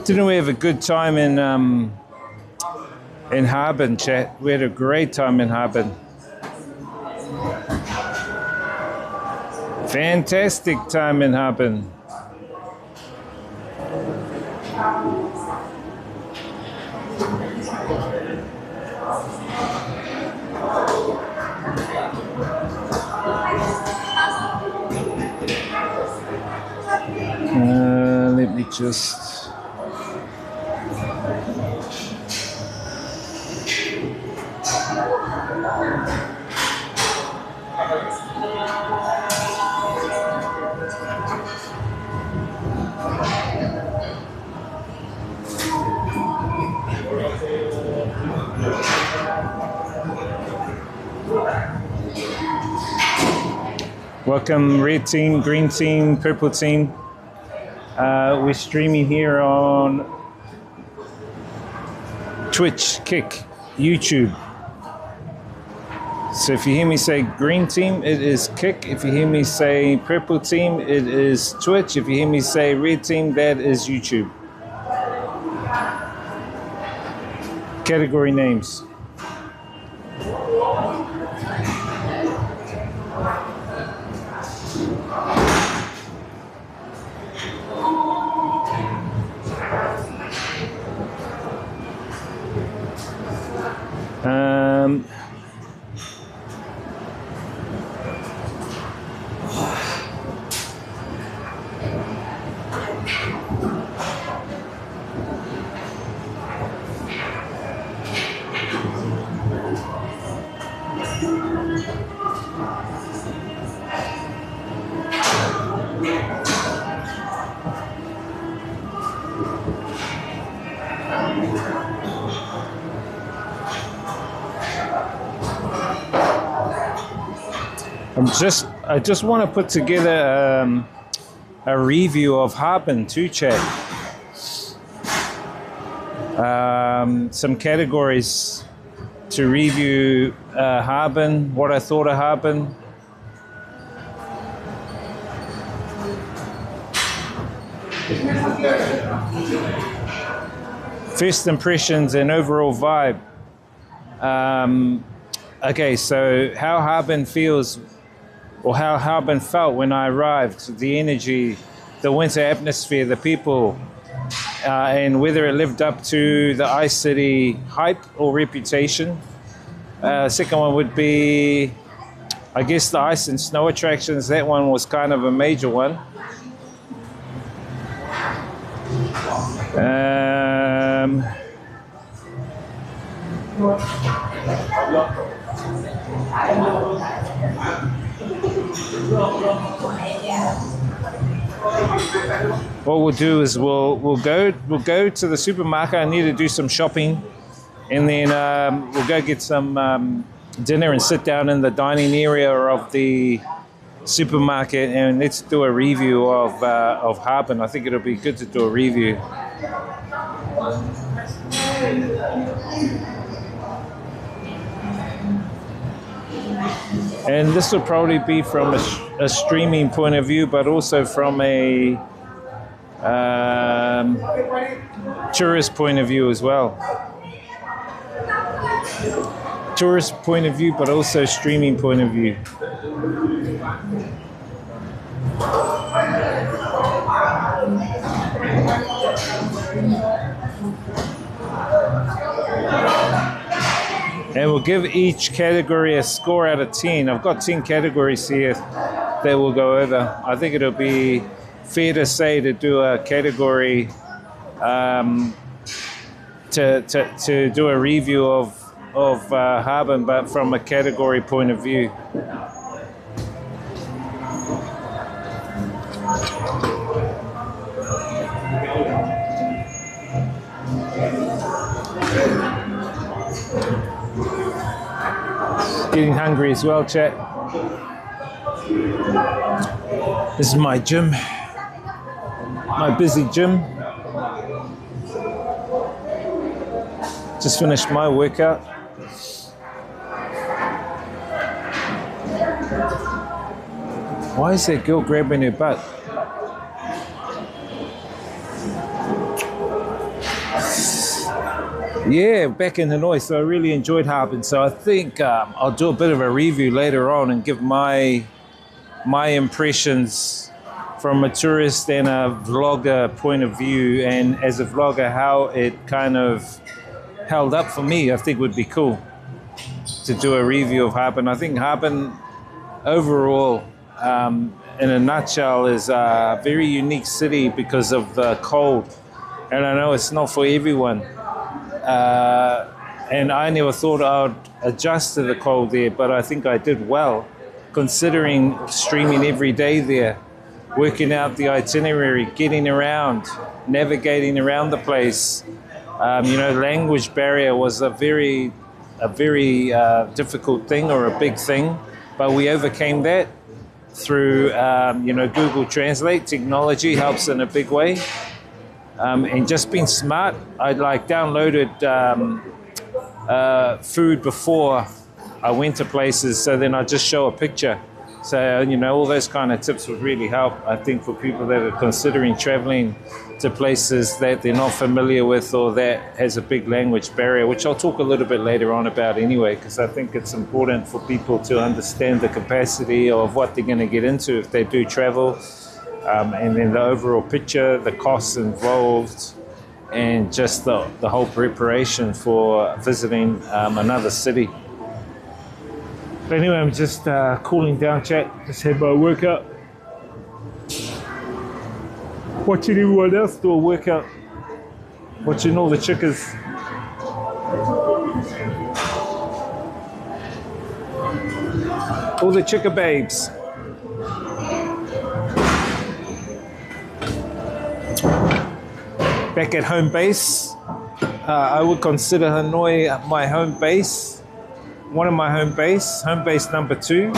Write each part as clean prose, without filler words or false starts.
Didn't we have a good time in Harbin, chat? We had a great time in Harbin. Fantastic time in Harbin. Let me just... Welcome, red team, green team, purple team. We're streaming here on Twitch, Kick, YouTube. So if you hear me say green team, it is Kick. If you hear me say purple team, it is Twitch. If you hear me say red team, that is YouTube. Category names. I just want to put together a review of Harbin too, chat. Some categories to review Harbin, what I thought of Harbin. First impressions and overall vibe. Okay, so how Harbin feels, or how Harbin felt when I arrived, the energy, the winter atmosphere, the people, and whether it lived up to the Ice City hype or reputation. Second one would be, I guess, the ice and snow attractions. That one was kind of a major one. What we'll do is we'll go to the supermarket. I need to do some shopping, and then we'll go get some dinner and sit down in the dining area of the supermarket, and let's do a review of Harbin. I think it'll be good to do a review. And this will probably be from a streaming point of view, but also from a tourist point of view as well. Tourist point of view, but also streaming point of view. And we'll give each category a score out of 10. I've got 10 categories here that we'll go over. I think it'll be fair to say to do a category, to do a review of Harbin, but from a category point of view. Getting hungry as well, chat. This is my gym, my busy gym. Just finished my workout. Why is that girl grabbing her butt? Yeah, back in Hanoi, so I really enjoyed Harbin. So I think I'll do a bit of a review later on and give my impressions from a tourist and a vlogger point of view, and as a vlogger, how it kind of held up for me. I think would be cool to do a review of Harbin. I think Harbin overall, in a nutshell, is a very unique city because of the cold. And I know it's not for everyone. And I never thought I'd adjust to the cold there, but I think I did well, considering streaming every day there, working out the itinerary, getting around, navigating around the place. Language barrier was a very difficult thing, or a big thing, but we overcame that through, Google Translate. Technology helps in a big way. And just being smart, I downloaded food before I went to places, so then I just show a picture. So, all those kind of tips would really help, I think, for people that are considering traveling to places that they're not familiar with, or that has a big language barrier, which I'll talk a little bit later on about anyway, because I think it's important for people to understand the capacity of what they're going to get into if they do travel. And then the overall picture, the costs involved, and just the whole preparation for visiting another city. But anyway, I'm just cooling down, chat. Just had my workout. Watching everyone else do a workout. Watching all the chickas. All the chicka babes. Back at home base, I would consider Hanoi my home base, one of my home base number 2.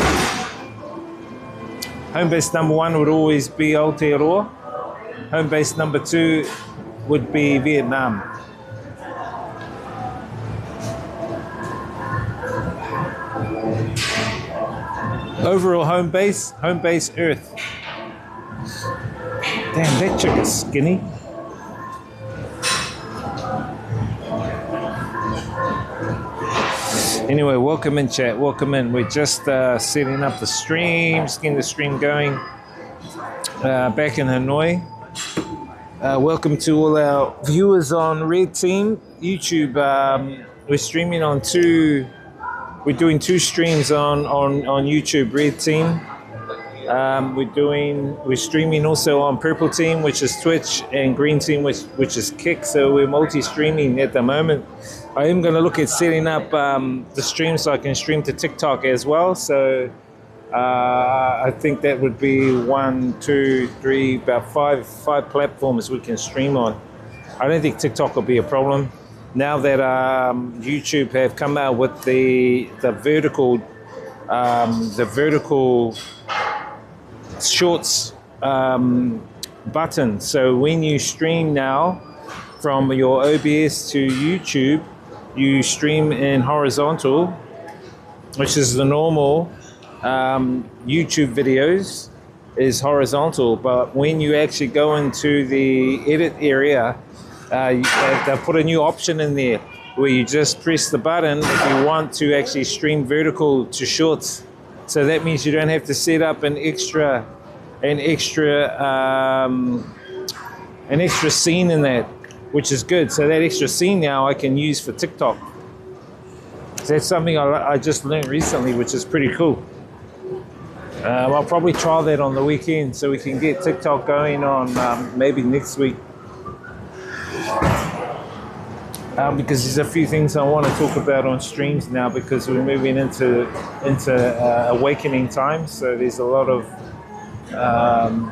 Home base number 1 would always be Aotearoa. Home base number 2 would be Vietnam. Overall home base Earth. Damn, that chick is skinny. Anyway, welcome in, chat. Welcome in. We're just setting up the stream, just getting the stream going. Back in Hanoi. Welcome to all our viewers on Red Team YouTube. We're streaming on we're doing 2 streams on YouTube, Red Team. We're streaming also on Purple Team, which is Twitch, and Green Team, which is Kick. So we're multi-streaming at the moment. I am going to look at setting up the stream so I can stream to TikTok as well. So I think that would be 1, 2, 3, about five platforms we can stream on. I don't think TikTok will be a problem now that YouTube have come out with the vertical shorts button. So when you stream now from your OBS to YouTube, you stream in horizontal, which is the normal YouTube videos is horizontal. But when you actually go into the edit area, they'll put a new option in there where you just press the button if you want to actually stream vertical to shorts. So that means you don't have to set up an extra scene in that, which is good. So that extra scene now I can use for TikTok. So that's something I just learned recently, which is pretty cool. I'll probably try that on the weekend so we can get TikTok going on maybe next week. Because there's a few things I want to talk about on streams now, because we're moving into awakening times. So there's a lot of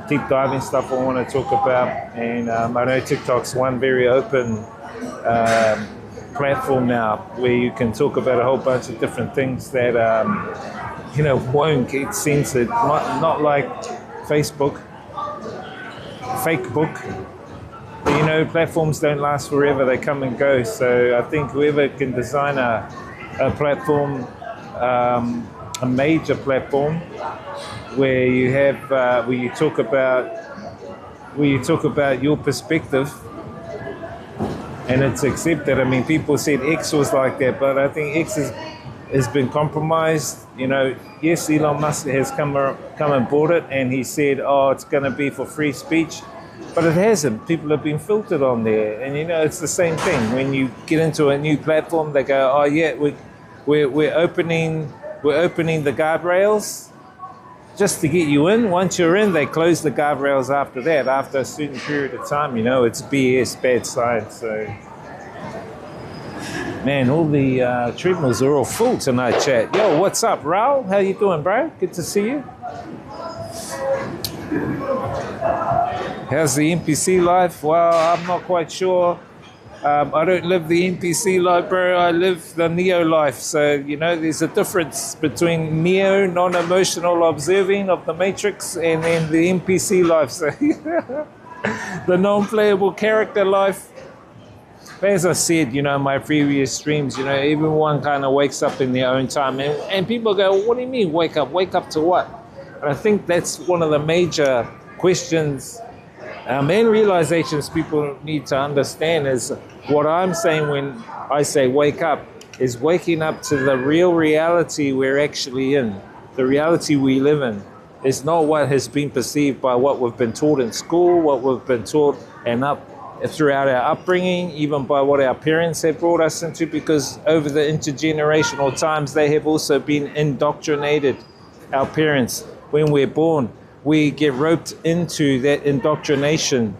deep diving stuff I want to talk about, and I know TikTok's one very open platform now where you can talk about a whole bunch of different things that won't get censored, not like Facebook. Platforms don't last forever, they come and go. So I think whoever can design a platform, a major platform, where you have where you talk about your perspective, and it's accepted. I mean, people said X was like that, but I think X has been compromised. You know, yes, Elon Musk has come and bought it, and he said, oh, it's going to be for free speech. But it hasn't. People have been filtered on there. And, you know, it's the same thing. When you get into a new platform, they go, oh, yeah, we're opening the guardrails just to get you in. Once you're in, they close the guardrails after that, after a certain period of time. You know, it's BS, bad science. So, man, all the treadmills are all full tonight, chat. Yo, what's up, Raul? How you doing, bro? Good to see you. How's the NPC life? Well, I'm not quite sure. I don't live the NPC life, bro. I live the Neo life. So, you know, there's a difference between Neo, non-emotional observing of the Matrix, and then the NPC life. So, the non-playable character life. As I said, you know, in my previous streams, you know, everyone kind of wakes up in their own time. And people go, what do you mean wake up? Wake up to what? And I think that's one of the major questions and realizations people need to understand is what I'm saying when I say wake up is waking up to the real reality we're actually in. The reality we live in is not what has been perceived by what we've been taught in school, what we've been taught and throughout our upbringing, even by what our parents have brought us into, because over the intergenerational times, they have also been indoctrinated. Our parents, when we're born, we get roped into that indoctrination.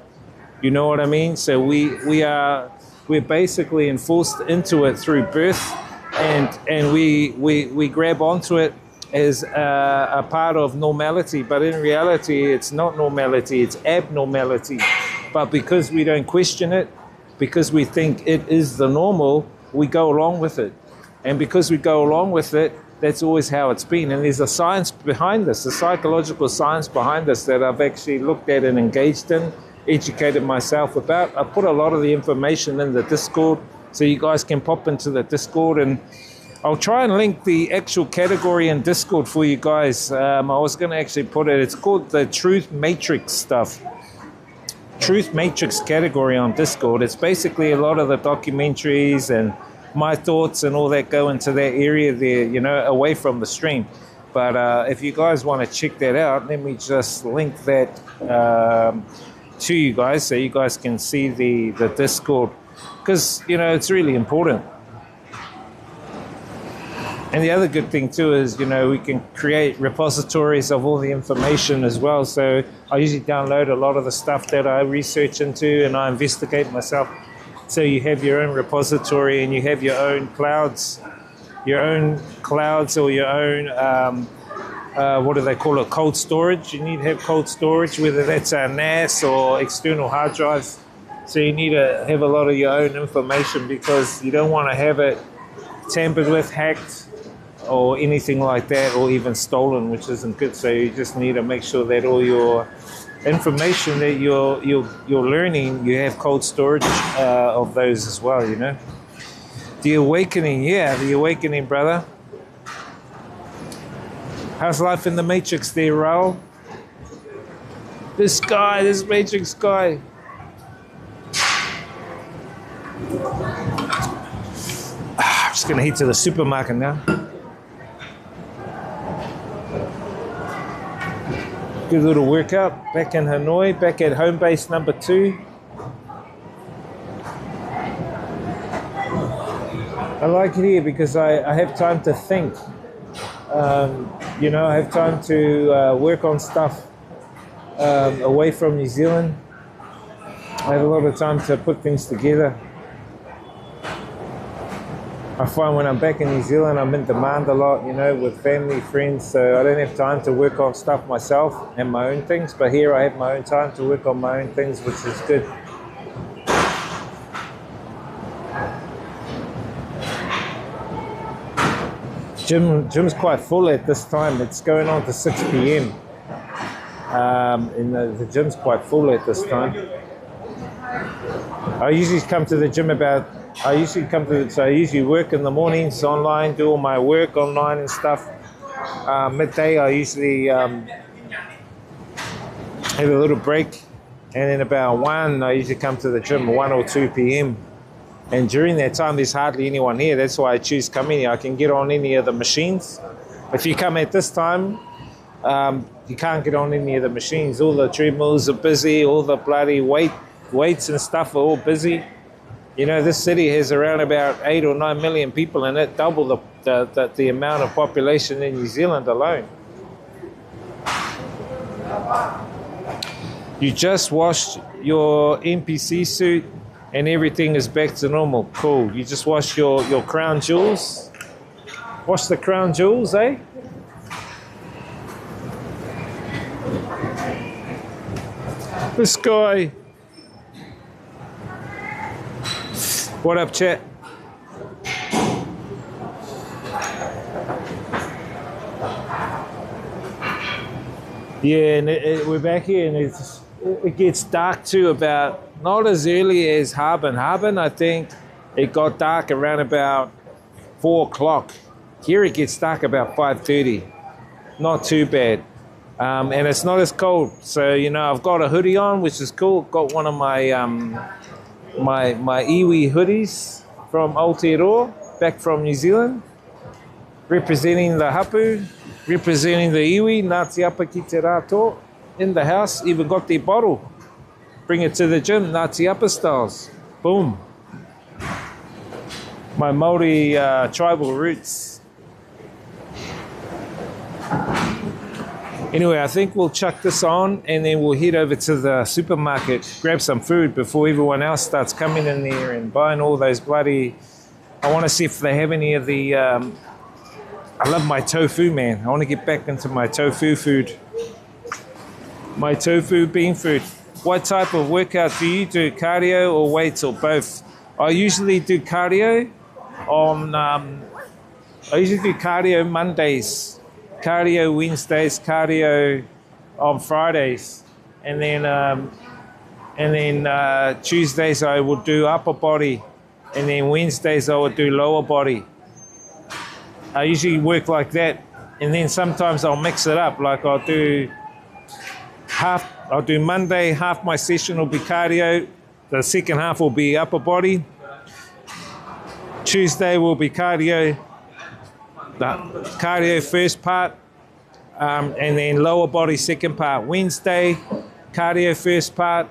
You know what I mean? So we're basically enforced into it through birth, and we grab onto it as a part of normality. But in reality, it's not normality, it's abnormality. But because we don't question it, because we think it is the normal, we go along with it. And because we go along with it, that's always how it's been. And there's a science behind this, a psychological science behind this that I've actually looked at and engaged in, educated myself about. I put a lot of the information in the Discord, so you guys can pop into the Discord, and I'll try and link the actual category in Discord for you guys. I was going to actually put it, it's called the Truth Matrix stuff. Truth Matrix category on Discord. It's basically a lot of the documentaries and my thoughts and all that go into that area there, you know, away from the stream. But if you guys want to check that out, let me just link that to you guys so you guys can see the Discord, because, you know, it's really important. And the other good thing too is, you know, we can create repositories of all the information as well. So I usually download a lot of the stuff that I research into and I investigate myself. So you have your own repository and you have your own clouds or your own, what do they call it, cold storage. You need to have cold storage, whether that's a NAS or external hard drives. So you need to have a lot of your own information, because you don't want to have it tampered with, hacked, or anything like that, or even stolen, which isn't good. So you just need to make sure that all your information that you're learning, you have cold storage of those as well, you know. The awakening, yeah, the awakening, brother. How's life in the Matrix there, Raul? This Matrix guy. I'm just gonna head to the supermarket now. Good little workout back in Hanoi, back at home base number 2. I like it here because I have time to think. You know, I have time to work on stuff away from New Zealand. I have a lot of time to put things together. I find when I'm back in New Zealand, I'm in demand a lot, you know, with family, friends, so I don't have time to work on stuff myself and my own things, but here I have my own time to work on my own things, which is good. Gym's quite full at this time. It's going on to 6 p.m. And the gym's quite full at this time. I usually come to the gym I usually work in the mornings online, do all my work online and stuff. Midday I usually have a little break, and then about 1 I usually come to the gym, 1 or 2 p.m. And during that time, there's hardly anyone here. That's why I choose coming here. I can get on any of the machines. If you come at this time, you can't get on any of the machines. All the treadmills are busy. All the bloody weights and stuff are all busy. You know, this city has around about 8 or 9 million people in it, double the amount of population in New Zealand alone. You just washed your NPC suit and everything is back to normal. Cool. You just wash your crown jewels. Wash the crown jewels, eh? This guy. What up, chat? Yeah, and we're back here, and it gets dark too about, not as early as Harbin. Harbin, I think it got dark around about 4 o'clock. Here it gets dark about 5:30. Not too bad. And it's not as cold. So, you know, I've got a hoodie on, which is cool. Got one of my my iwi hoodies from Aotearoa, back from New Zealand, representing the hapu, representing the iwi, Ngāti Apa ki te rātō, in the house. Even got their bottle. Bring it to the gym, Ngāti Apa styles. Boom. My Māori tribal roots. Anyway, I think we'll chuck this on and then we'll head over to the supermarket, grab some food before everyone else starts coming in there and buying all those bloody... I want to see if they have any of the... I love my tofu, man. I want to get back into my tofu food. My tofu bean food. What type of workout do you do? Cardio or weights or both? I usually do cardio on... I usually do cardio Mondays. Cardio Wednesdays, cardio on Fridays, and then Tuesdays I will do upper body, and then Wednesdays I will do lower body. I usually work like that, and then sometimes I'll mix it up. Like I'll do Monday, half my session will be cardio, the second half will be upper body. Tuesday will be cardio. The cardio first part, and then lower body second part. Wednesday, cardio first part,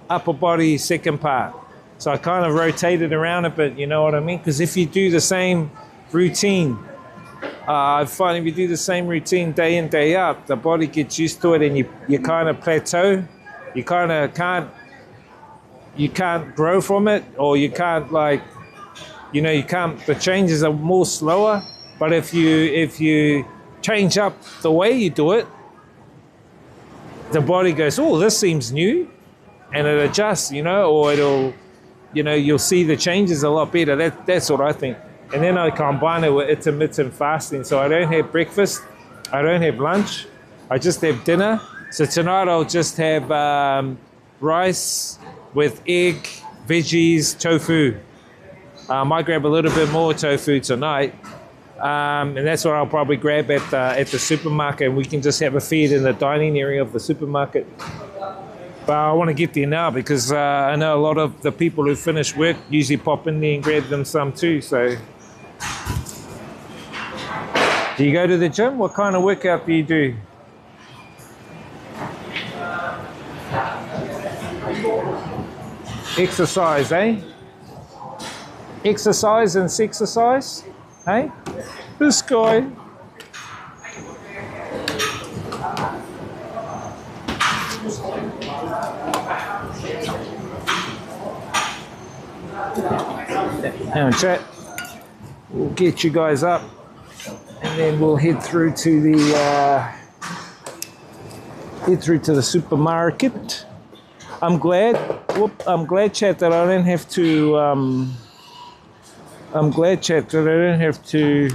upper body second part. So I kind of rotate it around a bit, you know what I mean? Because if you do the same routine, I find if you do the same routine day in, day out, the body gets used to it and you kind of plateau. You kind of can't grow from it, or you can't the changes are more slower. But if you change up the way you do it, the body goes, oh, this seems new, and it adjusts, you know, or you'll see the changes a lot better. That's what I think. And then I combine it with intermittent fasting. So I don't have breakfast, I don't have lunch, I just have dinner. So tonight I'll just have rice with egg, veggies, tofu. I might grab a little bit more tofu tonight. And that's what I'll probably grab at the supermarket, and we can just have a feed in the dining area of the supermarket. But I want to get there now because I know a lot of the people who finish work usually pop in there and grab them some too. So, do you go to the gym? What kind of workout do you do? Exercise, eh? Exercise and sexercise, eh? This guy. Hang on, chat. We'll get you guys up, and then we'll head through to the supermarket. I'm glad, chat, that I don't have to. I'm glad, chat, that I don't have to.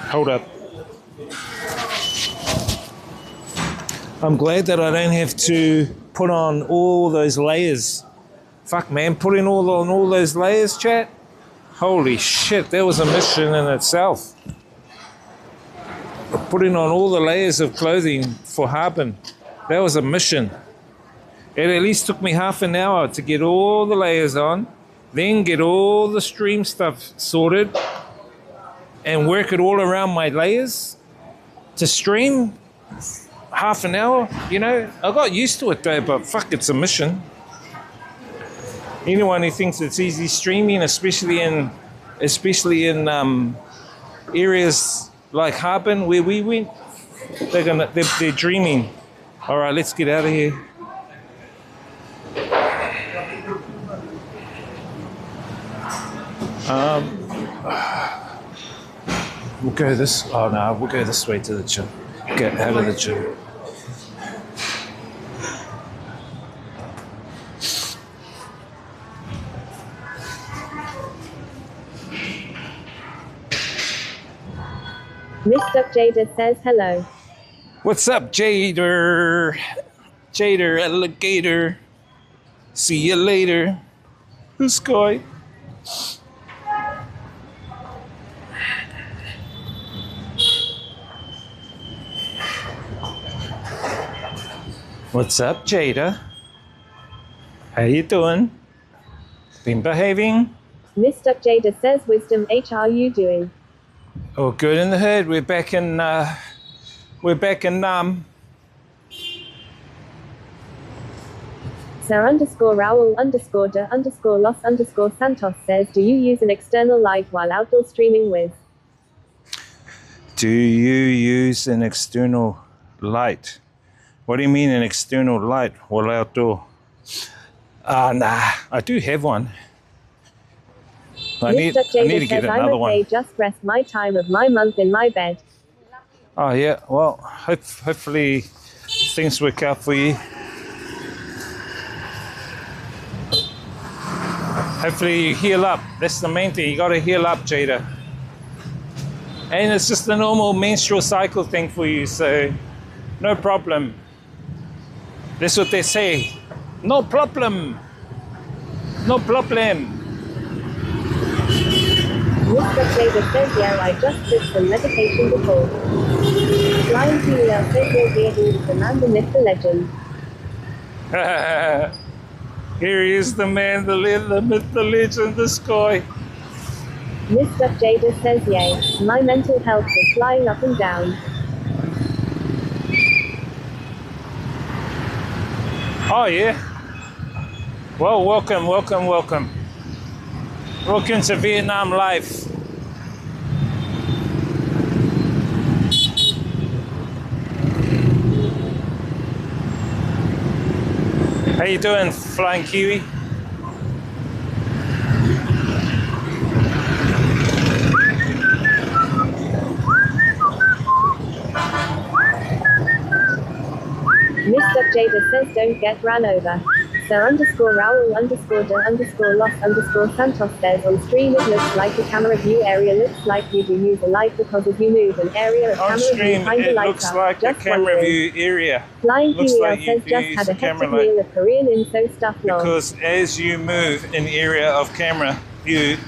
Hold up. I'm glad that I don't have to put on all those layers. Fuck, man, putting on all those layers, chat. Holy shit, that was a mission in itself. Putting on all the layers of clothing for Harbin. That was a mission. It at least took me half an hour to get all the layers on, then get all the stream stuff sorted, and work it all around my layers to stream. Half an hour, you know. I got used to it though, but fuck, it's a mission. Anyone who thinks it's easy streaming, especially in areas like Harbin where we went, they're dreaming. All right, let's get out of here. We'll go this. Oh no, we'll go this way to the gym. Get out of the gym. Mr. Jader says hello. What's up, Jader? Jader, alligator. See you later. Who's going? What's up, Jada? How you doing? Been behaving? Mr. Jader says wisdom. How are you doing? Oh, good in the hood. We're back in Sir underscore Raoul underscore de underscore Los underscore Santos says, do you use an external light while outdoor streaming with? Do you use an external light? What do you mean an external light while outdoor? Nah, I do have one. I need to get another one. I'm okay, just rest my time of my month in my bed. Oh yeah, well, hopefully things work out for you. Hopefully you heal up. That's the main thing. You got to heal up, Jada. And it's just a normal menstrual cycle thing for you, so no problem. That's what they say. No problem. No problem. Mr. Jader says, yeah, I just did some meditation before. Flying female says, your beard is the man, the myth, the legend. Here he is, the man, the myth, the legend, the sky. Mr. Jader says, yay, my mental health is flying up and down. Oh yeah. Well, welcome. Welcome to Vietnam life. How you doing, Flying Kiwi? Mr. Jader says, don't get ran over. Sir underscore Raoul underscore de underscore Los underscore Santos says, on stream it looks like the camera view area looks like you do use a light because if you move an area of on camera stream, view kind of lights looks up. like Just the camera wondering. view area. Flying Looks Kiwi like says, just had a hectic meal of Korean info stuff long. Because as you move an area of camera view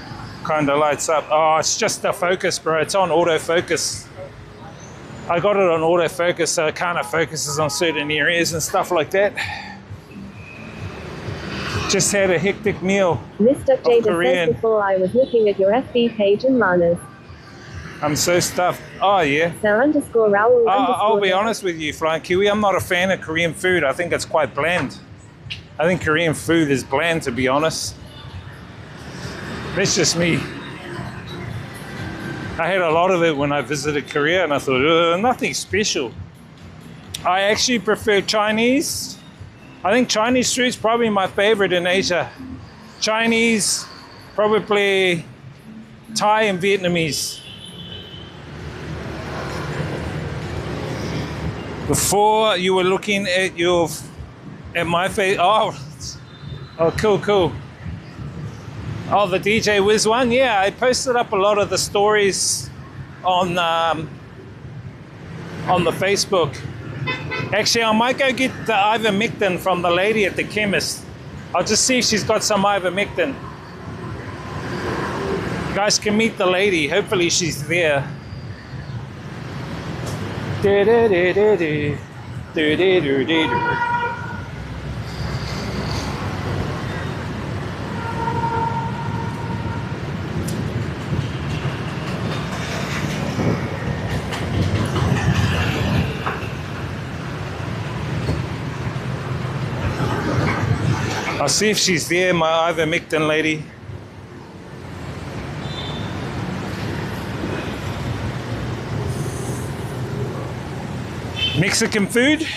kind of lights up. Oh, it's just the focus, bro. It's on autofocus. I got it on autofocus, so it kind of focuses on certain areas and stuff like that. Just had a hectic meal. Mr. Jader says, before I was looking at your FB page and Mana's. I'm so stuffed. Oh, yeah. Sir underscore Raoul I'll be honest with you, Flying Kiwi. I'm not a fan of Korean food. I think it's quite bland. I think Korean food is bland, to be honest. That's just me. I had a lot of it when I visited Korea, and I thought, nothing special. I actually prefer Chinese. I think Chinese food's probably my favorite in Asia. Chinese, probably Thai and Vietnamese. Before you were looking at my face. Oh, cool. Oh, the DJ Wiz one? Yeah, I posted up a lot of the stories on the Facebook. Actually, I might go get the ivermectin from the lady at the chemist. I'll just see if she's got some ivermectin. You guys can meet the lady. Hopefully she's there. I'll see if she's there, my ivermectin lady. Mexican food?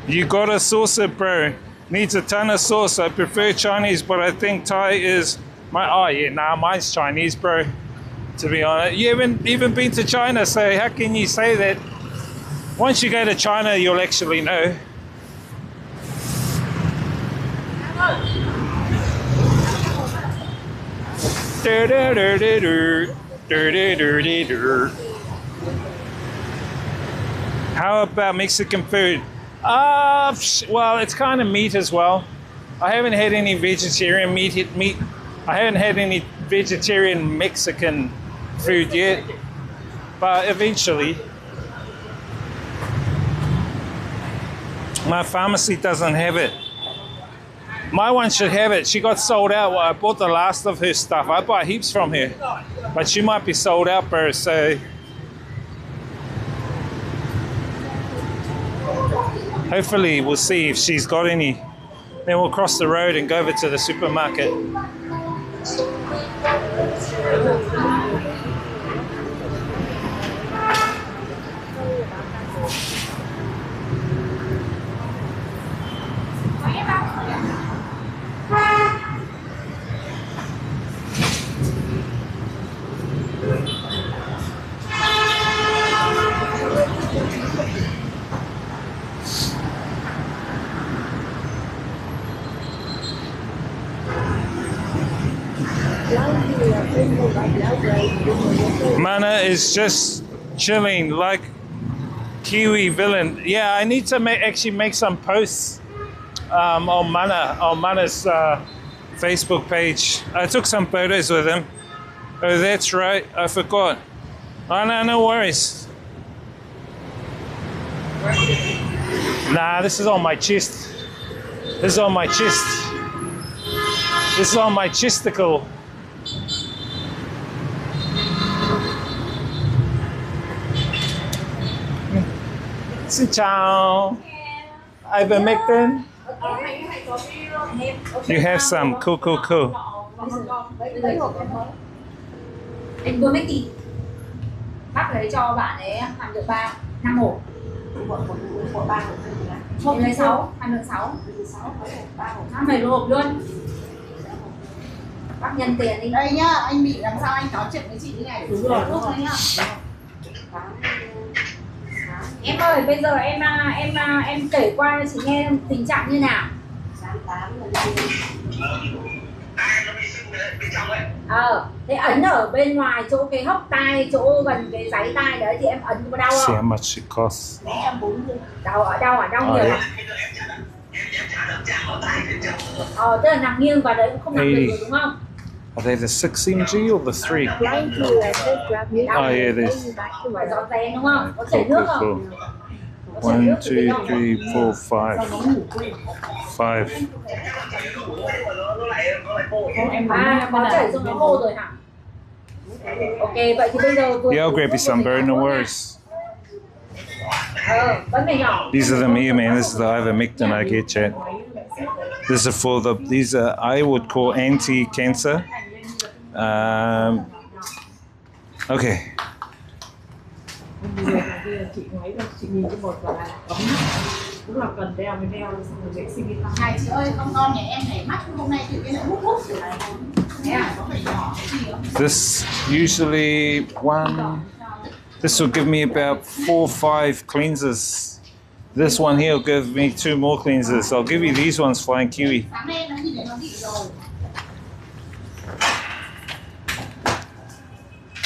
You got a saucer, bro. Needs a ton of sauce. I prefer Chinese, but I think Thai is my... Oh, yeah, nah, mine's Chinese, bro. To be honest. You haven't even been to China, so how can you say that? Once you go to China, you'll actually know. How about Mexican food? Well, it's kind of meat as well. I haven't had any vegetarian meat. I haven't had any vegetarian Mexican food yet, but eventually. My pharmacy doesn't have it. My one should have it. She got sold out. Well, I bought the last of her stuff. I buy heaps from her, but she might be sold out, bro. So hopefully we'll see if she's got any. Then we'll cross the road and go over to the supermarket. Mana is just chilling like Kiwi villain. Yeah, I need to actually make some posts on Mana's Facebook page. I took some photos with him. Oh, that's right. I forgot. Oh, no worries. Nah, this is on my chest. This is on my chest. This is on my chesticle. Xin chào. Ivermectin. You have some. Cool. Ivermectin. Bác lấy cho bạn ấy hàm lượng 3, 5 hộp. Một lấy 6, hàm lượng 6. 5 hộp luôn. Bác nhân tiền đi. Đây nhá, anh bị làm sao anh nói chuyện với chị như này. Đúng rồi, thuốc đấy nhá. Em ơi, bây giờ em kể qua cho chị nghe tình trạng như nào. Thế ấn ở bên ngoài chỗ cái hốc tai, chỗ gần cái giấy tai đấy thì em ấn có đau không? See how much it costs. Đau ở đâu nhiều à? Tức là nằm nghiêng vào đấy cũng không nằm được rồi đúng không? Are they the 6mg or the 3? Oh yeah, there's. Phải dọn dẹp đúng không? Có chảy nước không? 1, 2, 3, 4, 5. 5. Có chảy xuống cái hồ rồi hả? Ok, vậy thì bây giờ Yeah, I'll grab you some, bro. No worries. Vẫn mày nhỏ. These are them here, man. This is the ivermectin I get, chat. These are I would call anti-cancer. Okay. Này chị ơi, con nhà em nhảy mắt hôm nay tự nhiên lại hút rồi này. This usually this will give me about 4 or 5 cleansers. This one here will give me 2 more cleansers. I'll give you these ones, Flying Kiwi.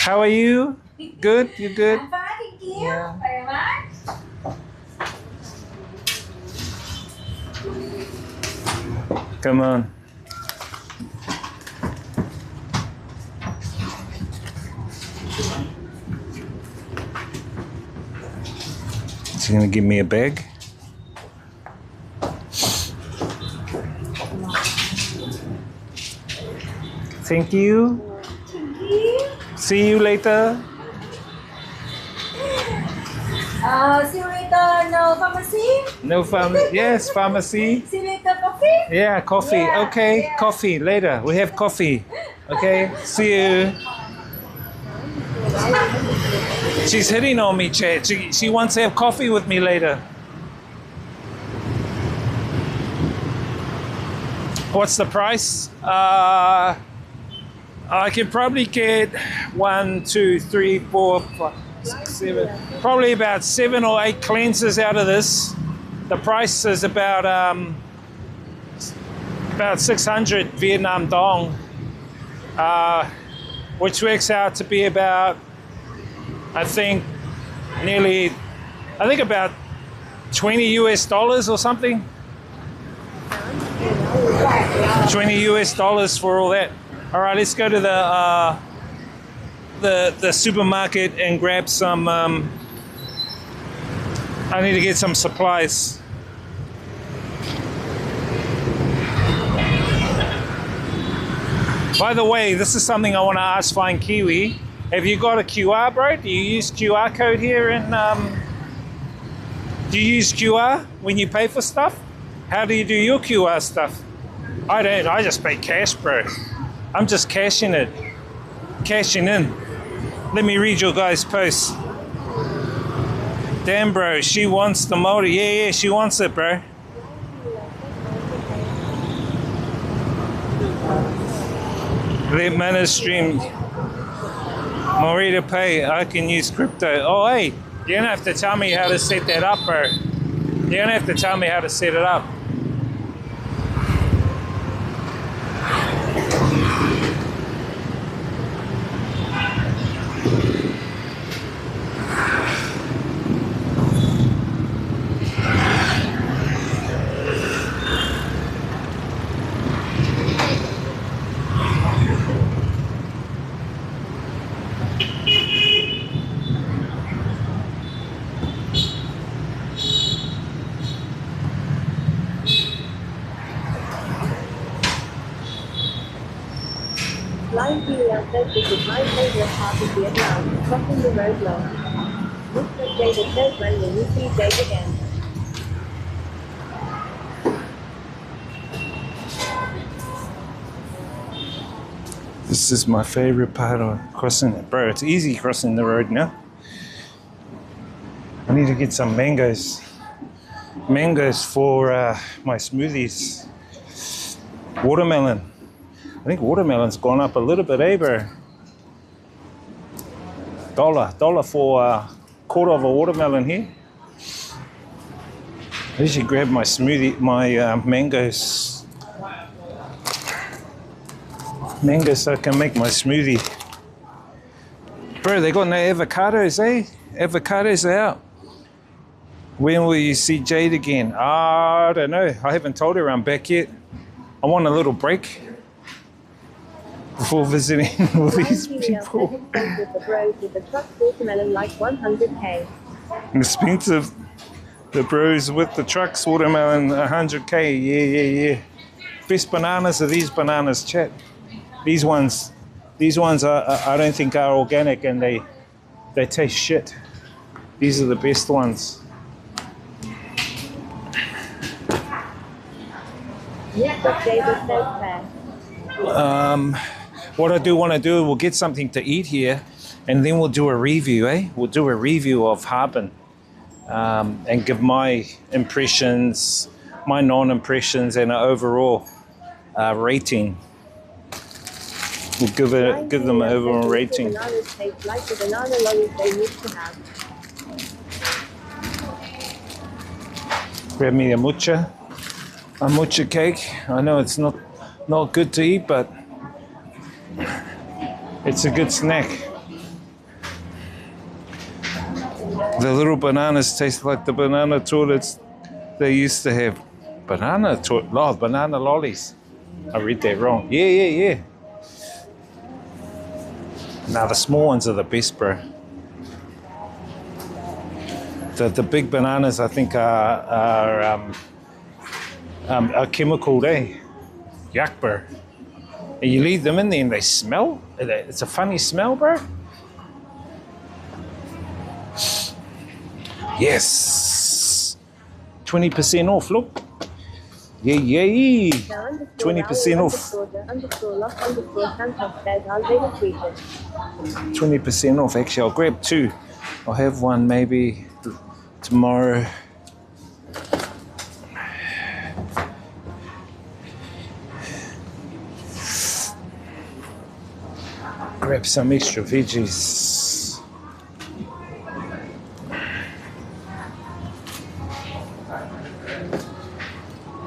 How are you? Good? You good? I'm fine, thank you. Yeah. Very much. Come on. Is he gonna give me a bag? Thank you. See you later. Simulator no pharmacy. No pharmacy. Yes, pharmacy. Simulator coffee. Yeah, coffee. Yeah, Okay, yeah. coffee later. We have coffee. Okay, see you. She's hitting on me, chat. She wants to have coffee with me later. What's the price? I can probably get 1, 2, 3, 4, 5, 6, 7, probably about 7 or 8 cleansers out of this. The price is about 600 Vietnam dong, which works out to be about, I think about $20 US or something. $20 US for all that. All right, let's go to the supermarket and grab some. I need to get some supplies. By the way, this is something I want to ask Fine Kiwi. Have you got a QR, bro? Do you use QR code here? And do you use QR when you pay for stuff? How do you do your QR stuff? I don't. I just pay cash, bro. I'm just cashing in. Let me read your guys' post. Damn, bro, she wants the motor. Yeah, she wants it, bro. Let mana stream. Morita Pay. I can use crypto. Oh, hey, you don't have to tell me how to set that up, bro. You don't have to tell me how to set it up. Blind Julia says this is my favorite part of Vietnam, crossing the road long. Mr. David says when will you see Dave again? This is my favorite part of crossing it. Bro, it's easy crossing the road now. I need to get some mangoes. Mangoes for my smoothies. Watermelon. I think watermelon's gone up a little bit, eh, bro? Dollar for a quarter of a watermelon here. I should grab my smoothie, my mangoes. Mangoes so I can make my smoothie. Bro, they got no avocados, eh? Avocados are out. When will you see Jade again? I don't know. I haven't told her I'm back yet. I want a little break before visiting all these people. With the bros with the truck watermelon like 100k. Expensive. The bros with the trucks watermelon 100k. Yeah. Best bananas are these bananas, chat. These ones are I don't think are organic and they taste shit. These are the best ones. Yes, but David says fair. What I do want to do, we'll get something to eat here, and then we'll do a review, eh? We'll do a review of Harbin, and give my impressions, my non-impressions, and an overall rating. We'll give them an overall rating. Bananas taste like the banana lollies they used to have. Grab me a mucha cake. I know it's not good to eat, but it's a good snack. The little bananas taste like the banana toilets they used to have. Banana lollies. I read that wrong. Yeah. Now the small ones are the best, bro. The big bananas, I think, are chemical, eh? Yuck, bro. And you leave them in there and they smell. It's a funny smell, bro. Yes. 20% off, look. Yay. 20% off. 20% off. Actually, I'll grab two. I'll have one maybe tomorrow. Grab some extra veggies.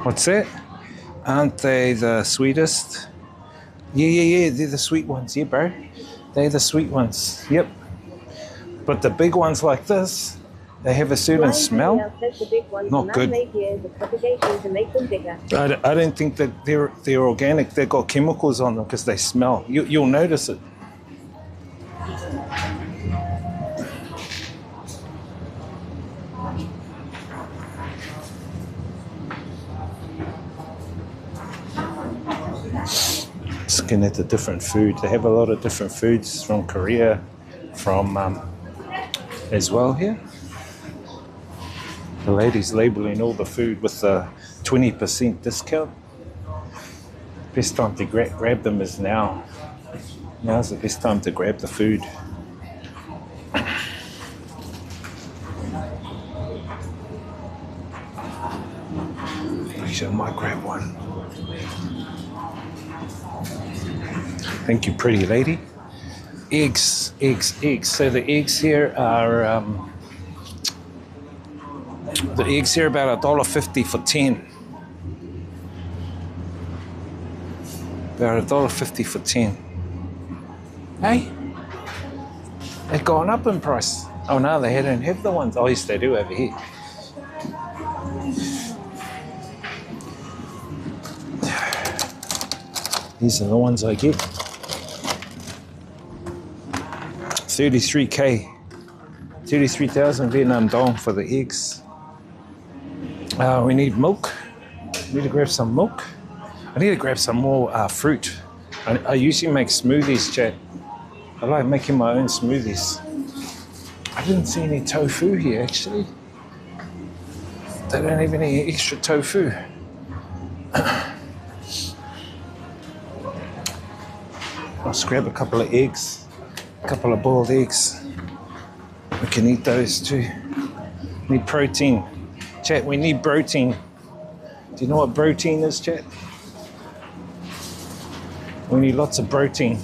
What's that? Aren't they the sweetest? Yeah, they're the sweet ones, yeah, bro. They're the sweet ones, yep. But the big ones like this, they have a certain smell. Not good. I don't think that they're organic. They've got chemicals on them because they smell. You'll notice it. Looking at the different food. They have a lot of different foods from Korea, from as well here. The lady's labeling all the food with the 20% discount. Best time to grab them is now. Now's the best time to grab the food. Actually, I might grab one. Thank you, pretty lady. Eggs. So the eggs here are about $1.50 for 10. About $1.50 for 10. Hey, they've gone up in price. Oh no, they don't have the ones. Oh yes, they do over here. These are the ones I get. 33K, 33,000 Vietnam dong for the eggs. We need milk. We need to grab some milk. I need to grab some more fruit. I usually make smoothies, chat. I like making my own smoothies. I didn't see any tofu here, actually. They don't have any extra tofu. I'll just grab a couple of eggs. A couple of boiled eggs. We can eat those too. Need protein. Chat, we need protein. Do you know what protein is, chat? We need lots of protein.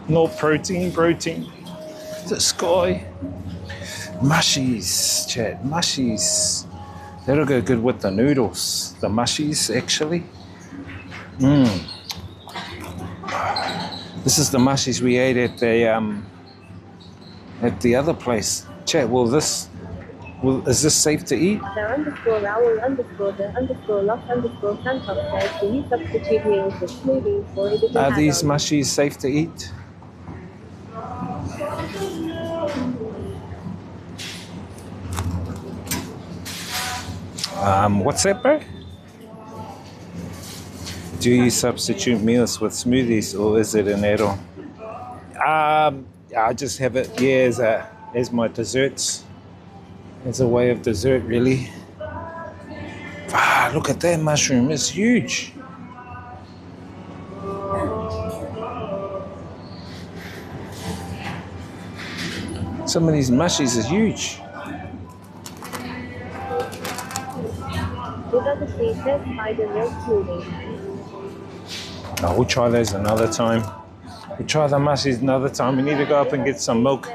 Not protein. The sky. Mushies, chat, mushies. That'll go good with the noodles. The mushies, actually. This is the mushies we ate at the other place. Chat, is this safe to eat? Are these mushies safe to eat? What's that, bro? Do you substitute meals with smoothies, or is it an add-on? I just have it, as my desserts. As a way of dessert, really. Look at that mushroom, it's huge. Some of these mushies are huge. No, we'll try those another time. We'll try the mushies another time. We need to go up and get some milk.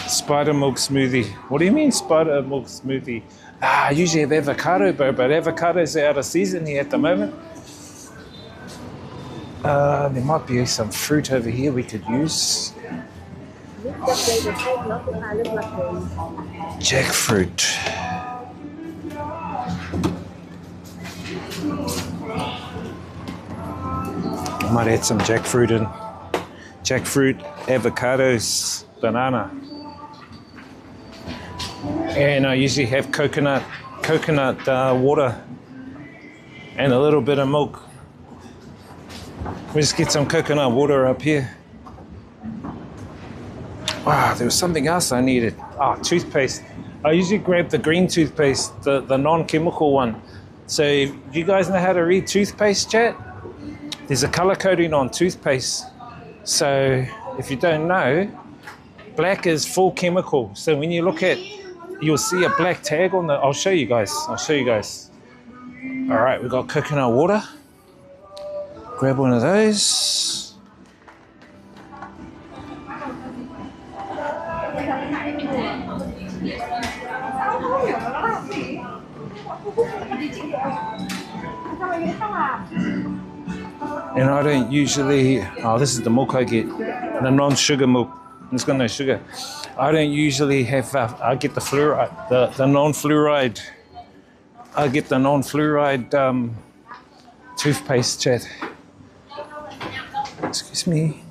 Spider milk smoothie. What do you mean spider milk smoothie? I usually have avocado, bro, but avocados are out of season here at the moment. There might be some fruit over here we could use. Jackfruit. I might add some jackfruit in. Jackfruit, avocados, banana. And I usually have coconut water and a little bit of milk. We just get some coconut water up here. Wow, there was something else I needed. Toothpaste. I usually grab the green toothpaste, the non-chemical one. So you guys know how to read toothpaste, chat? There's a color coding on toothpaste. So if you don't know, black is full chemical. So when you look at, you'll see a black tag on the, I'll show you guys. All right, we've got coconut water. Grab one of those. And I don't usually, this is the milk I get, the non-sugar milk. It's got no sugar. I don't usually have, I get the fluoride, the non-fluoride. I get the non-fluoride toothpaste, chat. Excuse me.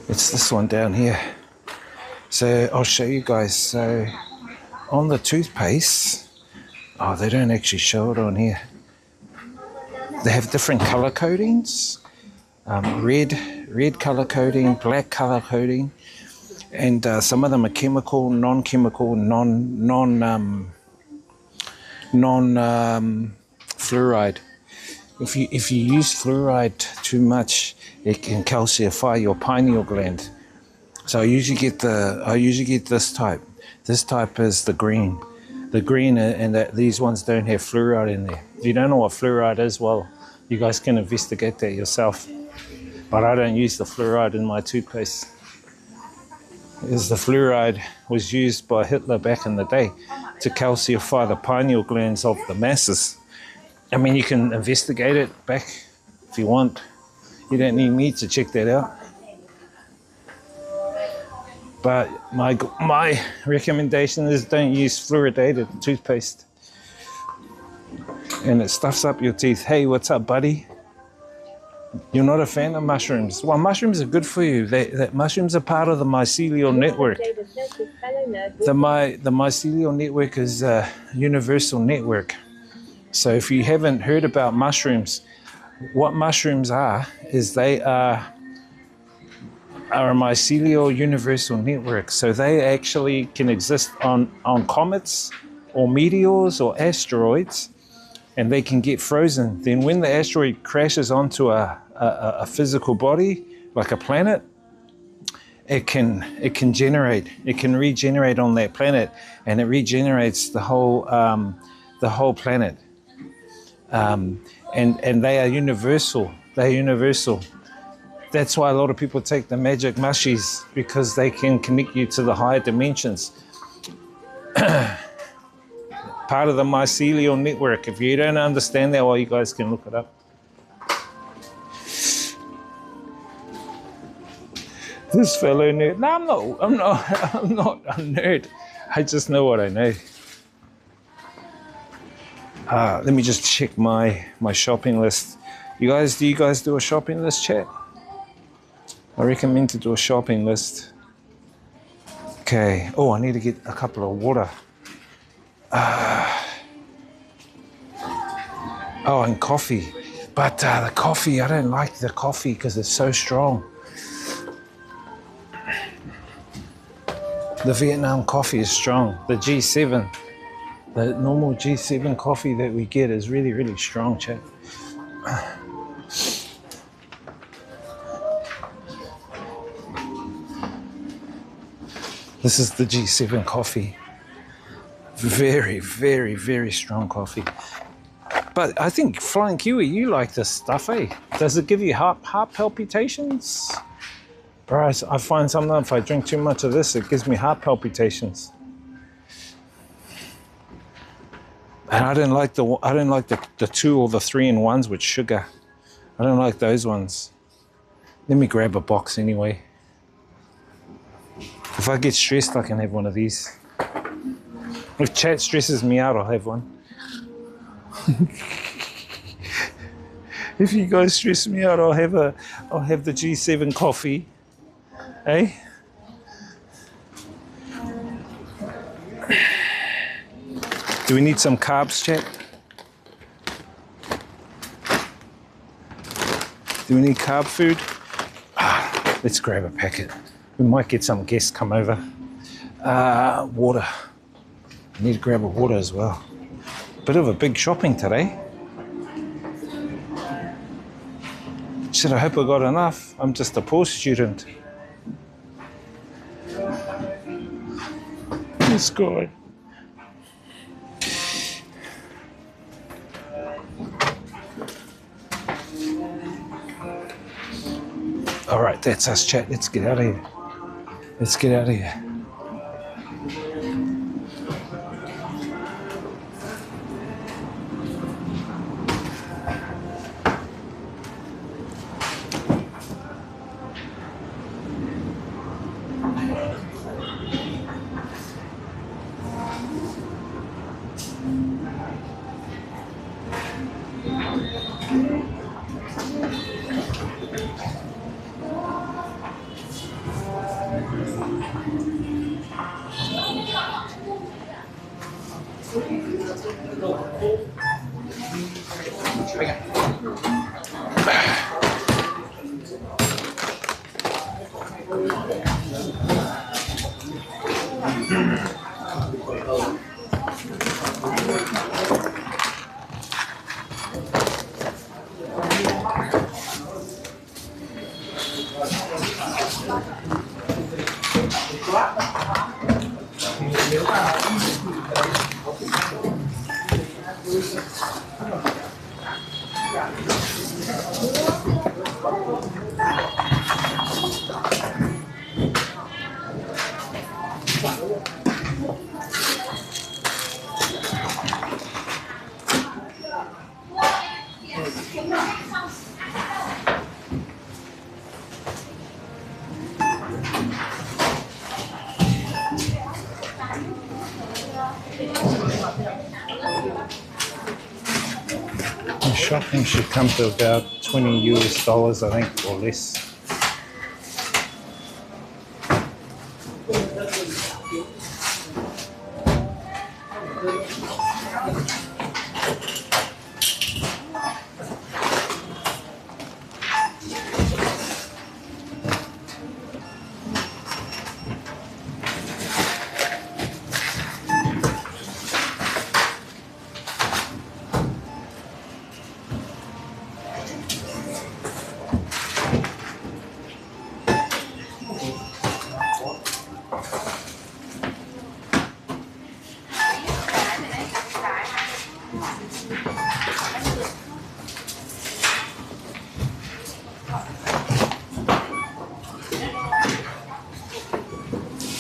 It's this one down here. So I'll show you guys. So on the toothpaste, they don't actually show it on here. They have different color codings. Red color coding, black color coding, and some of them are chemical, non-chemical, non-fluoride. If you use fluoride too much, it can calcify your pineal gland. So I usually get this type. This type is the green, and these ones don't have fluoride in there. If you don't know what fluoride is, well, you guys can investigate that yourself. But I don't use the fluoride in my toothpaste, because the fluoride was used by Hitler back in the day to calcify the pineal glands of the masses. I mean, you can investigate it back if you want. You don't need me to check that out. But my recommendation is don't use fluoridated toothpaste. And it stuffs up your teeth. Hey, what's up, buddy? You're not a fan of mushrooms? Well, mushrooms are good for you. Mushrooms are part of the mycelial network. The mycelial network is a universal network. So if you haven't heard about mushrooms, what mushrooms are is they are a mycelial universal network. So they actually can exist on comets or meteors or asteroids, and they can get frozen. Then when the asteroid crashes onto a physical body, like a planet, it can regenerate on that planet, and it regenerates the whole planet. And they are universal. They're universal. That's why a lot of people take the magic mushies, because they can connect you to the higher dimensions. Part of the mycelial network. If you don't understand that, well, you guys can look it up. This fellow nerd. No, I'm not a nerd. I just know what I know. Let me just check my shopping list. Do you guys do a shopping list, chat? I recommend to do a shopping list. Okay. Oh, I need to get a couple of water. And coffee. But the coffee, I don't like the coffee because it's so strong. The Vietnam coffee is strong. The G7, the normal G7 coffee that we get is really, really strong, chat. This is the G7 coffee. Very, very, very strong coffee. But I think Flying Kiwi, you like this stuff, eh? Does it give you heart palpitations? Right, I find sometimes if I drink too much of this, it gives me heart palpitations. And I don't like the 2 or the 3-in-1s with sugar. I don't like those ones. Let me grab a box anyway. If I get stressed, I can have one of these. If chat stresses me out, I'll have one. If you guys stress me out, I'll have the G7 coffee. Eh? Do we need some carbs, chat? Do we need carb food? Let's grab a packet. We might get some guests come over. Water. I need to grab a water as well. Bit of a big shopping today. Shit, I hope I got enough. I'm just a poor student. This guy. All right, that's us, chat. Let's get out of here. Let's get out of here. The shopping should come to about $20 I think, or less.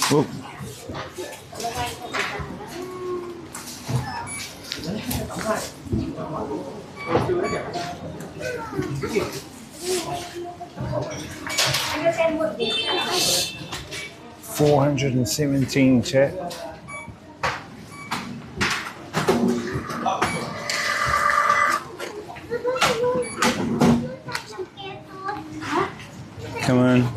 Whoa. $417, chat. Come on.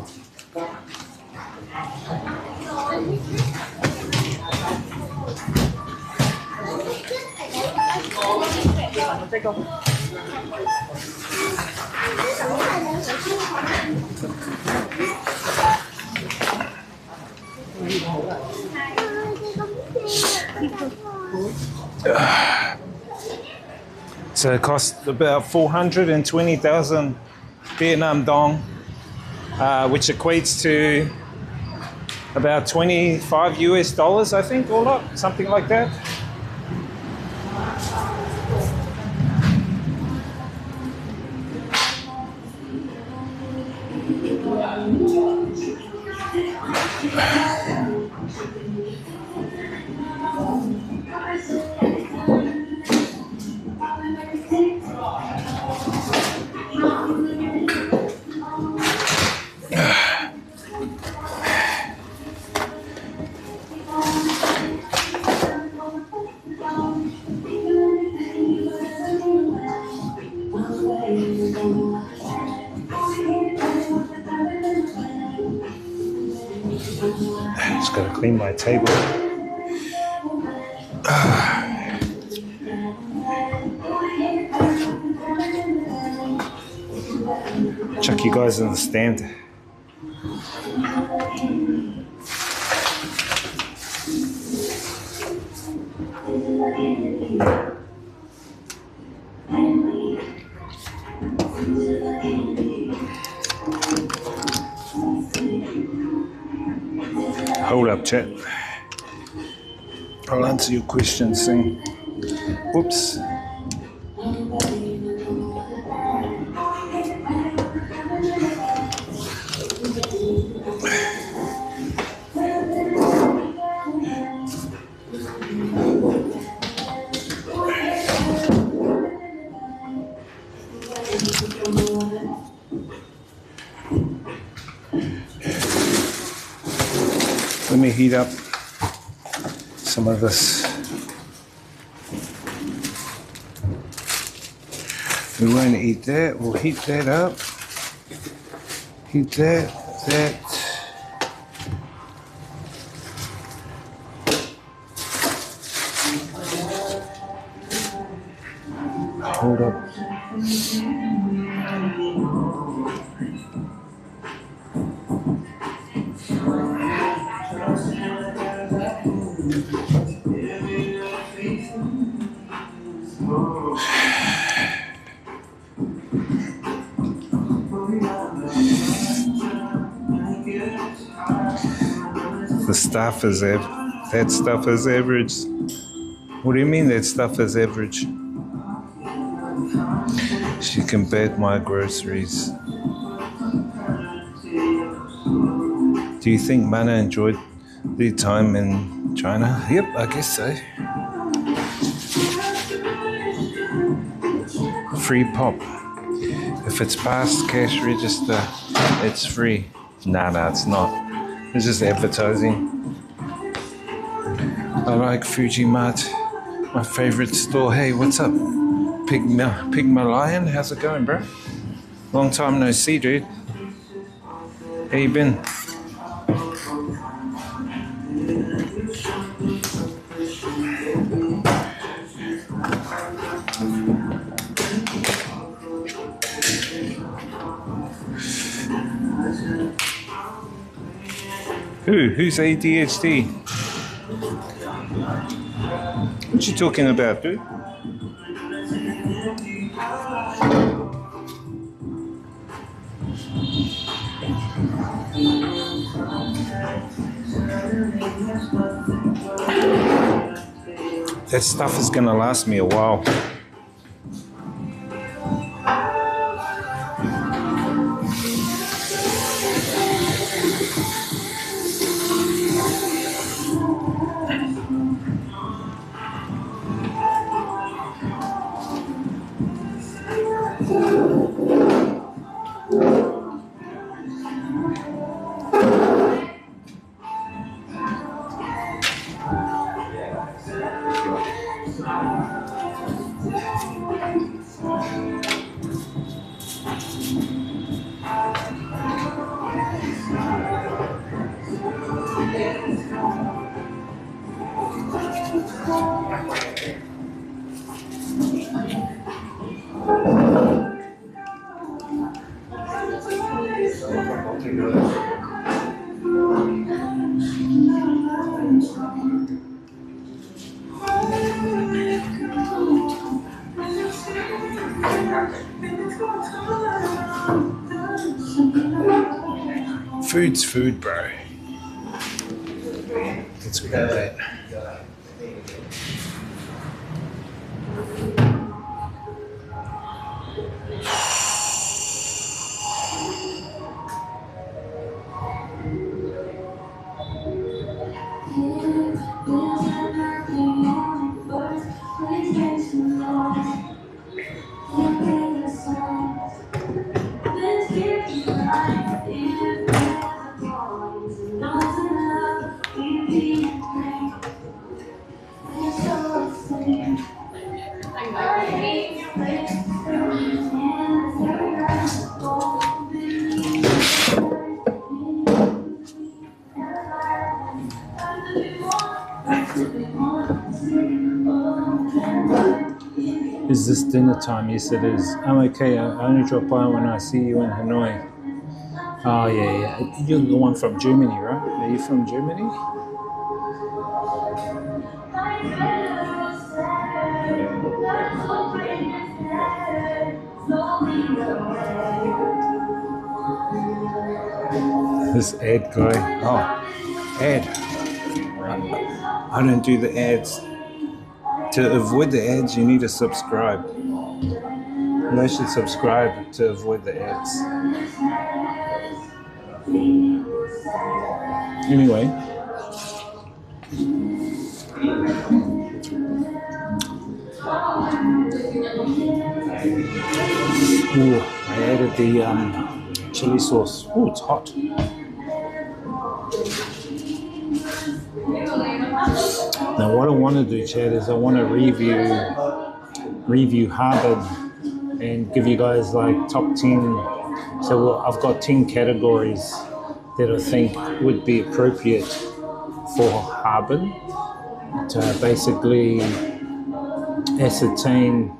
So it cost about 420,000 Vietnam dong, which equates to about $25 I think, all up, something like that. Just gotta clean my table. Chuck, you guys understand. Hold up, chat. I'll answer your question soon. Whoops. Let me heat up some of this. We won't eat that. We'll heat that up. Heat that. Hold up. The stuff is that stuff is average. What do you mean that stuff is average? She compared my groceries. Do you think Mana enjoyed the time in China? Yep, I guess so. Free pop. If it's past cash register, it's free. Nah, it's not. It's just advertising. I like Fujimart, my favorite store. Hey, what's up? Pigma Lion, how's it going, bro? Long time no see, dude. How you been? Who's ADHD? What you talking about, dude? That stuff is gonna last me a while. Food's food, bro. Let's grab that. dinner time. Yes, it is. I'm okay. I only drop by when I see you in Hanoi. Oh, yeah. You're the one from Germany, right? Are you from Germany? This ad guy. Oh, ad. I don't do the ads. To avoid the ads, you need to subscribe. You should subscribe to avoid the ads. Anyway. Ooh, I added the chili sauce. Ooh, it's hot. Now what I want to do, Chad, is I want to review Harvard and give you guys like top 10. So I've got 10 categories that I think would be appropriate for Harvard to basically ascertain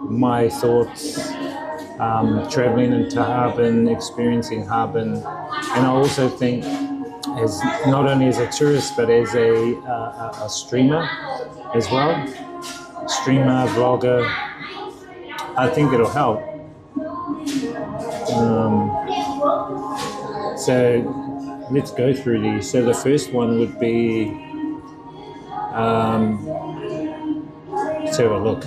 my thoughts traveling into Harbin, experiencing Harbin, and I also think as not only as a tourist but as a streamer as well, streamer, vlogger. I think it'll help. So let's go through these. So the first one would be let's have a look.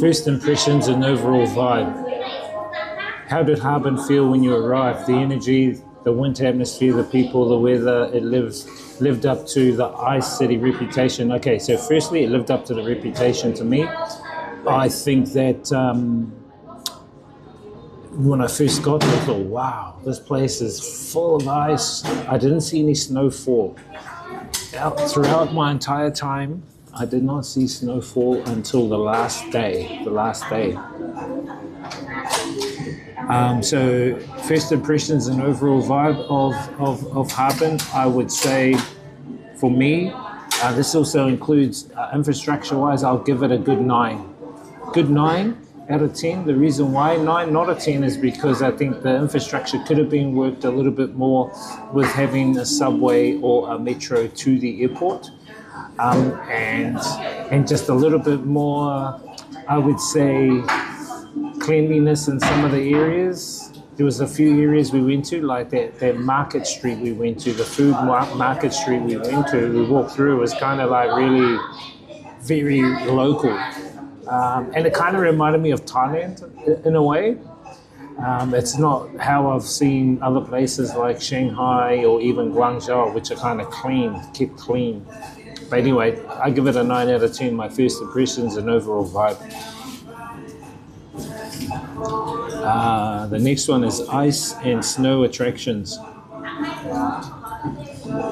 First impressions and overall vibe. How did Harbin feel when you arrived? The energy, the winter atmosphere, the people, the weather, it lived up to the ice city reputation. Okay, so firstly, it lived up to the reputation to me. I think that when I first got there, I thought, wow, this place is full of ice. I didn't see any snowfall. Throughout my entire time, I did not see snowfall until the last day. So first impressions and overall vibe of Harbin, I would say for me, this also includes infrastructure-wise, I'll give it a good 9. Good 9 out of 10. The reason why 9, not a 10, is because I think the infrastructure could have been worked a little bit more with having a subway or a metro to the airport. And just a little bit more, I would say, cleanliness in some of the areas. There was a few areas we went to, like that market street we went to, the food market street we went to, we walked through, it was kind of like really very local. And it kind of reminded me of Thailand in a way. It's not how I've seen other places like Shanghai or even Guangzhou, which are kind of kept clean. But anyway, I give it a 9 out of 10, my first impressions and overall vibe. The next one is ice and snow attractions.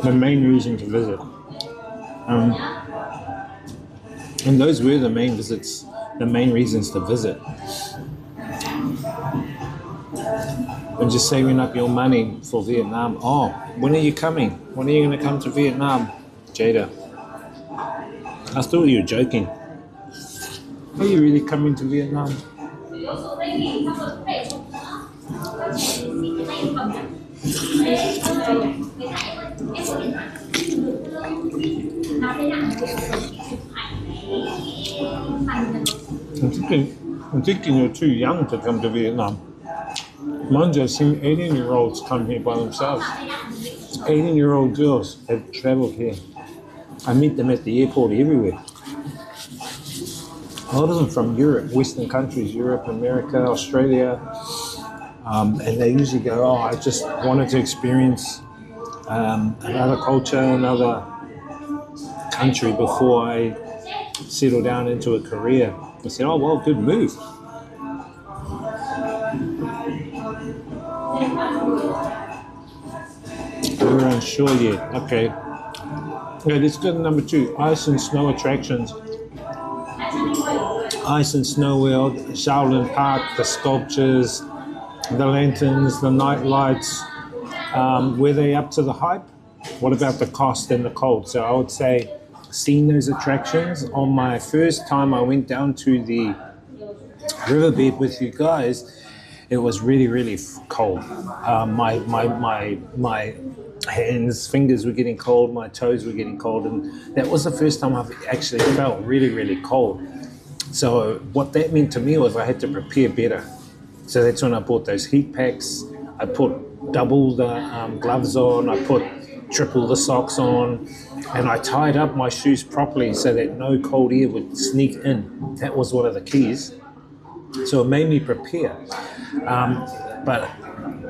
The main reason to visit. And those were the main reasons to visit. And just saving up your money for Vietnam. Oh, when are you coming? When are you going to come to Vietnam, Jada? I thought you were joking. Are you really coming to Vietnam? I'm thinking you're too young to come to Vietnam. Mind you, I've seen 18-year-olds come here by themselves. 18-year-old girls have travelled here. I meet them at the airport everywhere. A lot of them from Europe, Western countries, Europe, America, Australia. And they usually go, oh, I just wanted to experience another culture, another country before I settle down into a career. I said, oh, well, good move. We're unsure yet. Okay. Okay, let's go to number 2, ice and snow attractions. Ice and Snow World, Shaolin Park, the sculptures, the lanterns, the night lights. Were they up to the hype? What about the cost and the cold? So I would say seeing those attractions on my first time I went down to the riverbed with you guys, it was really, really cold. My hands, fingers were getting cold, my toes were getting cold, and that was the first time I've actually felt really, really cold. So what that meant to me was I had to prepare better. So that's when I bought those heat packs. I put double the gloves on, I put triple the socks on, and I tied up my shoes properly so that no cold air would sneak in. That was one of the keys. So it made me prepare. But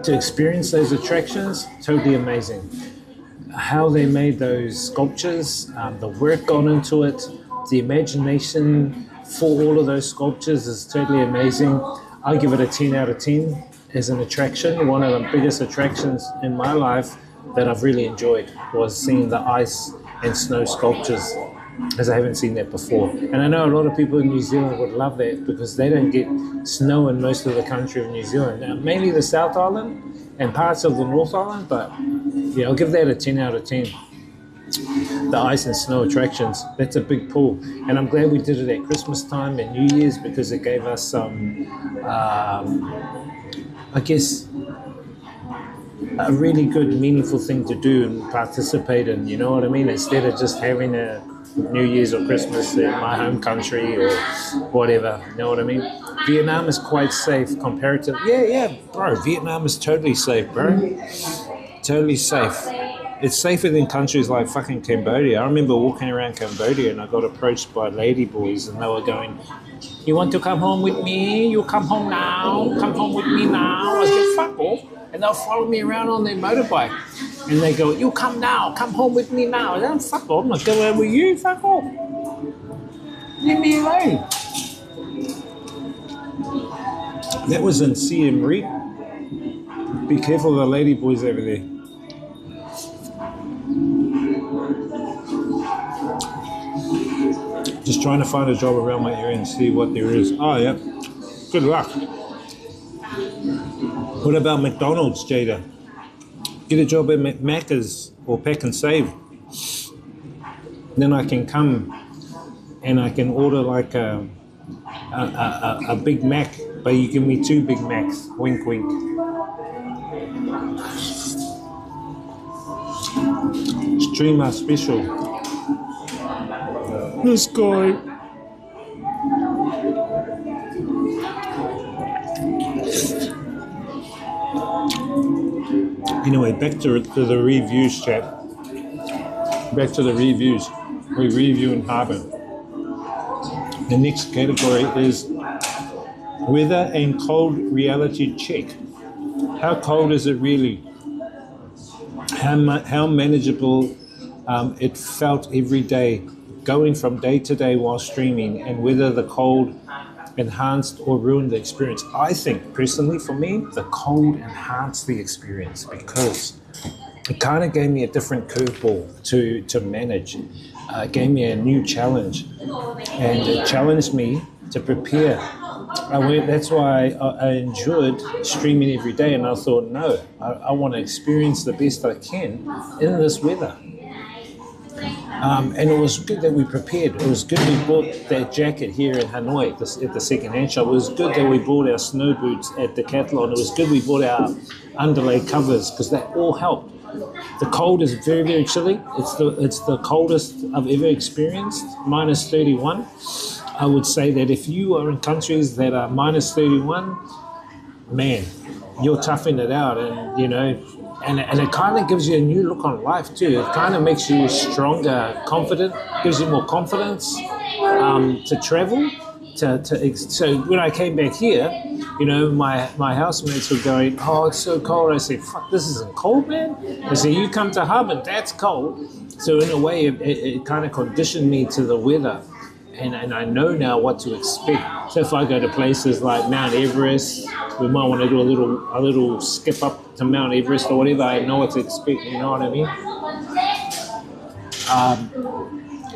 to experience those attractions, totally amazing. How they made those sculptures, the work gone into it, the imagination for all of those sculptures is totally amazing. I give it a 10 out of 10 as an attraction. One of the biggest attractions in my life that I've really enjoyed was seeing the ice and snow sculptures, as I haven't seen that before. And I know a lot of people in New Zealand would love that because they don't get snow in most of the country of New Zealand. Now, mainly the South Island and parts of the North Island, but yeah, I'll give that a 10 out of 10. The ice and snow attractions, that's a big pull. And I'm glad we did it at Christmas time and New Year's because it gave us some, I guess, a really good, meaningful thing to do and participate in, you know what I mean? Instead of just having a New Year's or Christmas in my home country or whatever, you know what I mean? Vietnam is quite safe comparatively. Yeah, bro, Vietnam is totally safe, bro. Totally safe. It's safer than countries like fucking Cambodia. I remember walking around Cambodia and I got approached by ladyboys and they were going, "You want to come home with me? You come home now. Come home with me now." I said, "Fuck off." And they'll follow me around on their motorbike. And they go, "You come now. Come home with me now." And I'm, "Fuck off. I'm not going with you. Fuck off. Leave me alone." That was in Siem Reap. Be careful of the ladyboys over there. Just trying to find a job around my area and see what there is. Oh, yeah. Good luck. What about McDonald's, Jada? Get a job at Macca's or Pack and Save. Then I can come and I can order like a Big Mac, but you give me 2 Big Macs. Wink, wink. Streamer special. This guy. Anyway, back to the reviews, chat. Back to the reviews. We're reviewing Harbour. The next category is weather and cold reality check. How cold is it really? How manageable it felt every day, going from day to day while streaming, and whether the cold enhanced or ruined the experience. I think, personally, for me, the cold enhanced the experience because it kind of gave me a different curveball to manage. It gave me a new challenge, and it challenged me to prepare. That's why I enjoyed streaming every day, and I thought, no, I want to experience the best I can in this weather. And it was good that we prepared. It was good we bought that jacket here in Hanoi at the second-hand shop. It was good that we bought our snow boots at Decathlon. It was good we bought our underlay covers because that all helped. The cold is very, very chilly. It's the coldest I've ever experienced, minus 31. I would say that if you are in countries that are minus 31, man, you're toughing it out, and you know. And it kind of gives you a new look on life too. It kind of makes you stronger, confident, gives you more confidence to travel. So when I came back here, you know, my housemates were going, "Oh, it's so cold." I said, "Fuck, this isn't cold, man." I said, "You come to Harbour, that's cold." So in a way, it kind of conditioned me to the weather. And I know now what to expect. So if I go to places like Mount Everest, we might want to do a little skip up to Mount Everest or whatever. I know what to expect. You know what I mean?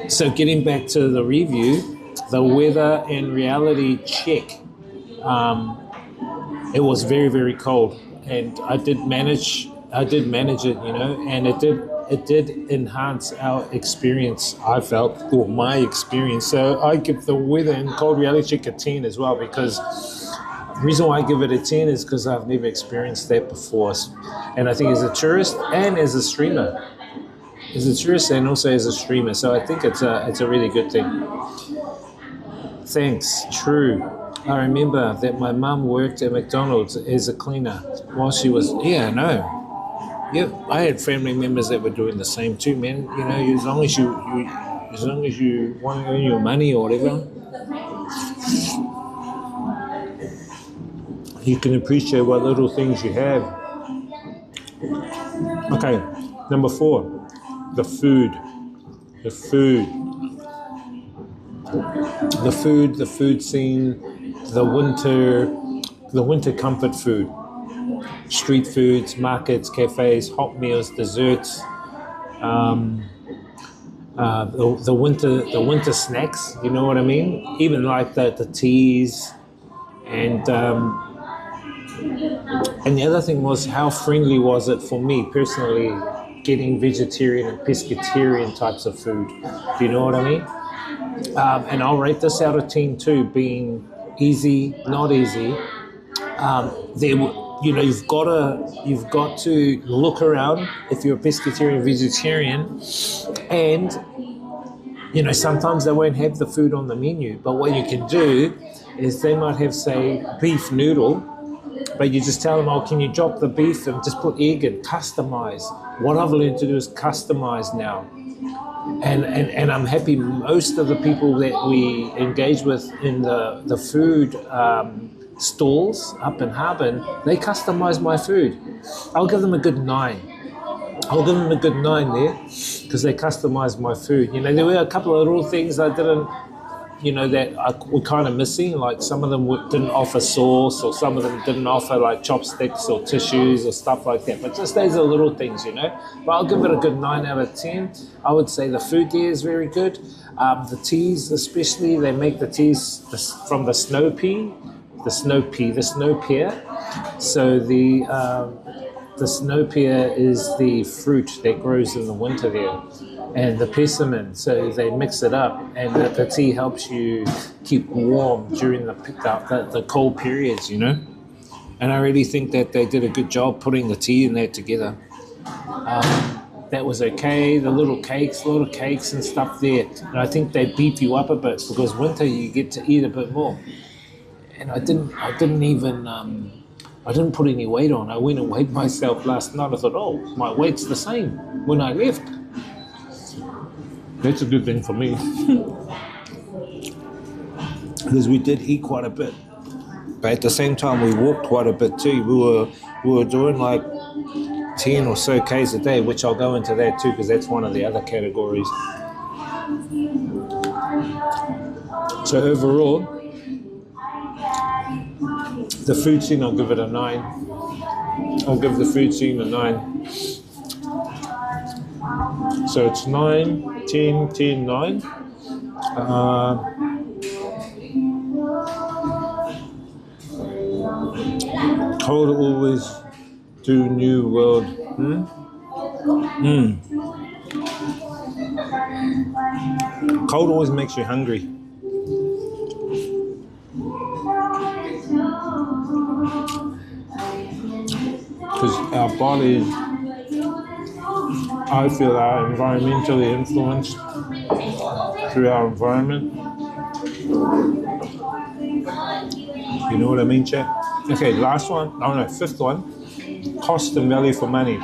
So getting back to the review, the weather and reality check. It was very, very cold, and I did manage it, you know, and it did enhance our experience, I felt, or my experience. So I give the weather in cold reality check a 10 as well, because the reason why I give it a 10 is because I've never experienced that before. And I think as a tourist and as a streamer, as a tourist and also as a streamer, so I think it's a really good thing. Thanks, true. I remember that my mum worked at McDonald's as a cleaner while she was, yeah, no. Yeah, I had family members that were doing the same too, man. You know, as long as you want to earn your money or whatever, you can appreciate what little things you have. Okay, number 4, the food. The food scene, the winter comfort food. Street foods, markets, cafes, hot meals, desserts, the winter snacks. You know what I mean? Even like the teas, and the other thing was, how friendly was it for me personally, getting vegetarian and pescatarian types of food. Do you know what I mean? And I'll rate this out of 10 too, being easy, not easy. You've got to look around if you're a pescatarian, vegetarian, and sometimes they won't have the food on the menu. But what you can do is they might have, say, beef noodle, but you just tell them, oh, can you drop the beef and just put egg and customize. What I've learned to do is customize now. And I'm happy most of the people that we engage with in the food stalls up in Harbin, they customize my food. I'll give them a good 9. I'll give them a good 9 there, because they customize my food. There were a couple of little things I didn't, that were kind of missing. Like some of them didn't offer sauce, or some of them didn't offer like chopsticks or tissues or stuff like that. But just those are little things, But I'll give it a good 9 out of 10. I would say the food there is very good. The teas, especially, they make the teas from the snow pear. So the snow pear is the fruit that grows in the winter there, and the persimmon. So they mix it up, and the tea helps you keep warm during the cold periods, And I really think that they did a good job putting the tea and that together. That was okay. The little cakes and stuff there. And I think they beef you up a bit, because winter you get to eat a bit more. And I didn't put any weight on. I went and weighed myself last night. I thought, oh, my weight's the same when I left. That's a good thing for me. Because we did eat quite a bit. But at the same time, we walked quite a bit too. We were doing like 10 or so Ks a day, which I'll go into that too, because that's one of the other categories. So overall, the food scene, I'll give it a 9. I'll give the food scene a 9. So it's 9, 10, 10, 9. Cold always do New World. Cold always makes you hungry. Because our bodies, I feel, are environmentally influenced through our environment. You know what I mean, chat? Okay, last one, fifth one, cost and value for money,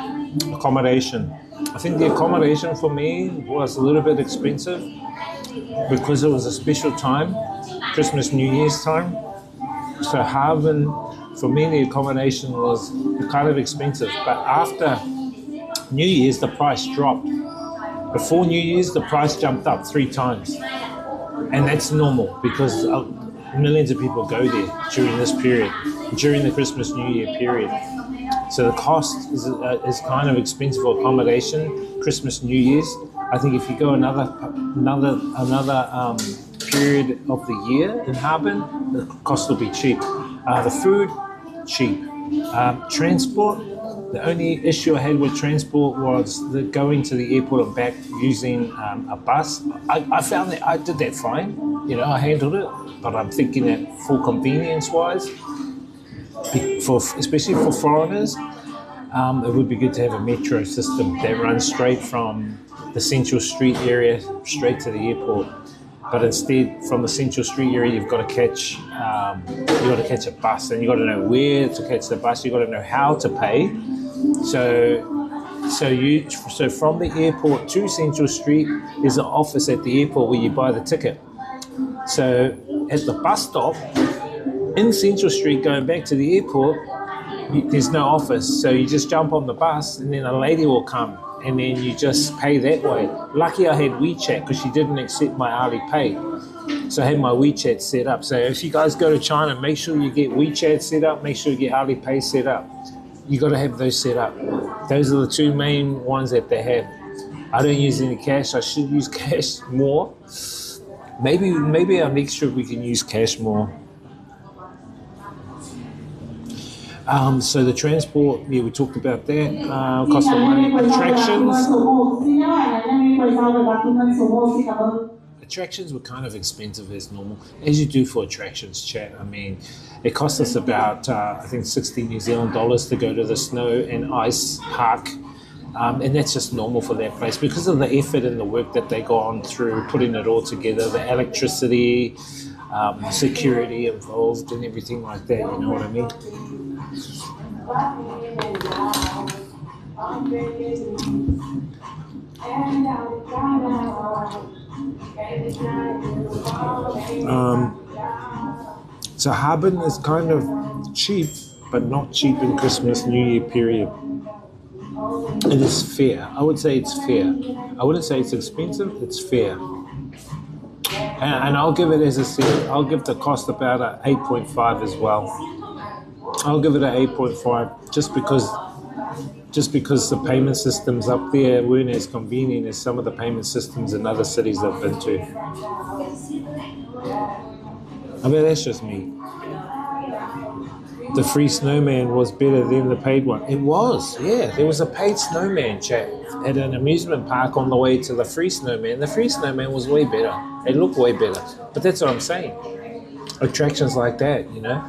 accommodation. I think the accommodation for me was a little bit expensive because it was a special time, Christmas, New Year's time. So Harbin, for me, the accommodation was kind of expensive. But after New Year's, the price dropped. Before New Year's, the price jumped up 3 times. And that's normal because millions of people go there during this period, during the Christmas, New Year period. So the cost is kind of expensive for accommodation, Christmas, New Year's. I think if you go another period of the year in Harbin, the cost will be cheap. The food, cheap. Transport, The only issue I had with transport was the going to the airport and back using a bus. I found that I did that fine. You know, I handled it, but I'm thinking that for convenience-wise, especially for foreigners, it would be good to have a metro system that runs straight from the Central Street area straight to the airport. But instead, from the Central Street area, you've got to catch a bus, and you've got to know where to catch the bus. You've got to know how to pay. So from the airport to Central Street, there's an office at the airport where you buy the ticket. So at the bus stop in Central Street, going back to the airport, there's no office. So you just jump on the bus, and then a lady will come, and then you just pay that way. Lucky I had WeChat because she didn't accept my Alipay. So I had my WeChat set up. So if you guys go to China, make sure you get WeChat set up, make sure you get Alipay set up. You got to have those set up. Those are the two main ones that they have. I don't use any cash. I should use cash more. Maybe our next trip we can use cash more. So the transport, yeah, we talked about that. Cost of money. Attractions were kind of expensive as normal, as you do for attractions, chat. I mean, it cost us about, I think, 60 New Zealand dollars to go to the snow and ice park. And that's just normal for that place because of the effort and the work that they go on through putting it all together, the electricity, security involved and everything like that, you know what I mean? So Harbin is kind of cheap, but not cheap in Christmas, New Year period. It is fair. I would say it's fair. I wouldn't say it's expensive, it's fair. And I'll give it, as I said, I'll give the cost about an 8.5 as well. I'll give it an 8.5 just because the payment systems up there weren't as convenient as some of the payment systems in other cities I've been to. I mean, that's just me. The free snowman was better than the paid one. It was, yeah. There was a paid snowman, chat, at an amusement park on the way to the free snowman. The free snowman was way better. It looked way better. But that's what I'm saying. Attractions like that, you know.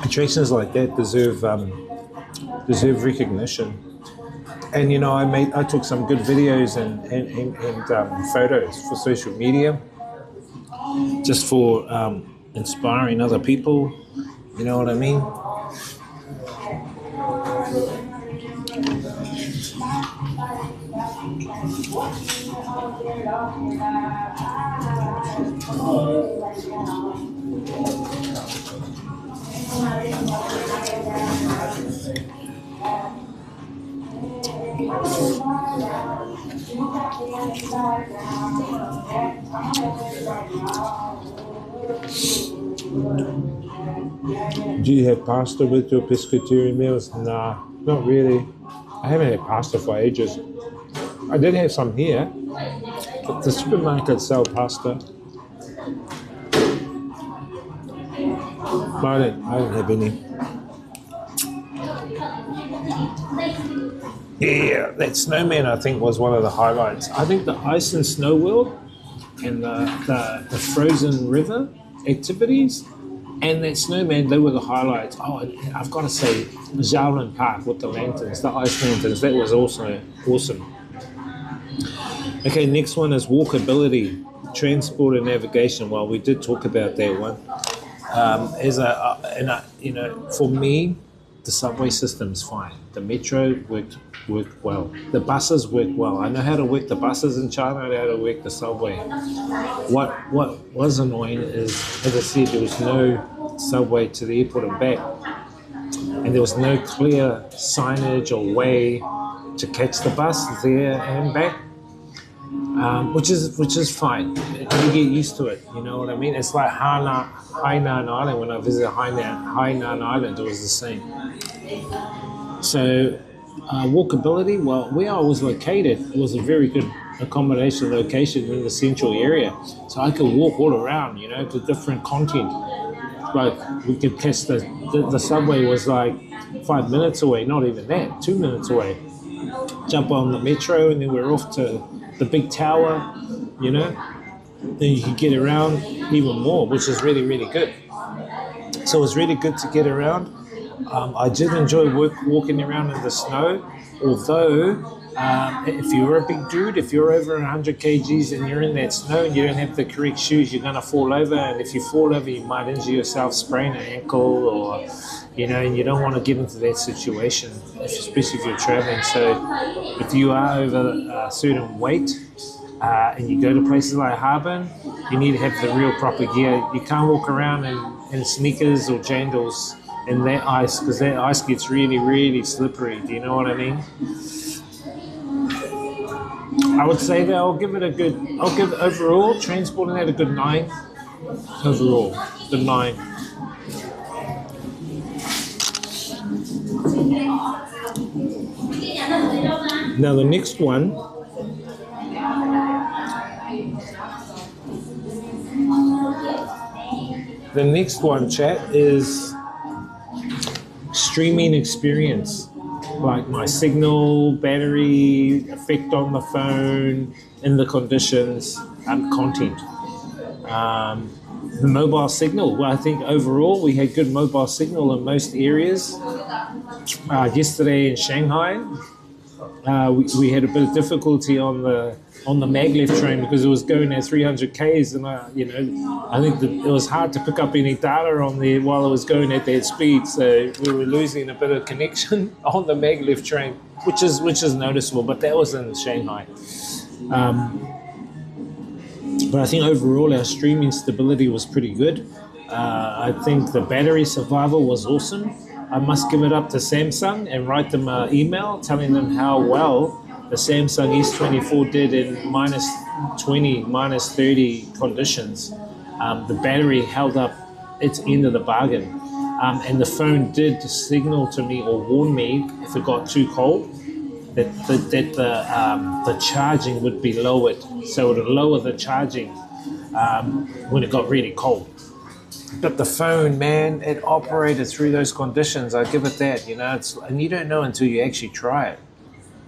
Attractions like that deserve recognition. And you know, I took some good videos and photos for social media, just for inspiring other people. You know what I mean? Do you have pasta with your pescatarian meals? Nah, not really. I haven't had pasta for ages. I did have some here, but the supermarkets sell pasta. But I don't have any. Yeah, that snowman I think was one of the highlights. I think the ice and snow world and the frozen river activities and that snowman, they were the highlights. Oh, I've got to say, Shaolin Park with the lanterns, the ice lanterns, that was also awesome. Okay, next one is walkability, transport and navigation. Well, we did talk about that one. You know, for me, the subway system's fine. The metro worked well. The buses work well. I know how to work the buses in China. I know how to work the subway. What was annoying is, as I said, there was no subway to the airport and back, and there was no clear signage or way to catch the bus there and back, which is fine. You get used to it. You know what I mean? It's like Hainan Island. When I visited Hainan Island, it was the same. So walkability, well, where I was located, it was a very good accommodation location in the central area. So I could walk all around, you know, to different content. Like we could catch the subway was like 5 minutes away, not even that, 2 minutes away. Jump on the metro and then we're off to the big tower, you know. Then you could get around even more, which is really, really good. So it was really good to get around. I did enjoy walking around in the snow, although if you're a big dude, if you're over 100 kgs and you're in that snow and you don't have the correct shoes, you're going to fall over. And if you fall over, you might injure yourself, sprain an ankle, or, you know, and you don't want to get into that situation, especially if you're traveling. So if you are over a certain weight and you go to places like Harbin, you need to have the real proper gear. You can't walk around in sneakers or jandals in that ice, because that ice gets really, really slippery. Do you know what I mean? I would say that I'll give overall, transporting that a good 9. Overall, good 9. Now the next one, chat, is streaming experience. Like my signal, battery, effect on the phone, in the conditions, content. The mobile signal, well, I think overall we had good mobile signal in most areas. Yesterday in Shanghai, we had a bit of difficulty on the maglev train because it was going at 300 k's, and I think that it was hard to pick up any data on there while it was going at that speed. So we were losing a bit of connection on the maglev train, which is noticeable. But that was in Shanghai. But I think overall our streaming stability was pretty good. I think the battery survival was awesome. I must give it up to Samsung and write them an email telling them how well the Samsung S24 did in minus 20, minus 30 conditions. The battery held up its end of the bargain. And the phone did signal to me or warn me if it got too cold that the charging would be lowered. So it would lower the charging when it got really cold. But the phone, man, it operated through those conditions. I give it that, and you don't know until you actually try it.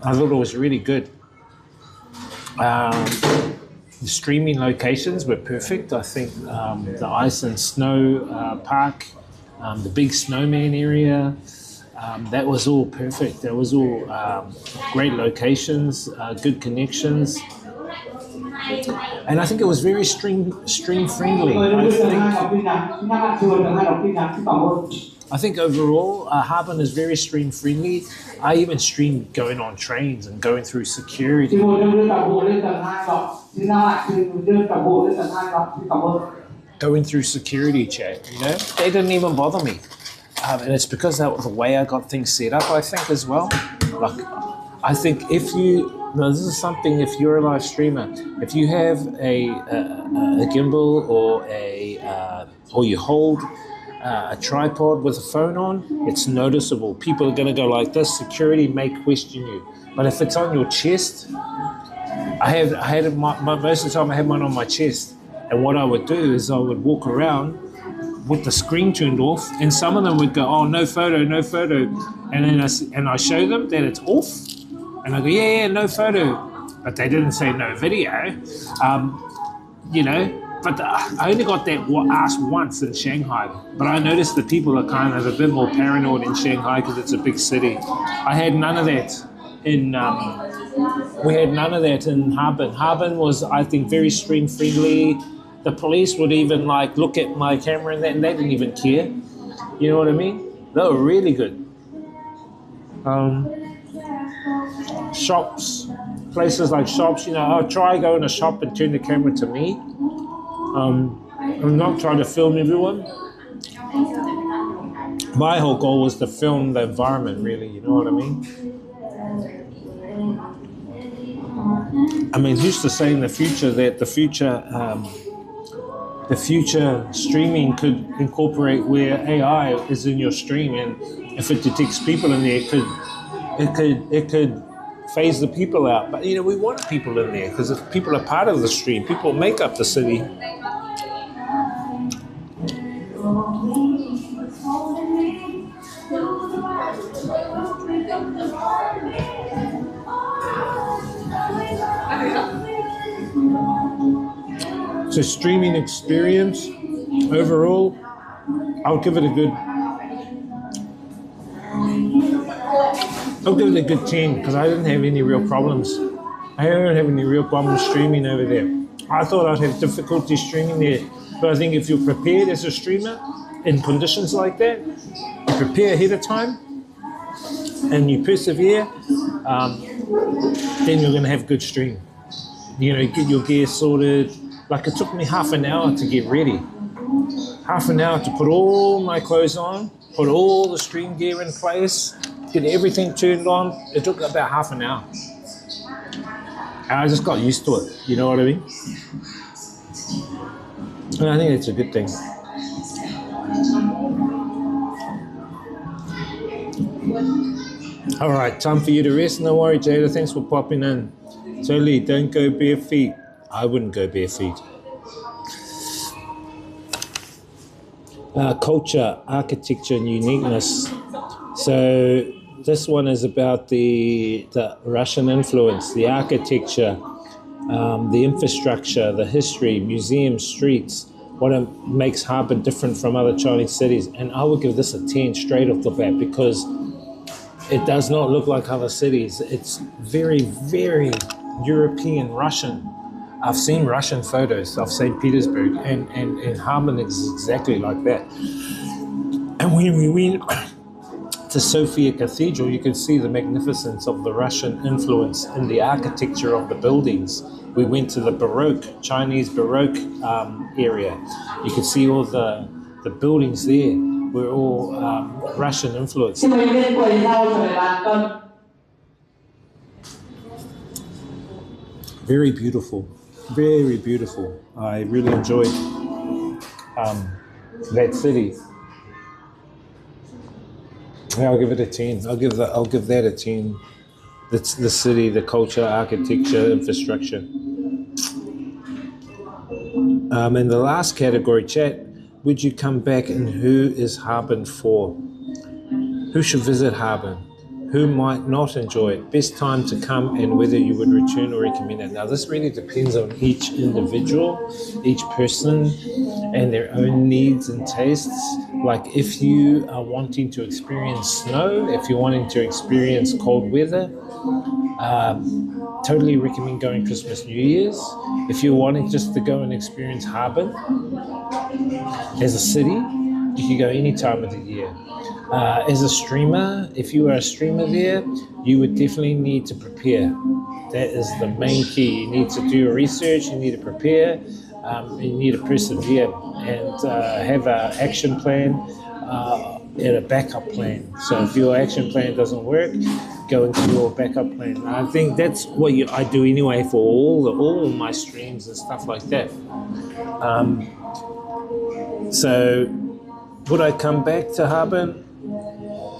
I thought it was really good. The streaming locations were perfect. I think the ice and snow park, the big snowman area, that was all perfect. That was all great locations, good connections. And I think it was very stream friendly. I think overall, Harbin is very stream friendly. I even streamed going on trains and going through security. Going through security, chat, they didn't even bother me. And it's because that was the way I got things set up, I think, as well. Like, I think if this is something, if you're a live streamer, if you have a gimbal or you hold a tripod with a phone on, it's noticeable. People are going to go like this. Security may question you. But if it's on your chest, most of the time I had mine on my chest. And what I would do is I would walk around with the screen turned off, and some of them would go, "Oh, no photo, no photo," and then I show them that it's off, and I go, "Yeah, no photo," but they didn't say no video, But I only got that asked once in Shanghai, but I noticed that people are kind of a bit more paranoid in Shanghai because it's a big city. I had none of that we had none of that in Harbin. Harbin was, I think, very stream friendly. The police would even look at my camera and they didn't even care. You know what I mean? They were really good. Shops, places like shops, I'll try go in a shop and turn the camera to me. I'm not trying to film everyone. My whole goal was to film the environment, really, you know what I mean? Who's to say in the future that the future streaming could incorporate where AI is in your stream, and if it detects people in there, it could phase the people out. But we want people in there because if people are part of the stream, people make up the city. So streaming experience overall, I'll give it a good 10 because I didn't have any real problems. I don't have any real problems streaming over there. I thought I'd have difficulty streaming there, but I think if you're prepared as a streamer in conditions like that, you prepare ahead of time and you persevere, then you're going to have good stream. You know, get your gear sorted. Like it took me half an hour to get ready. Half an hour to put all my clothes on, put all the stream gear in place, get everything turned on. It took about half an hour. And I just got used to it, you know what I mean? And I think it's a good thing. All right, time for you to rest. No worry, Jada, thanks for popping in. Totally, don't go bare feet. I wouldn't go bare feet. Culture, architecture, and uniqueness. So this one is about the Russian influence, the architecture, the infrastructure, the history, museums, streets, what makes Harbin different from other Chinese cities. And I would give this a 10 straight off the bat because it does not look like other cities. It's very, very European, Russian. I've seen Russian photos of St. Petersburg, and Harbin is exactly like that. And when we went to Sofia Cathedral, you could see the magnificence of the Russian influence in the architecture of the buildings. We went to the Baroque, Chinese Baroque area. You could see all the buildings there were all Russian influence. Very beautiful. Very beautiful. I really enjoyed that city. Yeah, I'll give it a 10. I'll give that a 10. The city, the culture, architecture, infrastructure. And the last category, chat. Would you come back, and who is Harbin for? Who should visit Harbin? Who might not enjoy it? Best time to come, and whether you would return or recommend it. Now, this really depends on each individual, each person, and their own needs and tastes. Like if you are wanting to experience snow, if you're wanting to experience cold weather, totally recommend going Christmas, New Year's. If you're wanting just to go and experience Harbin as a city, you can go any time of the year. As a streamer, if you are a streamer there, you would definitely need to prepare. That is the main key. You need to do your research, you need to prepare, you need to persevere and have an action plan and a backup plan. So if your action plan doesn't work, go into your backup plan. I think that's what I do anyway for all my streams and stuff like that. So would I come back to Harbin?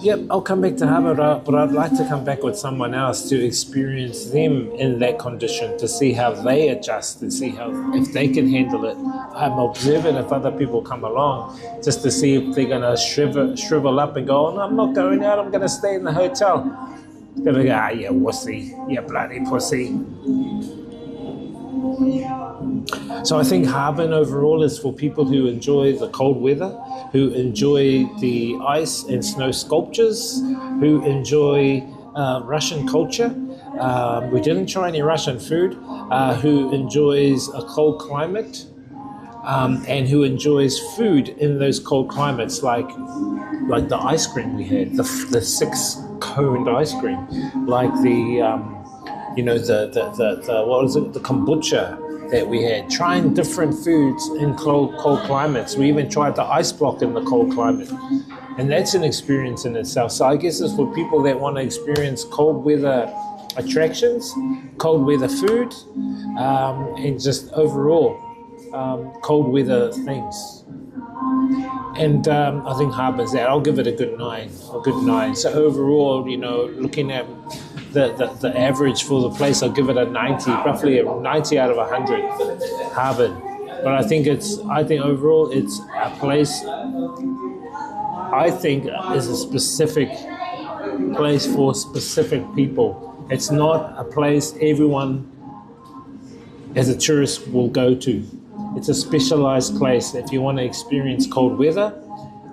Yep, I'll come back to Harbin, but I'd like to come back with someone else to experience them in that condition, to see how they adjust and see if they can handle it. I'm observant if other people come along, just to see if they're going to shrivel up and go, oh, no, I'm not going out, I'm going to stay in the hotel. They're going to go, yeah, wussy, yeah, bloody pussy. So I think Harbin overall is for people who enjoy the cold weather, who enjoy the ice and snow sculptures, who enjoy Russian culture. We didn't try any Russian food, who enjoys a cold climate, and who enjoys food in those cold climates, like the ice cream we had, the 6-coned ice cream, like the what is it, the kombucha that we had, trying different foods in cold climates. We even tried the ice block in the cold climate. And that's an experience in itself. So I guess it's for people that want to experience cold weather attractions, cold weather food, and just overall cold weather things. And I think Harbin's that. I'll give it a good 9. So overall, looking at the average for the place, I'll give it a 90, roughly a 90 out of 100. Harbin. But I think overall it's a place. I think is a specific place for specific people. It's not a place everyone as a tourist will go to. It's a specialized place. If you want to experience cold weather,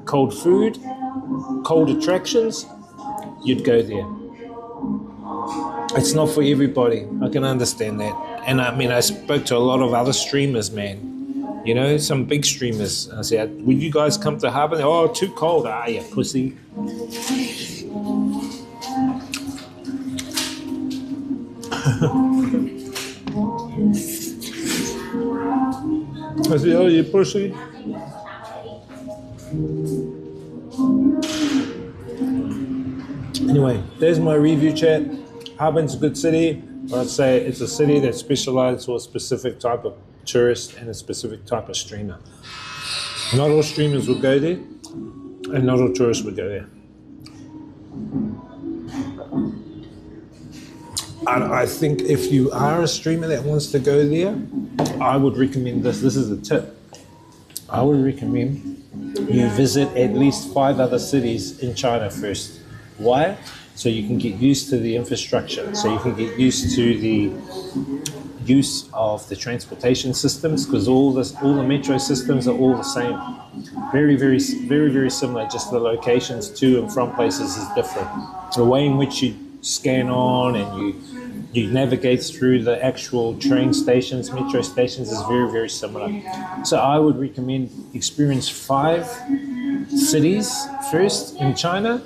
cold food, cold attractions, you'd go there. It's not for everybody. I can understand that. And I mean, I spoke to a lot of other streamers, man. You know, some big streamers. I said, "Will you guys come to Harbour?" "Oh, too cold." "Ah, you pussy." I said, "Oh, you pussy." Anyway, there's my review chat. Harbin's a good city. I'd say it's a city that specializes for a specific type of tourist and a specific type of streamer. Not all streamers will go there, and not all tourists will go there. And I think if you are a streamer that wants to go there, I would recommend this. This is a tip. I would recommend you visit at least 5 other cities in China first. Why? So you can get used to the infrastructure. So you can get used to the use of the transportation systems, because all the metro systems are all the same. Very, very, very, very similar. Just the locations to and from places is different. The way in which you scan on and you navigate through the actual train stations, metro stations is very, very similar. So I would recommend experience 5 cities first in China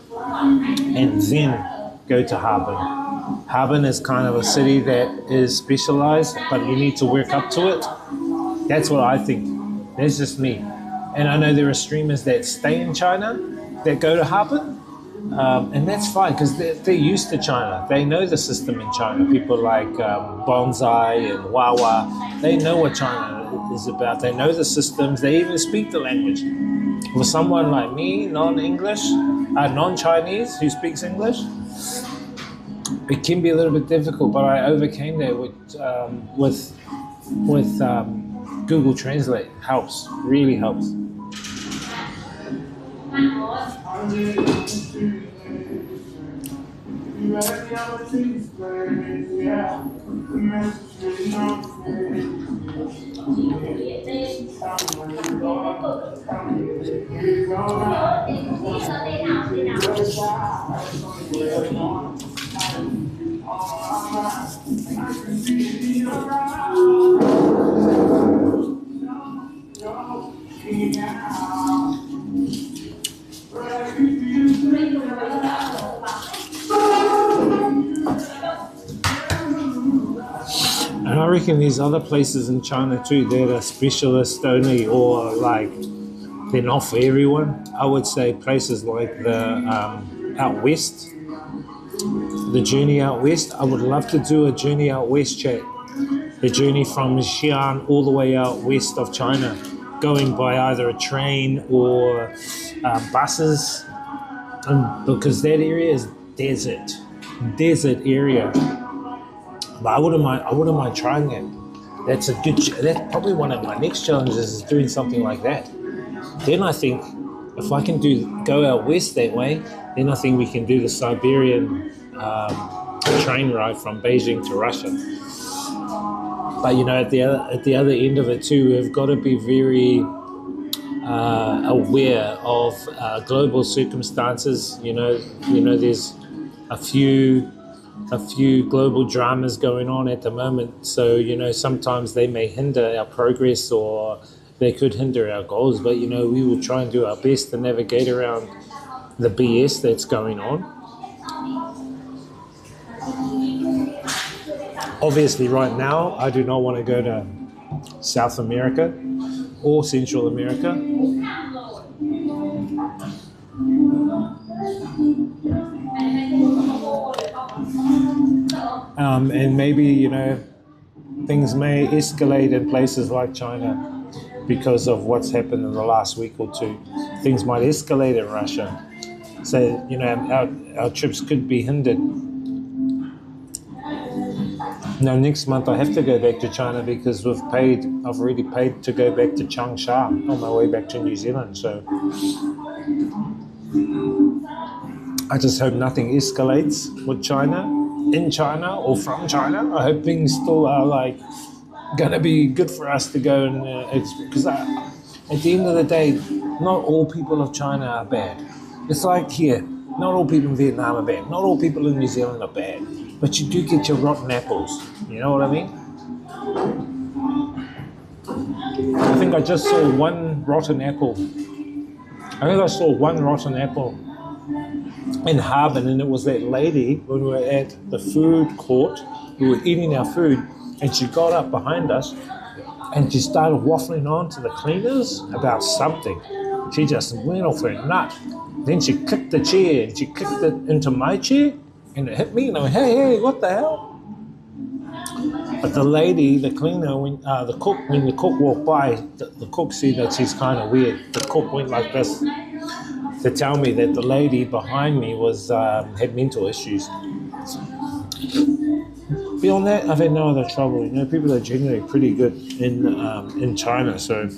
and then go to Harbin. Harbin is kind of a city that is specialized, but you need to work up to it. That's what I think. That's just me. And I know there are streamers that stay in China that go to Harbin. And that's fine because they're used to China. They know the system in China. People like Bonsai and Wawa, they know what China is about. They know the systems. They even speak the language. For someone like me, non-Chinese who speaks English, it can be a little bit difficult. But I overcame that with Google Translate. Helps, really helps. And I reckon there's other places in China too that are specialist only, or like they're not for everyone. I would say places like the out west, the journey out west. I would love to do a journey out west chat. The journey from Xi'an all the way out west of China, going by either a train or buses, because that area is desert area. But I wouldn't mind trying it. That's that's probably one of my next challenges, is doing something like that. Then I think if I can go out west that way, then I think we can do the Siberian train ride from Beijing to Russia. But you know, at the other end of it too, we've got to be very aware of global circumstances. You know, there's a few global dramas going on at the moment. So, you know, sometimes they may hinder our progress or they could hinder our goals. But, you know, we will try and do our best to navigate around the BS that's going on. Obviously, right now, I do not want to go to South America or Central America. And maybe, you know, things may escalate in places like China because of what's happened in the last week or two. Things might escalate in Russia. So, you know, our trips could be hindered. No, next month I have to go back to China because I've already paid to go back to Changsha on my way back to New Zealand. So I just hope nothing escalates with China, in China or from China. I hope things still are like gonna be good for us to go and because at the end of the day, not all people of China are bad. It's like here, not all people in Vietnam are bad. Not all people in New Zealand are bad. But you do get your rotten apples. You know what I mean? I think I just saw one rotten apple. In Harbin, and it was that lady when we were at the food court. We were eating our food, and she got up behind us, and she started waffling on to the cleaners about something. She just went off her nut. Then she kicked the chair, and she kicked it into my chair, and it hit me, and I went, hey, what the hell? But the lady, the cleaner, when the cook walked by, the cook said that she's kind of weird. The cook went like this to tell me that the lady behind me had mental issues. Beyond that, I've had no other trouble. You know, people are generally pretty good in China, so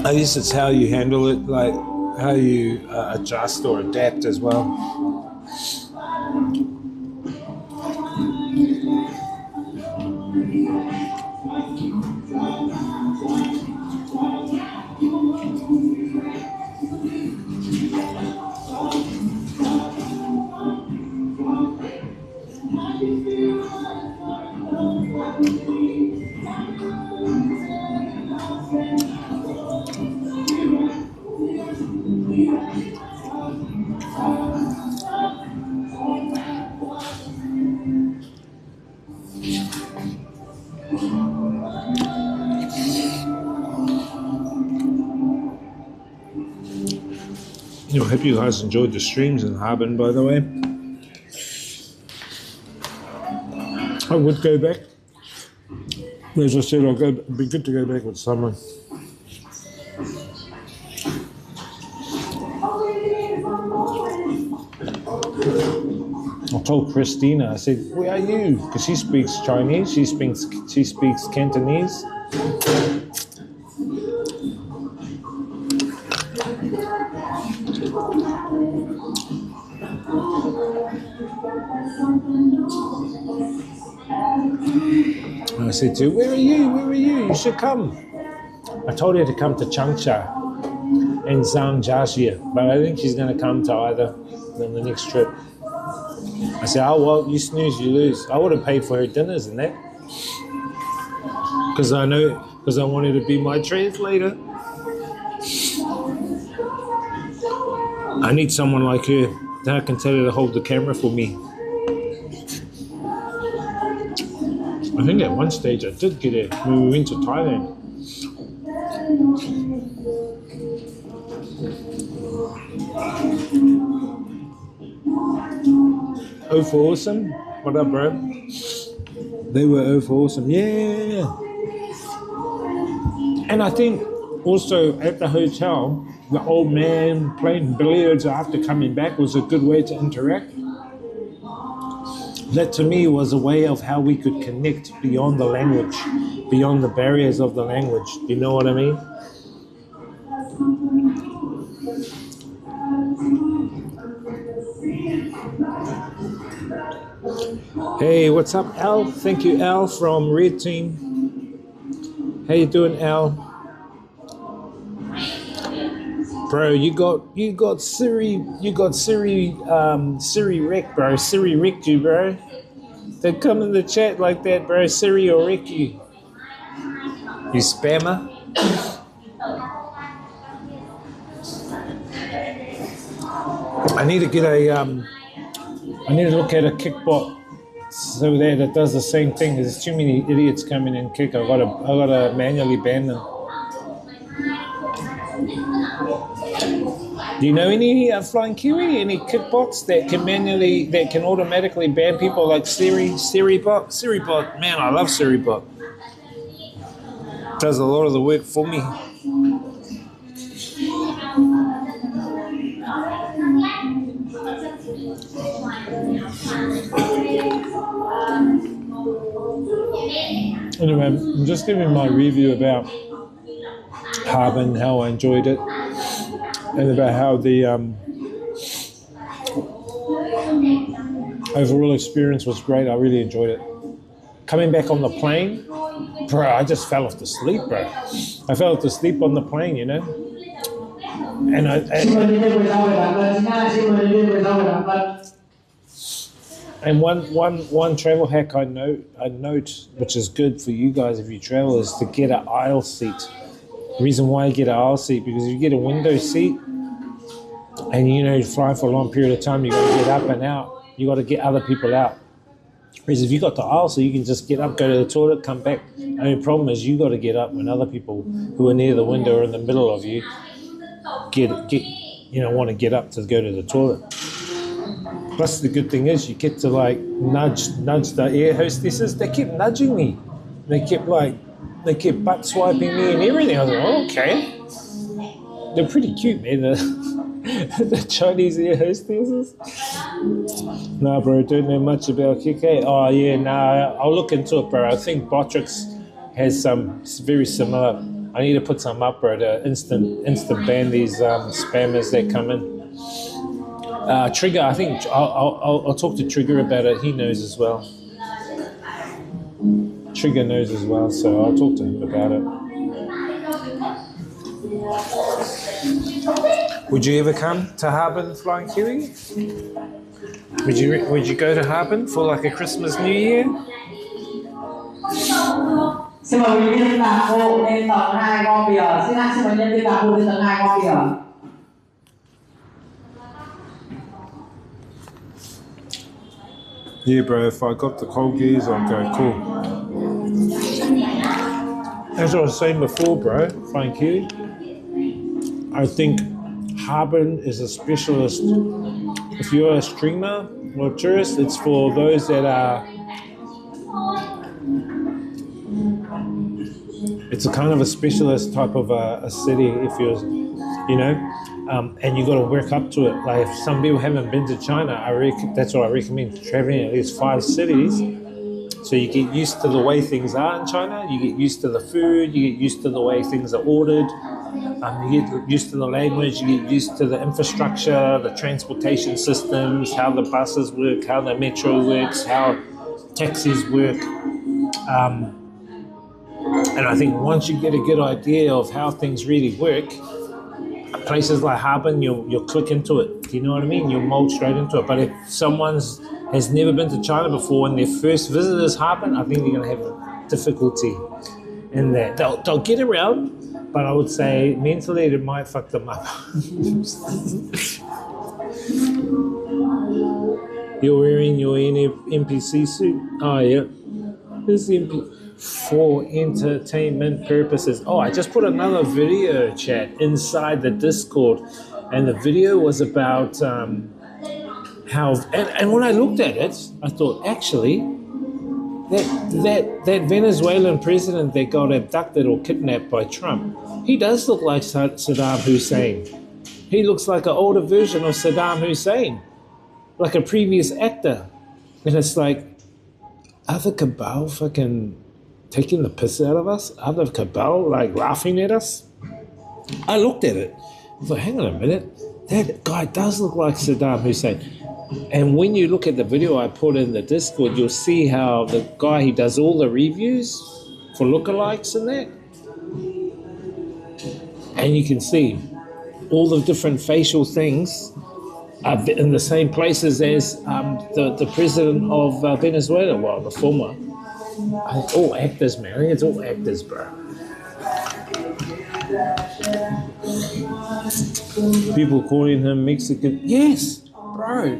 I guess it's how you handle it, like how you adjust or adapt as well. I hope you guys enjoyed the streams in Harbin, by the way. I would go back. As I said, it'd be good to go back with someone. I told Christina, I said, where are you? Because she speaks Chinese, she speaks Cantonese. And I said to her, where are you? Where are you? You should come. I told her to come to Changsha and Zhangjiajie, but I think she's going to come to either on the next trip. I said, oh, well, you snooze, you lose. I would have paid for her dinners and that. Because I wanted to be my translator. I need someone like her that I can tell her to hold the camera for me. I think at one stage I did get it when we went to Thailand. Oh for awesome. What up, bro? They were oh for awesome. Yeah. And I think also at the hotel, the old man playing billiards after coming back was a good way to interact. That to me was a way of how we could connect beyond the language, beyond the barriers of the language. You know what I mean? Hey, what's up, Al? Thank you, Al, from Red Team. How you doing, Al? Bro, you got Siri wrecked, bro. Siri wrecked you, bro. They come in the chat like that, bro. Siri will wreck you. You spammer. I need to get I need to look at a kickbot so that it does the same thing. There's too many idiots coming in kick. I gotta manually ban them. Do you know any Flying Kiwi? Any kickbots that can automatically ban people like Siribot? Siribot, man, I love Siribot. Does a lot of the work for me. Anyway, I'm just giving my review about Harbin, how I enjoyed it, and about how the overall experience was great. I really enjoyed it. Coming back on the plane, bro, I just fell off to sleep, bro. I fell off to sleep on the plane, you know. And one travel hack I note, which is good for you guys if you travel, is to get an aisle seat. The reason why you get an aisle seat, because if you get a window seat and you fly for a long period of time, you got to get up and out. You got to get other people out. Whereas if you got the aisle seat, you can just get up, go to the toilet, come back. The only problem is you got to get up when other people who are near the window or in the middle of you want to get up to go to the toilet. Plus the good thing is you get to nudge the air hostesses. They kept nudging me. They kept butt swiping me and everything. I was like, oh, okay. They're pretty cute, man. The Chinese air hostesses. Nah, bro, don't know much about KK. Oh yeah, nah, I'll look into it, bro. I think Botrix has some very similar. I need to put some up, bro, to instant ban these spammers that come in. Trigger, I think I'll talk to Trigger about it. He knows as well. Trigger knows as well, so I'll talk to him about it. Would you ever come to Harbin Flying Kiwi? Would you go to Harbin for like a Christmas New Year? Xin mời quý vị và cô lên tầng 2 go bìa. Xin mời nhân viên và cô lên tầng 2 go bìa. Yeah, bro, if I got the cold gears, I'd go cool. As I was saying before, bro, Flying Kiwi, I think Harbin is a specialist. If you're a streamer or a tourist, it's for those that are. It's a kind of a specialist type of a city. If you're, and you got to work up to it. Like if some people haven't been to China, that's what I recommend, traveling at least 5 cities. So you get used to the way things are in China. You get used to the food. You get used to the way things are ordered. You get used to the language, you get used to the infrastructure, the transportation systems, how the buses work, how the metro works, how taxis work. And I think once you get a good idea of how things really work, places like Harbin, you'll click into it. Do you know what I mean? You'll mold straight into it. But if someone has never been to China before and their first visit is Harbin, I think they're going to have difficulty in that. They'll get around, but I would say mentally it might fuck them up. You're wearing your NPC suit? Oh, yeah. This is for entertainment purposes. Oh, I just put another video chat inside the Discord, and the video was about how. And when I looked at it, I thought actually that Venezuelan president that got abducted or kidnapped by Trump, he does look like Saddam Hussein. He looks like an older version of Saddam Hussein, like a previous actor. And it's like, are the cabal fucking taking the piss out of us? Are the cabal like laughing at us? I looked at it. I thought, hang on a minute, that guy does look like Saddam Hussein. And when you look at the video I put in the Discord, you'll see how the guy, he does all the reviews for lookalikes and that. And you can see all the different facial things are in the same places as the president of Venezuela, well, the former. All actors, man. I think it's all actors, bro. People calling him Mexican. Yes, bro.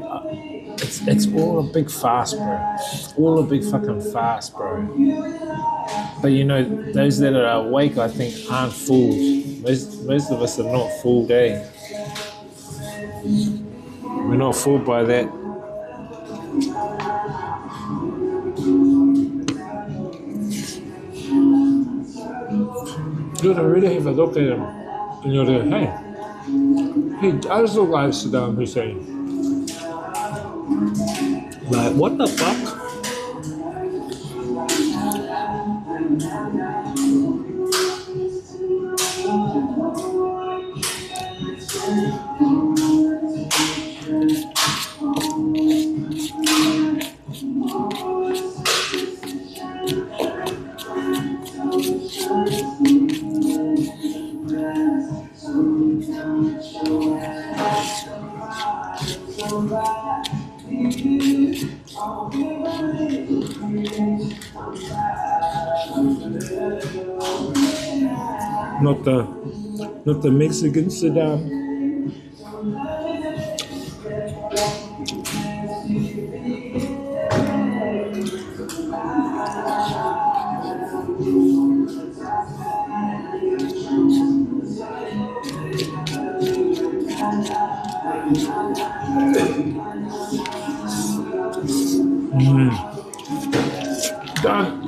It's all a big farce, bro. All a big fucking farce, bro. But those that are awake, I think, aren't fooled. Most of us are not fooled, eh? We're not fooled by that. You gotta really have a look at him and you'll go, hey, he does look like Saddam Hussein. Like, what the fuck? Not the Mexican sedan. Done.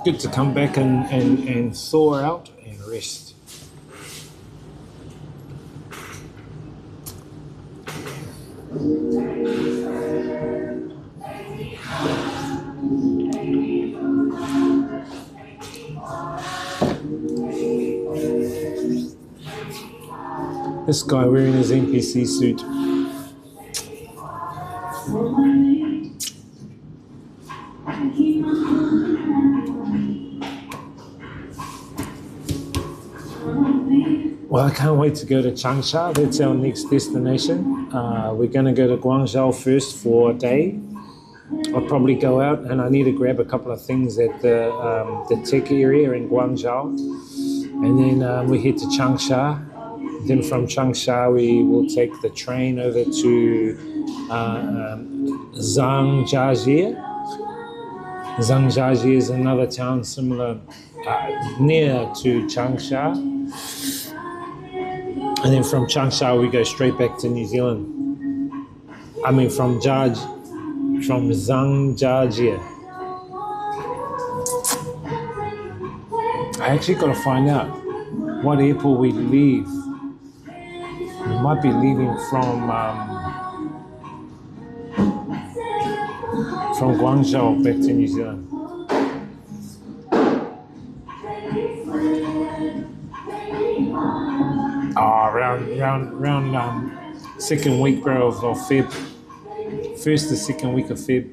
Good to come back and thaw out and rest. This guy wearing his NPC suit. Well, I can't wait to go to Changsha. That's our next destination. We're going to go to Guangzhou first for a day. I'll probably go out and I need to grab a couple of things at the tech area in Guangzhou. And then we head to Changsha. Then from Changsha, we will take the train over to Zhangjiajie. Zhangjiajie is another town similar, near to Changsha. And then from Changsha, we go straight back to New Zealand. I mean, from Zhangjiajie. I actually got to find out what airport we leave. We might be leaving from Guangzhou back to New Zealand. Around second week, bro, of Feb. First to second week of Feb.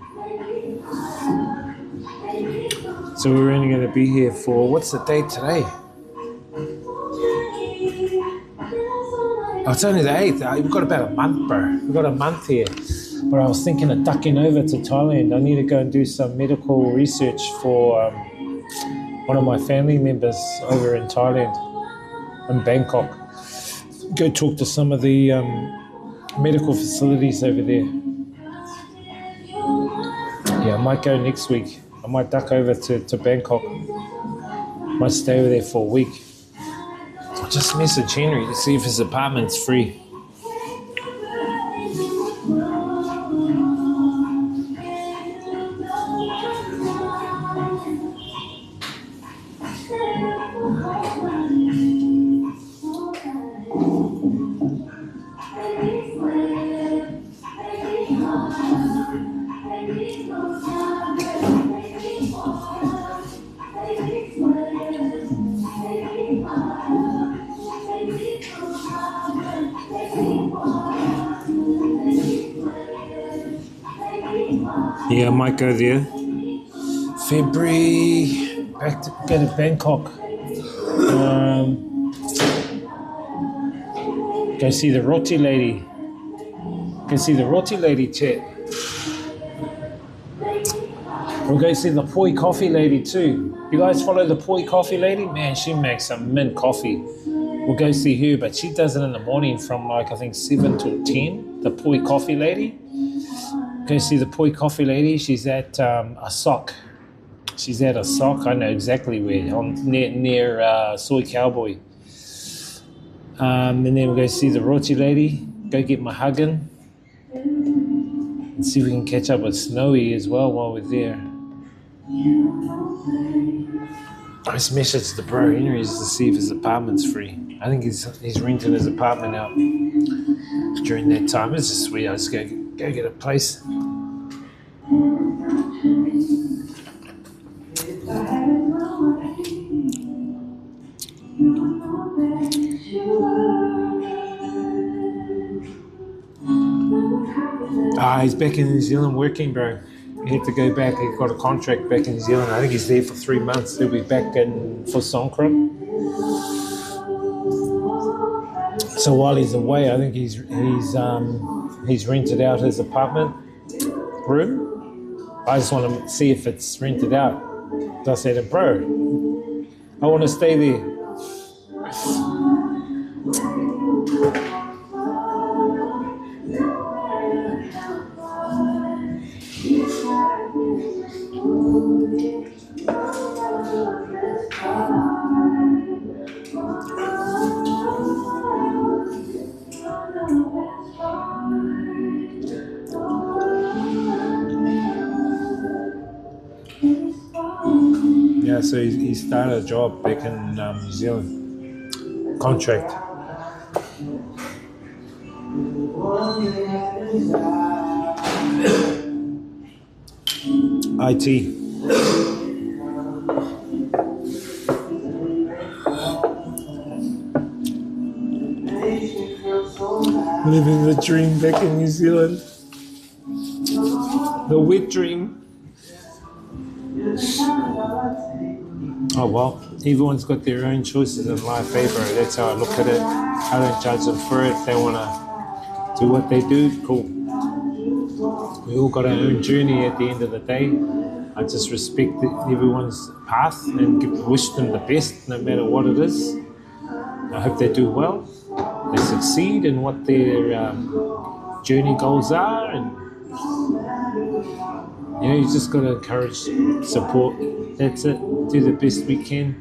So we're only going to be here for, what's the date today? Oh, it's only the 8th. We've got about a month, bro. We've got a month here. But I was thinking of ducking over to Thailand. I need to go and do some medical research for one of my family members over in Thailand, in Bangkok. Go talk to some of the medical facilities over there. Yeah, I might go next week. I might duck over to Bangkok. Might stay over there for a week. I'll just message Henry to see if his apartment's free. Yeah, I might go there. February, go to Bangkok. Go see the roti lady. Go see the roti lady, chat. We'll go see the poi coffee lady too. You guys follow the poi coffee lady? Man, she makes some mint coffee. We'll go see her, but she does it in the morning from like, I think 7 till 10, the poi coffee lady. Go see the poi coffee lady. She's at a sock. She's out of Sock. I know exactly where. Near Soy Cowboy. And then we'll go see the Roti lady. Go get my huggin'. And see if we can catch up with Snowy as well while we're there. I just messaged the bro Henry's to see if his apartment's free. I think he's renting his apartment out during that time. It's just sweet. I just go get a place. He's back in New Zealand working, bro. He had to go back. He got a contract back in New Zealand. I think he's there for 3 months. He'll be back in for Songkran. So while he's away, I think he's rented out his apartment room. I just want to see if it's rented out. So I said, bro, I want to stay there. Yeah, so he started a job back in New Zealand. Contract. IT. Living the dream back in New Zealand. The wet dream. Oh well, everyone's got their own choices in life, eh, bro? That's how I look at it. I don't judge them for it. If they want to do what they do, cool. We all got our own journey at the end of the day. I just respect everyone's path and wish them the best no matter what it is. I hope they do well. They succeed in what their journey goals are, and you know, you just got to encourage, support. That's it. Do the best we can.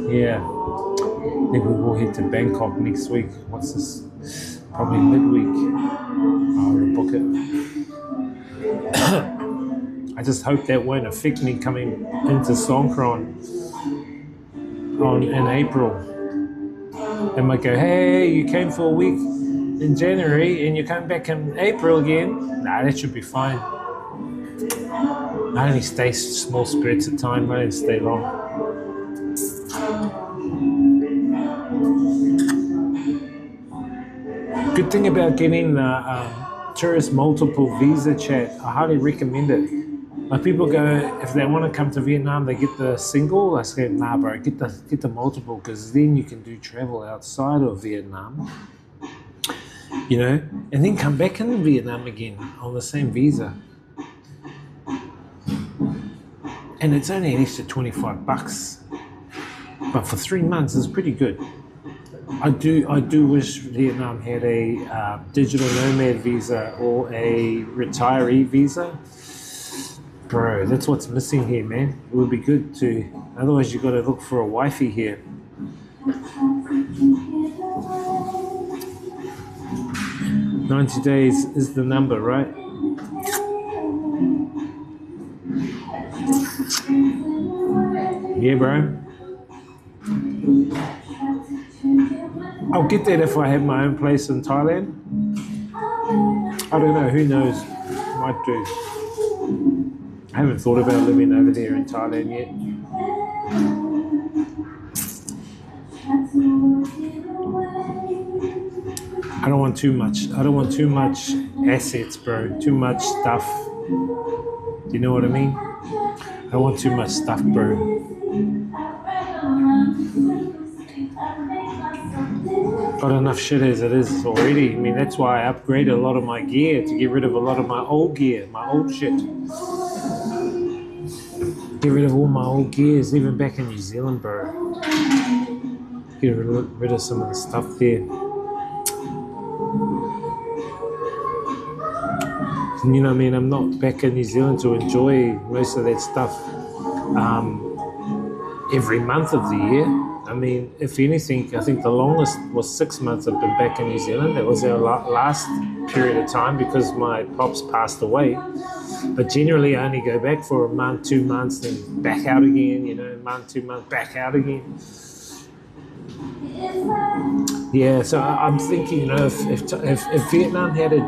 Yeah. I think we will head to Bangkok next week. What's this? Probably midweek. I'll book it. I just hope that won't affect me coming into Songkran in April. They might go, hey, you came for a week in January and you come back in April again. Nah, that should be fine. I only stay small spirits at a time. I don't stay long. Good thing about getting the tourist multiple visa chat, I highly recommend it. Like people go, if they want to come to Vietnam, they get the single. I say, nah, bro, get the multiple, because then you can do travel outside of Vietnam, you know, and then come back in Vietnam again on the same visa. And it's only an extra $25, but for 3 months, it's pretty good. I do wish Vietnam had a digital nomad visa or a retiree visa. Bro, that's what's missing here, man. It would be good to, otherwise you got to look for a wifey here. $90 days is the number, right? Yeah, bro. I'll get that if I have my own place in Thailand. I don't know, who knows? Might do. I haven't thought about living over there in Thailand yet. I don't want too much. I don't want too much assets, bro. Too much stuff. Do you know what I mean? I don't want too much stuff, bro. Got enough shit as it is already. I mean, that's why I upgraded a lot of my gear, to get rid of a lot of my old gear, my old shit. Get rid of all my old gears, even back in New Zealand, bro. get rid of some of the stuff there. And, you know, I mean, I'm not back in New Zealand to enjoy most of that stuff every month of the year. I mean, if anything, I think the longest was 6 months I've been back in New Zealand. That was our last period of time because my pops passed away. But generally, I only go back for a month, 2 months, then back out again, you know, month, 2 months, back out again. Yeah, so I'm thinking, you know, if Vietnam had a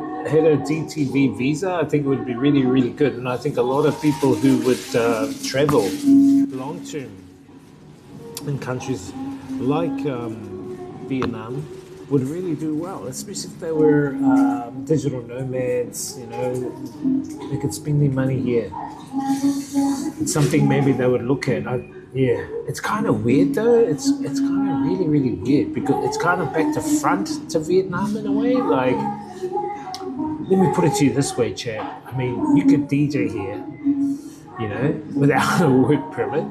DTV visa, I think it would be really, really good. And I think a lot of people who would travel long term in countries like Vietnam would really do well, especially if they were digital nomads, you know, they could spend their money here. It's something maybe they would look at. Yeah, it's kind of weird though. It's kind of really, really weird because it's kind of back to front to Vietnam in a way. Like, let me put it to you this way, Chad. I mean, you could DJ here, you know, without a work permit.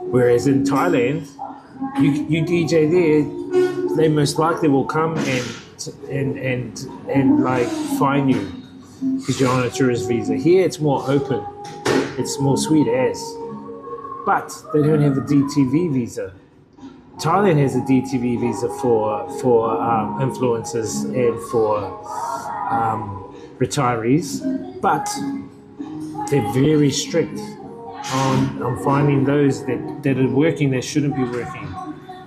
Whereas in Thailand, you DJ there, they most likely will come and like fine you because you're on a tourist visa. Here, it's more open. It's more sweet ass. But they don't have a DTV visa. Thailand has a DTV visa for influencers and for retirees, but they're very strict on finding those that are working that shouldn't be working.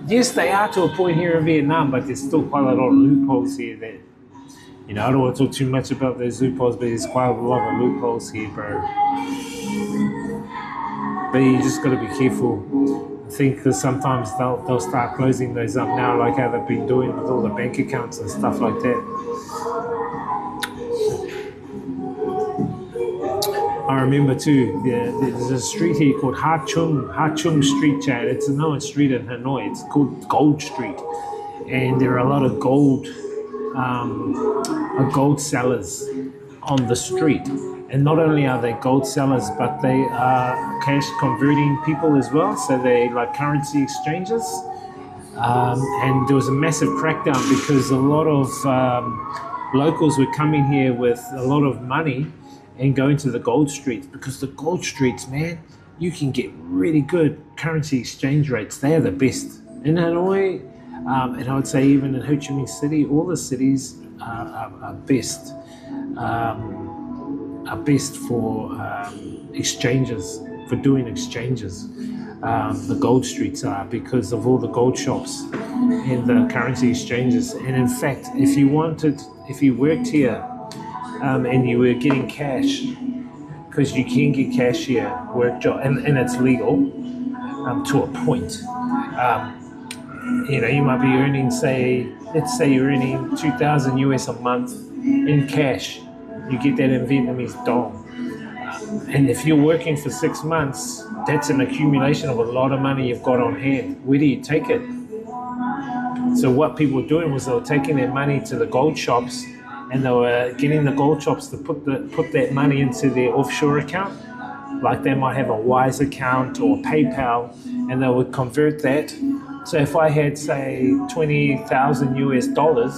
Yes, they are to a point here in Vietnam, but there's still quite a lot of loopholes here that, you know, I don't want to talk too much about those loopholes, but there's quite a lot of loopholes here, bro. But you just got to be careful. I think that sometimes they'll start closing those up now, like how they've been doing with all the bank accounts and stuff like that. I remember too, there's a street here called Ha Chung Street, Chad. It's a known street in Hanoi. It's called Gold Street, and there are a lot of gold sellers on the street. And not only are they gold sellers, but they are cash converting people as well. So they like currency exchanges. And there was a massive crackdown because a lot of locals were coming here with a lot of money and going to the gold streets, because the gold streets, man, you can get really good currency exchange rates. They are the best. In Hanoi, and I would say even in Ho Chi Minh City, all the cities are best. Are best for exchanges, for doing exchanges. The gold streets are, because of all the gold shops and the currency exchanges. And in fact, if you worked here and you were getting cash, because you can get cash here, work job, and it's legal to a point. You know, you might be earning, let's say you're earning 2,000 US a month in cash. You get that in Vietnamese dong. And if you're working for 6 months, that's an accumulation of a lot of money you've got on hand. Where do you take it? So what people were doing was they were taking their money to the gold shops, and they were getting the gold shops to put that money into their offshore account. Like they might have a Wise account or PayPal, and they would convert that. So if I had, say, 20,000 US dollars,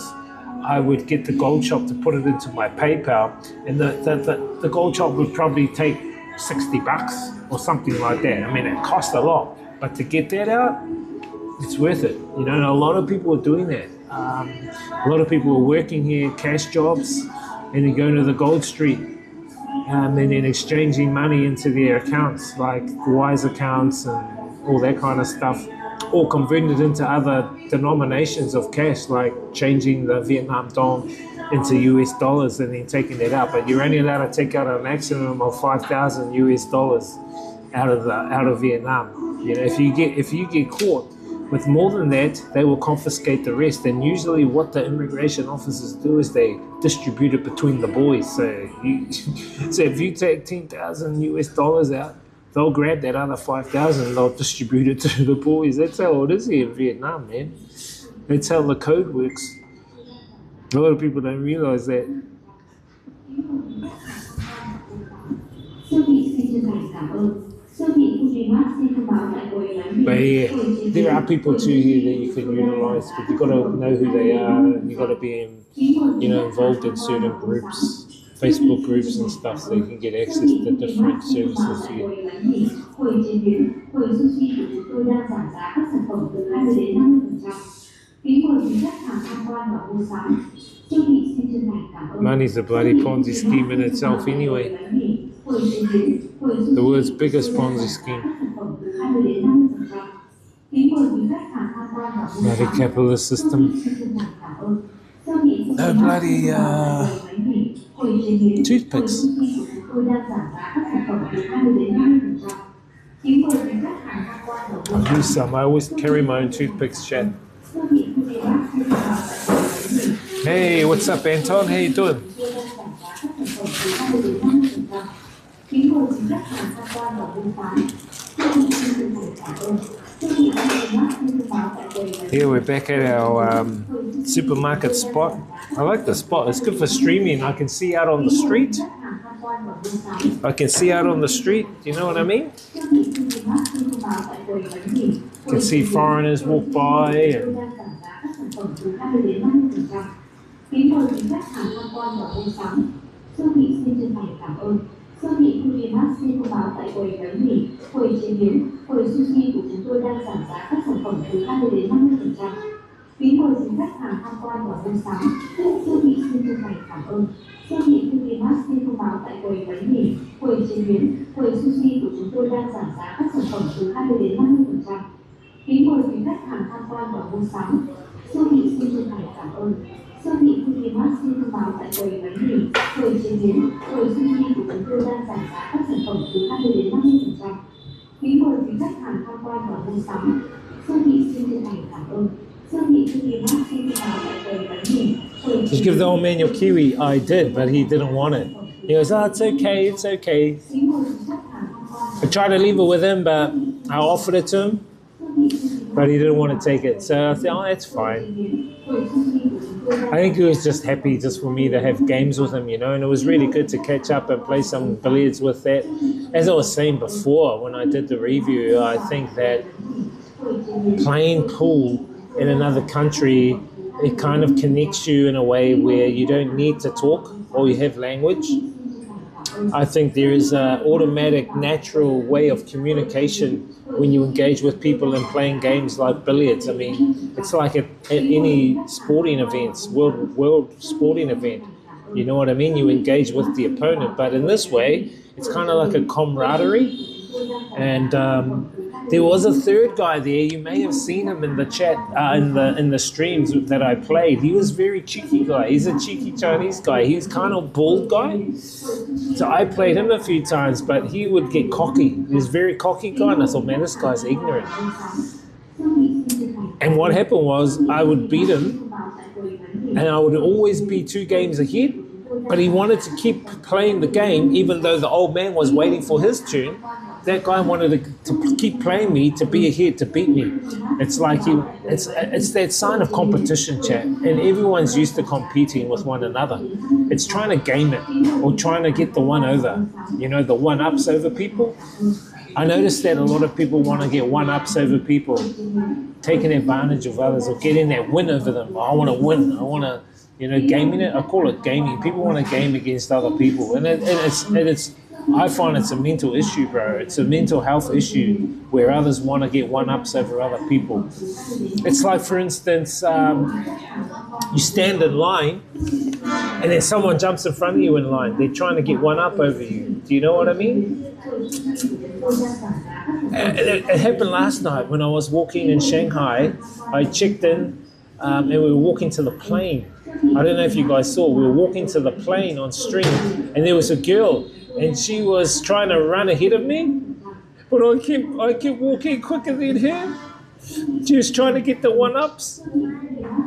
I would get the gold shop to put it into my PayPal, and the gold shop would probably take $60 or something like that. I mean, it costs a lot, but to get that out, it's worth it. You know, and a lot of people are doing that. A lot of people are working here, cash jobs, and then going to the gold street, and then exchanging money into their accounts, like Wise accounts and all that kind of stuff, or converting it into other denominations of cash, like changing the Vietnam dong into US dollars and then taking that out. But you're only allowed to take out a maximum of 5,000 US dollars out of Vietnam. You know, if you get caught with more than that, they will confiscate the rest. And usually what the immigration officers do is they distribute it between the boys. So if you take 10,000 US dollars out, they'll grab that other 5,000 and they'll distribute it to the boys. That's how it is here in Vietnam, man. That's how the code works. A lot of people don't realize that. Siêu thị xin chân thành cảm ơn. Siêu thị But yeah, there are people too here that you can utilize, but you got to know who they are, and you got to be involved in certain groups, Facebook groups and stuff, so you can get access to different services here. Money's a bloody Ponzi scheme in itself anyway. The world's biggest Ponzi scheme. Bloody capitalist system. No bloody toothpicks. I've used some. I always carry my own toothpicks, Chad. Hey, what's up, Anton? How you doing? Here we're back at our supermarket spot. I like the spot. It's good for streaming. I can see out on the street. You know what I mean? You can see foreigners walk by. And Siêu thị Culimax xin thông báo tại quầy bánh mì, quầy chế biến, quầy sushi của chúng tôi đang giảm giá các sản phẩm từ 20 đến 50%. Phí mời dừng khách hàng tham quan và mua sắm. Siêu thị xin chân thành cảm ơn. Siêu thị Culimax xin thông báo tại quầy bánh mì, quầy chế biến, quầy sushi của chúng tôi đang giảm giá các sản phẩm từ 20 đến 50%. Phí mời dừng khách hàng tham quan và mua sắm. Siêu thị xin chân thành cảm ơn. Siêu thị Culimax xin thông báo tại quầy bánh mì, quầy chế biến, quầy sushi của chúng tôi đang giảm giá các sản phẩm từ 20 đến 50%. Phí mời quý khách hàng tham quan và mua sắm. Siêu thị xin chân thành cảm ơn. Siêu thị Culimax xin thông báo tại quầy bánh mì, quầy just give the old man your kiwi. I did, but he didn't want it. He goes, oh, it's okay, it's okay. I tried to leave it with him, but I offered it to him, but he didn't want to take it. So I said, oh, that's fine. I think he was just happy just for me to have games with him, and it was really good to catch up and play some billiards with that. As I was saying before, when I did the review, I think that playing pool in another country, it kind of connects you in a way where you don't need to talk or you have language. I think there is an automatic, natural way of communication when you engage with people in playing games like billiards. I mean, it's like at any sporting events, world sporting event. You know what I mean? You engage with the opponent, but in this way, it's kind of like a camaraderie. And there was a third guy there. You may have seen him in the chat, in the streams that I played. He was a very cheeky guy. He's a cheeky Chinese guy. He's kind of bald guy. So I played him a few times, but he would get cocky. He was a very cocky guy, and I thought, man, this guy's ignorant. And what happened was I would beat him, and I would always be 2 games ahead, but he wanted to keep playing the game, even though the old man was waiting for his turn. That guy wanted to keep playing me, to be ahead, to beat me. It's like it's that sign of competition, chat, and everyone's used to competing with one another. It's trying to game it or trying to get the one over, the one-ups over people. I noticed that a lot of people want to get one-ups over people, taking advantage of others or getting that win over them. I want to win. I want to, gaming it. I call it gaming. People want to game against other people, and it's. I find it's a mental issue, bro. It's a mental health issue where others want to get one-ups over other people. It's like, for instance, you stand in line and then someone jumps in front of you in line. They're trying to get one-up over you. Do you know what I mean? It happened last night when I was walking in Shanghai. I checked in and we were walking to the plane. I don't know if you guys saw. We were walking to the plane on stream and there was a girl and she was trying to run ahead of me, but I kept walking quicker than her. She was trying to get the one-ups.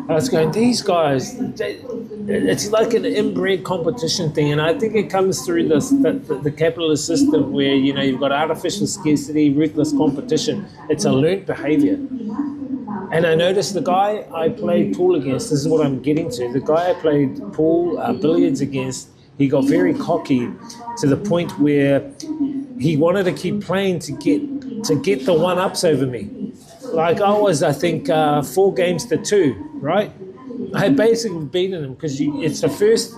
I was going, these guys, it's like an inbred competition thing, and I think it comes through the capitalist system where, you've got artificial scarcity, ruthless competition. It's a learned behavior. And I noticed the guy I played pool against, this is what I'm getting to, the guy I played billiards against, he got very cocky to the point where he wanted to keep playing to get to get the one-ups over me. Like I was, I think, 4-2, right? I had basically beaten them because it's the first.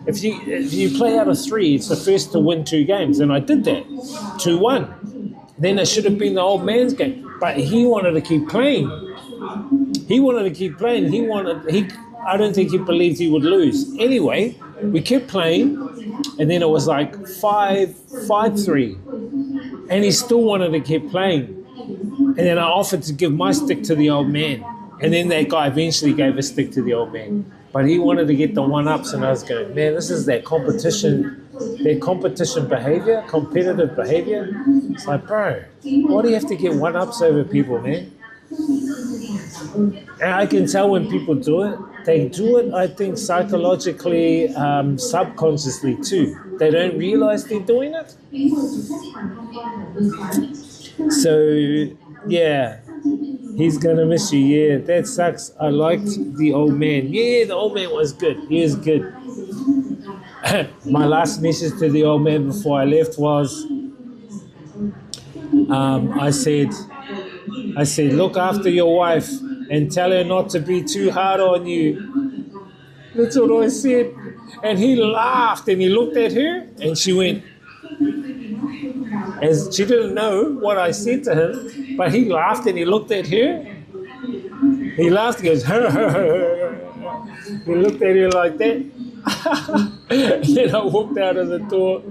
If you play out of 3, it's the first to win 2 games, and I did that, 2-1. Then it should have been the old man's game, but he wanted to keep playing. I don't think he believed he would lose. Anyway, we kept playing, and then it was like 5-3, and he still wanted to keep playing. And then I offered to give my stick to the old man, and then that guy eventually gave a stick to the old man. But he wanted to get the one-ups, and I was going, man, this is that competition behavior, competitive behavior. It's like, bro, why do you have to get one-ups over people, man? And I can tell when people do it. They do it, I think, psychologically, subconsciously too. They don't realize they're doing it. So, yeah. He's going to miss you. Yeah, that sucks. I liked the old man. Yeah, the old man was good. He was good. My last message to the old man before I left was, I said, look after your wife and tell her not to be too hard on you. That's what I said. And he laughed and he looked at her and she went, as she didn't know what I said to him, but he laughed and he looked at her. He laughed and goes, he looked at her like that. And then I walked out of the door.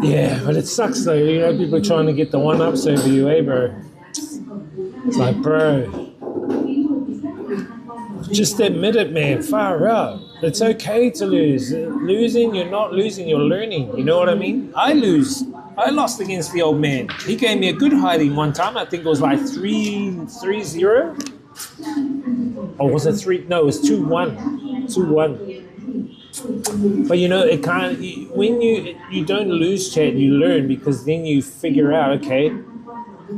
Yeah, but it sucks though, you know, people trying to get the one-ups over you, eh, bro? It's like, bro, just admit it, man, far out. It's okay to lose. Losing, you're not losing, you're learning, you know what I mean? I lost against the old man. He gave me a good hiding one time, I think it was like 3-0. Or was it 3? No, it was 2-1. 2-1. But you know, it can't. When you don't lose, chat, you learn, because then you figure out, okay,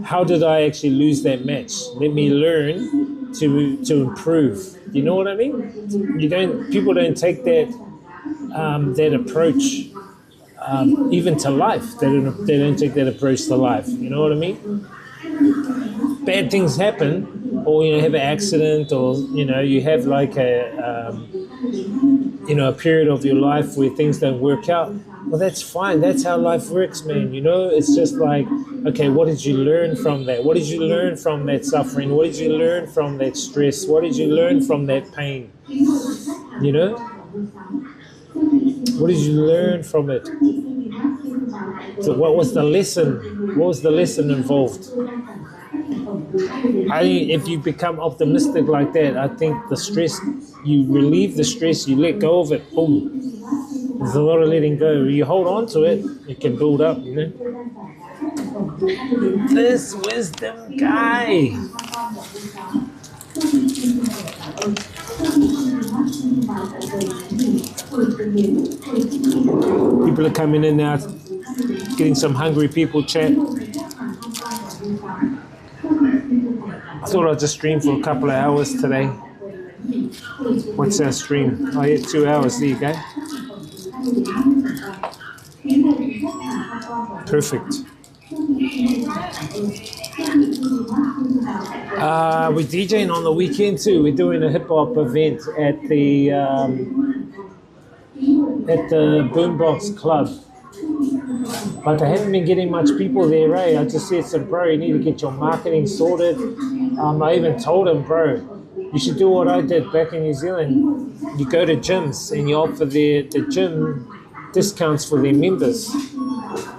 how did I actually lose that match? Let me learn to improve. You know what I mean? People don't take that approach even to life. They don't take that approach to life. You know what I mean? Bad things happen, or you have an accident, or you have like a period of your life where things don't work out. Well, that's fine. That's how life works, man. It's just like, okay, what did you learn from that? What did you learn from that suffering? What did you learn from that stress? What did you learn from that pain? What did you learn from it? So what was the lesson? What was the lesson involved? If you become optimistic like that, I think the stress, you relieve the stress, you let go of it, boom. There's a lot of letting go. You hold on to it, it can build up, This wisdom guy. People are coming in now, getting some hungry people chat. I thought I'd just stream for a couple of hours today. What's our stream? Oh yeah, 2 hours, there you go. Perfect. We're DJing on the weekend too. We're doing a hip hop event at the Boombox Club. But I haven't been getting much people there, I just said to bro, you need to get your marketing sorted. I even told him, bro, you should do what I did back in New Zealand. You go to gyms and you offer the gym discounts for their members.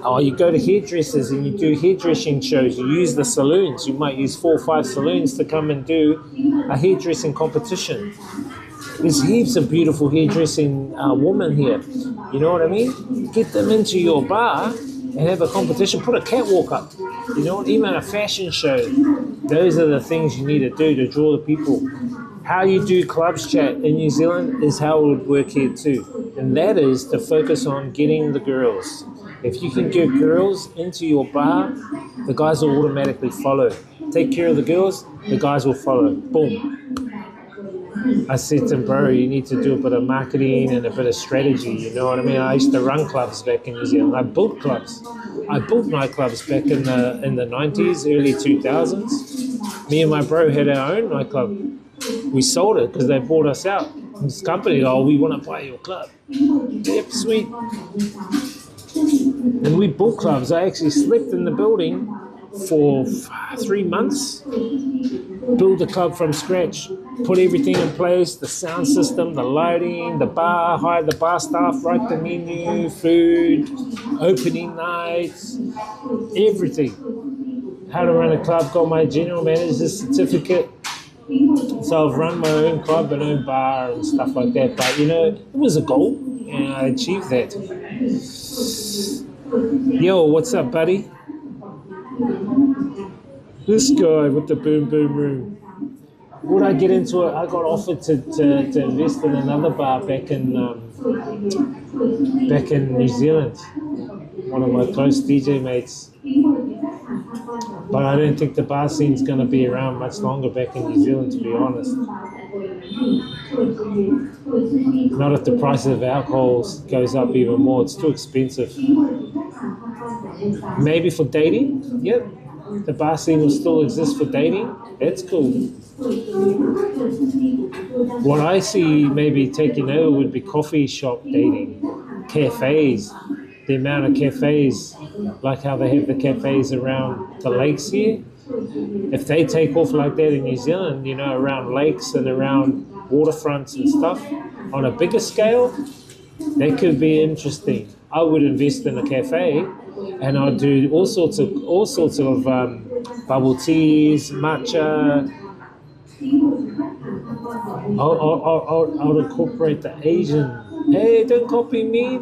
Or you go to hairdressers and you do hairdressing shows. You use the saloons. You might use 4 or 5 saloons to come and do a hairdressing competition. There's heaps of beautiful hairdressing women here. You know what I mean? Get them into your bar and have a competition. Put a catwalk up. Even a fashion show. Those are the things you need to do to draw the people. how you do clubs chat in New Zealand is how it would work here too. And that is to focus on getting the girls. If you can get girls into your bar, the guys will automatically follow. Take care of the girls, the guys will follow. Boom. I said to him, bro, you need to do a bit of marketing and a bit of strategy, you know what I mean? I used to run clubs back in New Zealand. I built clubs. I built nightclubs back in the 90s, early 2000s. Me and my bro had our own nightclub. We sold it because they bought us out. This company, oh, we want to buy your club. Yep, sweet. And we built clubs. I actually slept in the building for 3 months. Build the club from scratch. Put everything in place, the sound system, the lighting, the bar, hire the bar staff, write the menu, food, opening nights, everything. How to run a club, got my general manager's certificate. So I've run my own club and own bar and stuff like that. But, you know, it was a goal and I achieved that. Yo, what's up, buddy? This guy with the boom boom room. Would I get into it? I got offered to invest in another bar back in New Zealand. One of my close DJ mates. But I don't think the bar scene's going to be around much longer back in New Zealand, to be honest. Not if the price of alcohol goes up even more. It's too expensive. Maybe for dating, yep. The bar scene will still exist for dating. That's cool. What I see maybe taking over would be coffee shop dating, cafes. The amount of cafes, like how they have the cafes around the lakes here. If they take off like that in New Zealand, you know, around lakes and around waterfronts and stuff, on a bigger scale, that could be interesting. I would invest in a cafe, and I'd do all sorts of bubble teas, matcha. I'll incorporate the Asian. Hey, don't copy me,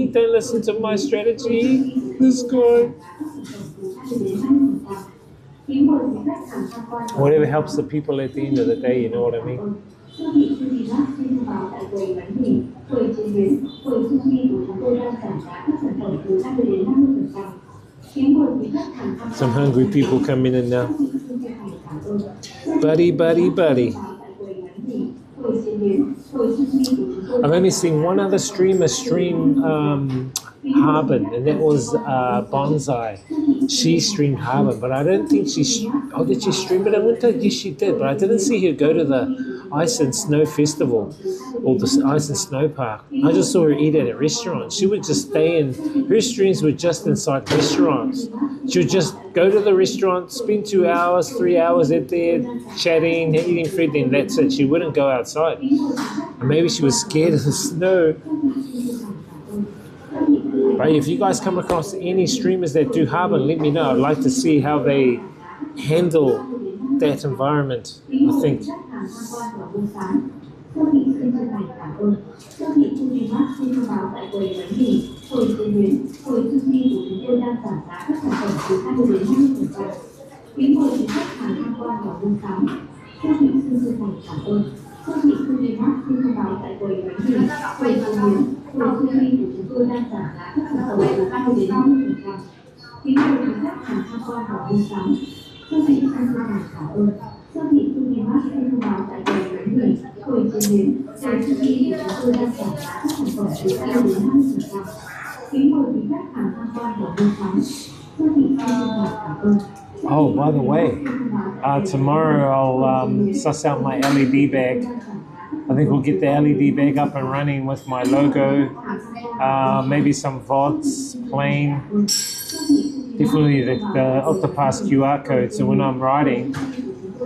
don't listen to my strategy. This guy. Whatever helps the people at the end of the day, you know what I mean? Some hungry people coming in now. Buddy. I've only seen one other streamer stream Harbin, and that was Bonsai. She streamed Harbin, but I don't think did she stream it in winter? Yes, she did, but I didn't see her go to the Ice and Snow Festival or the Ice and Snow Park. I just saw her eat at a restaurant. She would just stay in, her streams were just inside restaurants. She would just go to the restaurant, spend 2 hours, 3 hours in there, chatting, eating food, then that's it. She wouldn't go outside. And maybe she was scared of the snow. But if you guys come across any streamers that do Harbin, let me know. I'd like to see how they handle that environment, I think. Oh, by the way, tomorrow I'll suss out my LED bag. I think we'll get the LED bag up and running with my logo, maybe some VODs playing. Definitely the Octopass QR code, so when I'm riding,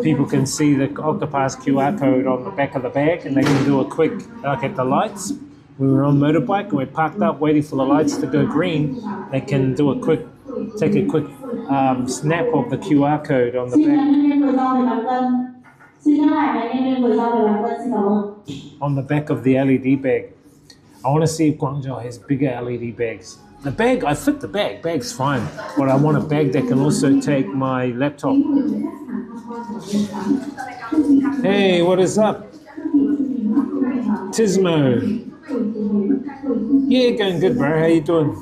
people can see the Octopass QR code on the back of the bag, and they can do a quick, like at the lights. We were on motorbike and we're parked up waiting for the lights to go green. They can do take a quick snap of the QR code on the back. On the back of the LED bag. I want to see if Guangzhou has bigger LED bags. The bag, I fit the bag. Bag's fine. But I want a bag that can also take my laptop. Hey, what is up? Tismo. Yeah, going good, bro. How you doing?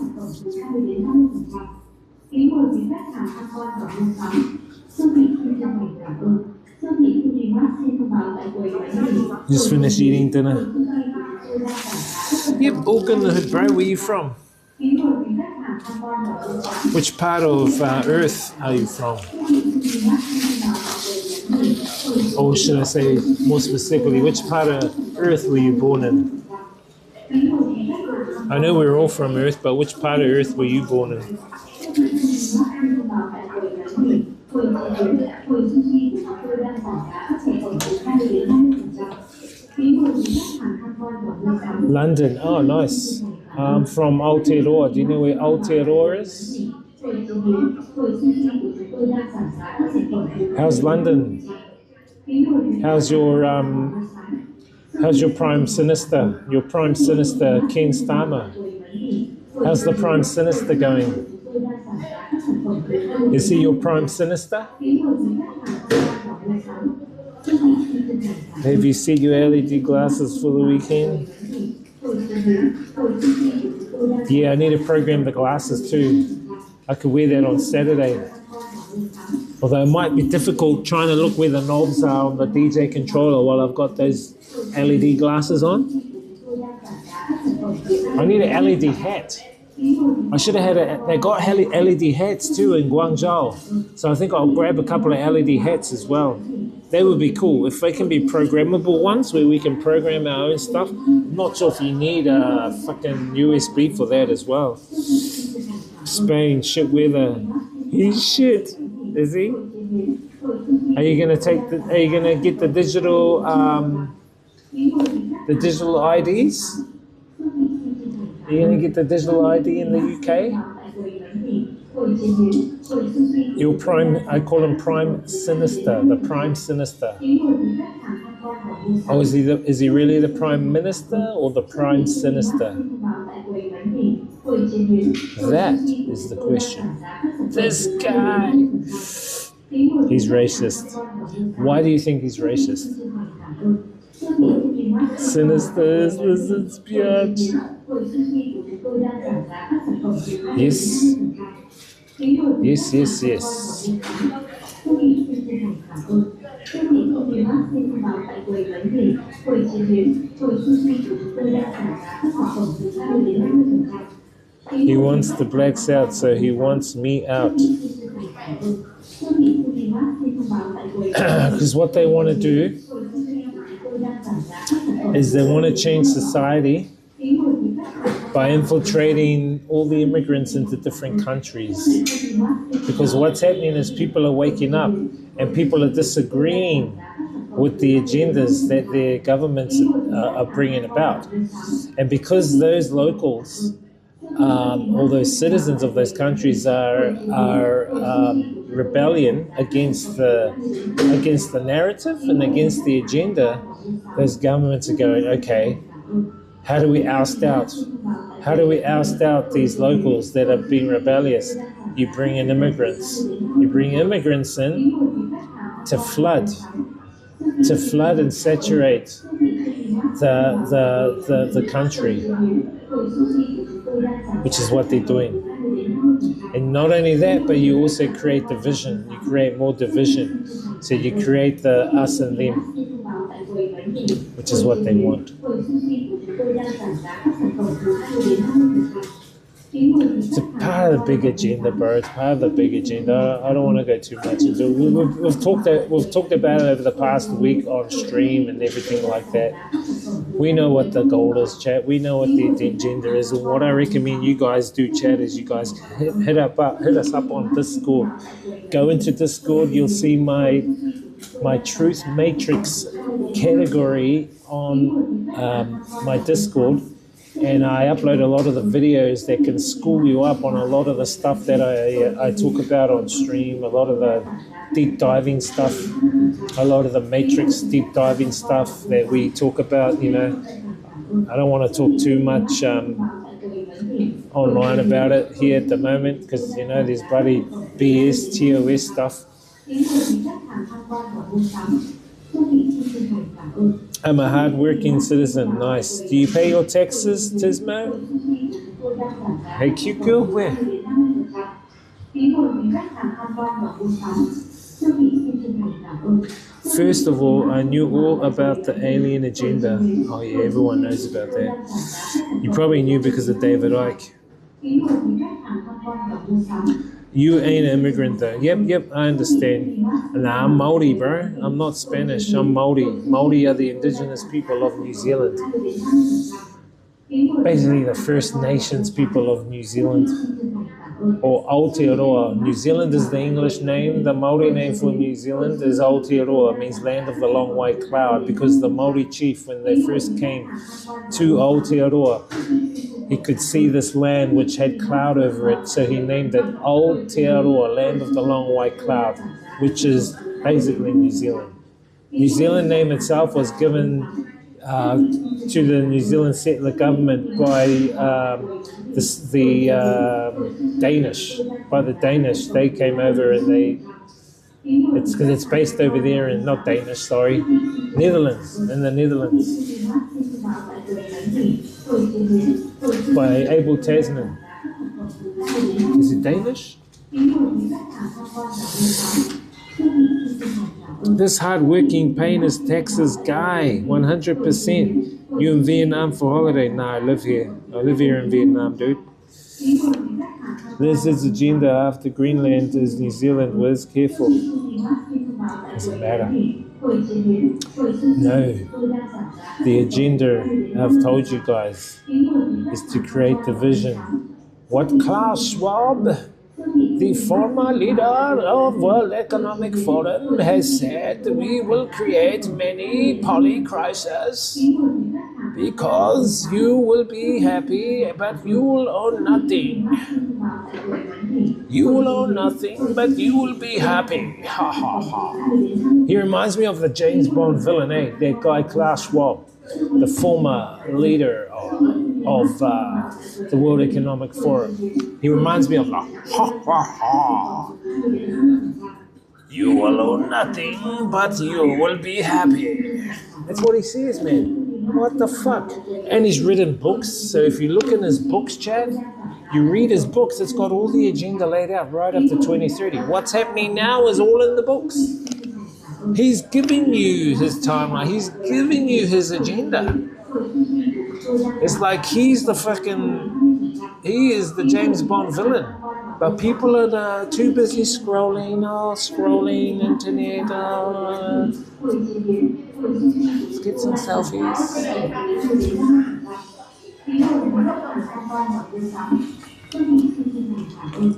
Just finished eating dinner. Yep, all good in the hood, bro. Where you from? Which part of Earth are you from? Or should I say more specifically, which part of Earth were you born in? I know we're all from Earth, but which part of Earth were you born in? London. Oh, nice. I'm from Aotearoa. Do you know where Aotearoa is? How's London? How's your Prime Sinister? Your Prime Sinister, Ken Starmer. How's the Prime Sinister going? Is he your Prime Sinister? Have you seen your LED glasses for the weekend? Yeah, I need to program the glasses too. I could wear that on Saturday. Although it might be difficult trying to look where the knobs are on the DJ controller while I've got those LED glasses on. I need an LED hat. I should have had they got LED hats too in Guangzhou. So I think I'll grab a couple of LED hats as well. They would be cool. If they can be programmable ones where we can program our own stuff. I'm not sure if you need a fucking USB for that as well. Spain, shit weather. He's shit, is he? Are you gonna get the digital IDs? Are you going to get the digital ID in the UK? Your Prime, I call him Prime Sinister, the Prime Sinister. Oh, is he really the Prime Minister or the Prime Sinister? That is the question. This guy. He's racist. Why do you think he's racist? Sinister, lizards, biatch. Yes. Yes, yes, yes. He wants the blacks out, so he wants me out. Because what they want to do is they want to change society by infiltrating all the immigrants into different countries. Because what's happening is people are waking up and people are disagreeing with the agendas that their governments are bringing about. And because those locals, all those citizens of those countries are rebellion against the narrative and against the agenda, those governments are going, okay, how do we oust out? How do we oust out these locals that are being rebellious? You bring in immigrants. You bring immigrants in to flood and saturate the country, which is what they're doing. And not only that, but you also create division. You create more division. So you create the us and them, which is what they want. It's a part of the big agenda, bro. It's part of the big agenda. I don't want to go too much into it. We've talked about it over the past week on stream and everything like that. We know what the goal is, chat. We know what the agenda is. And what I recommend you guys do, chat, is you guys hit us up on Discord. Go into Discord. You'll see my Truth Matrix category on my Discord. And I upload a lot of the videos that can school you up on a lot of the stuff that I talk about on stream, a lot of the deep diving stuff, a lot of the matrix deep diving stuff that we talk about, you know. I don't want to talk too much online about it here at the moment because, you know, there's bloody BS, TOS stuff. I'm a hard-working citizen. Nice. Do you pay your taxes, Tismo? Hey, cute girl, where? First of all, I knew all about the alien agenda. Oh yeah, everyone knows about that. You probably knew because of David Icke. You ain't an immigrant though. Yep, I understand. Nah, I'm Maori, bro. I'm not Spanish, I'm Maori. Maori are the indigenous people of New Zealand. Basically the First Nations people of New Zealand. Or Aotearoa. New Zealand is the English name. The Maori name for New Zealand is Aotearoa, means land of the long white cloud, because the Maori chief, when they first came to Aotearoa, he could see this land which had cloud over it, so he named it Aotearoa, land of the long white cloud, which is basically New Zealand. New Zealand name itself was given to the New Zealand settler government by the Danish. By the Danish, they came over and it's because it's based over there in, not Danish, sorry, Netherlands, in the Netherlands. By Abel Tasman. Is it Danish? This hard-working, painless Texas guy, 100%. You in Vietnam for holiday? Nah, I live here. I live here in Vietnam, dude. This is agenda after Greenland is New Zealand. Wiz, careful. Doesn't matter. No. The agenda, I've told you guys, is to create division. What Klaus Schwab, the former leader of World Economic Forum, has said, we will create many polycrises because you will be happy, but you will own nothing. You will own nothing, but you will be happy. Ha ha ha. He reminds me of the James Bond villain, eh? That guy Klaus Schwab, the former leader of the World Economic Forum. He reminds me of the ha ha ha. You will own nothing, but you will be happy. That's what he says, man. What the fuck? And he's written books, so if you look in his books, Chad, you read his books, it's got all the agenda laid out right up to 2030. What's happening now is all in the books. He's giving you his timeline. He's giving you his agenda. It's like he is the James Bond villain. But people are too busy scrolling internet. Let's get some selfies.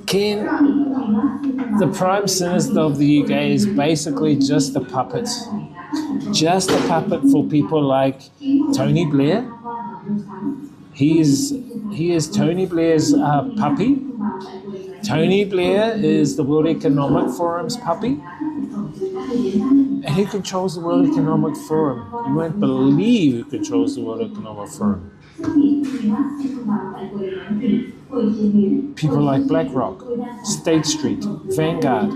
Ken, the Prime Minister of the UK is basically just a puppet. Just a puppet for people like Tony Blair. He is Tony Blair's puppy. Tony Blair is the World Economic Forum's puppy. And who controls the World Economic Forum? You won't believe who controls the World Economic Forum. People like BlackRock, State Street, Vanguard.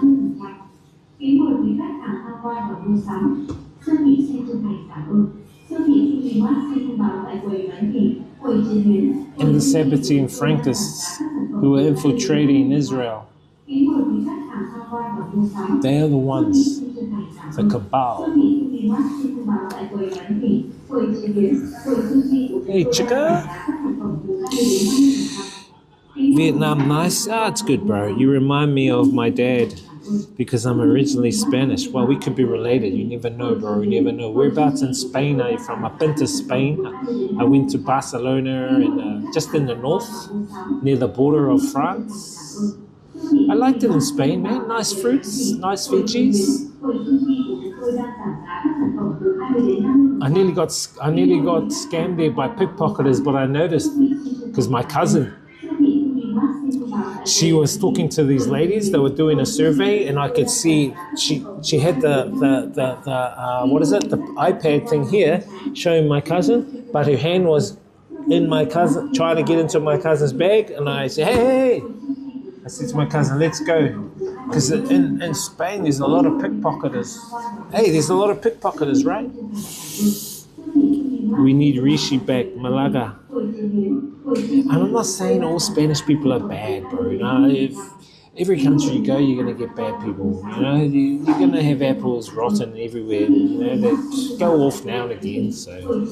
And the Sabbatean Frankists who are infiltrating Israel. They are the ones, the cabal. Hey, chicka. Vietnam, nice? Ah, it's good, bro. You remind me of my dad because I'm originally Spanish. Well, we could be related. You never know, bro. You never know. Whereabouts in Spain are you from? I've been to Spain. I went to Barcelona and just in the north, near the border of France. I liked it in Spain, man. Nice fruits, nice veggies. I nearly got scammed there by pickpocketers, but I noticed because my cousin, she was talking to these ladies that were doing a survey, and I could see she had the iPad thing here showing my cousin, but her hand was in my cousin, trying to get into my cousin's bag, and I said, hey. I said to my cousin, let's go. Because in Spain, there's a lot of pickpocketers. Hey, there's a lot of pickpocketers, right? We need Rishi back, Malaga. I'm not saying all Spanish people are bad, bro. You know, if every country you go, you're going to get bad people. You know, you're going to have apples rotten everywhere. You know, they go off now and again. So,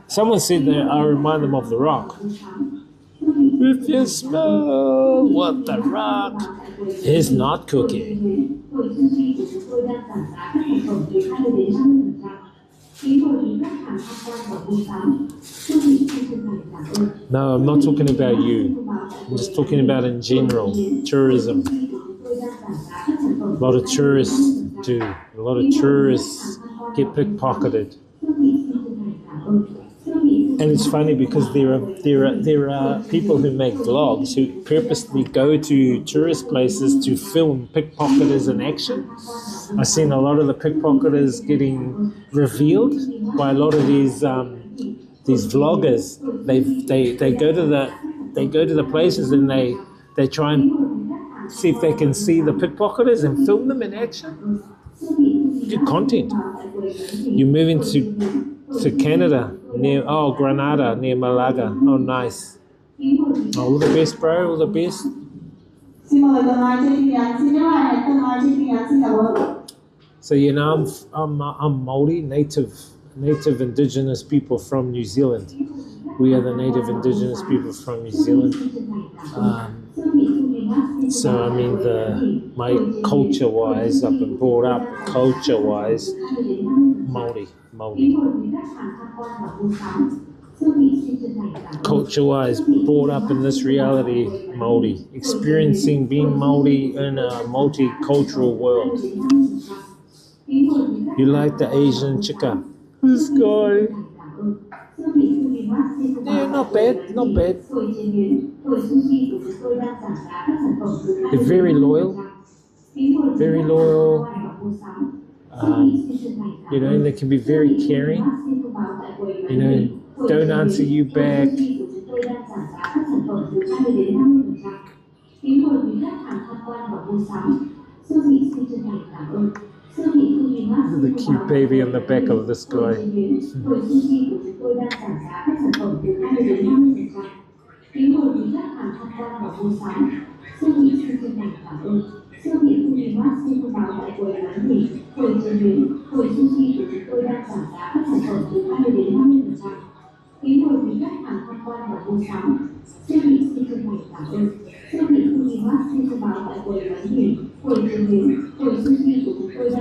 someone said that I remind them of The Rock. If you smell what The Rock is not cooking. No, I'm not talking about you. I'm just talking about in general, tourism. A lot of tourists do. A lot of tourists get pickpocketed. And it's funny because there are people who make vlogs who purposely go to tourist places to film pickpocketers in action. I've seen a lot of the pickpocketers getting revealed by a lot of these vloggers. They go to the places and they try and see if they can see the pickpocketers and film them in action. Good content. You're moving to Canada, near Granada, near Malaga. Oh, nice. All the best, bro. All the best. So you know, I'm Maori, native indigenous people from New Zealand. We are the native indigenous people from New Zealand. So I mean, my culture-wise, I've been brought up culture-wise, Maori. Culture-wise, brought up in this reality, Maori. Experiencing being Maori in a multicultural world. You like the Asian chica? This guy. Yeah, not bad, not bad. They're very loyal. Very loyal. You know, they can be very caring. You know, don't answer you back. The cute baby on the back of this guy.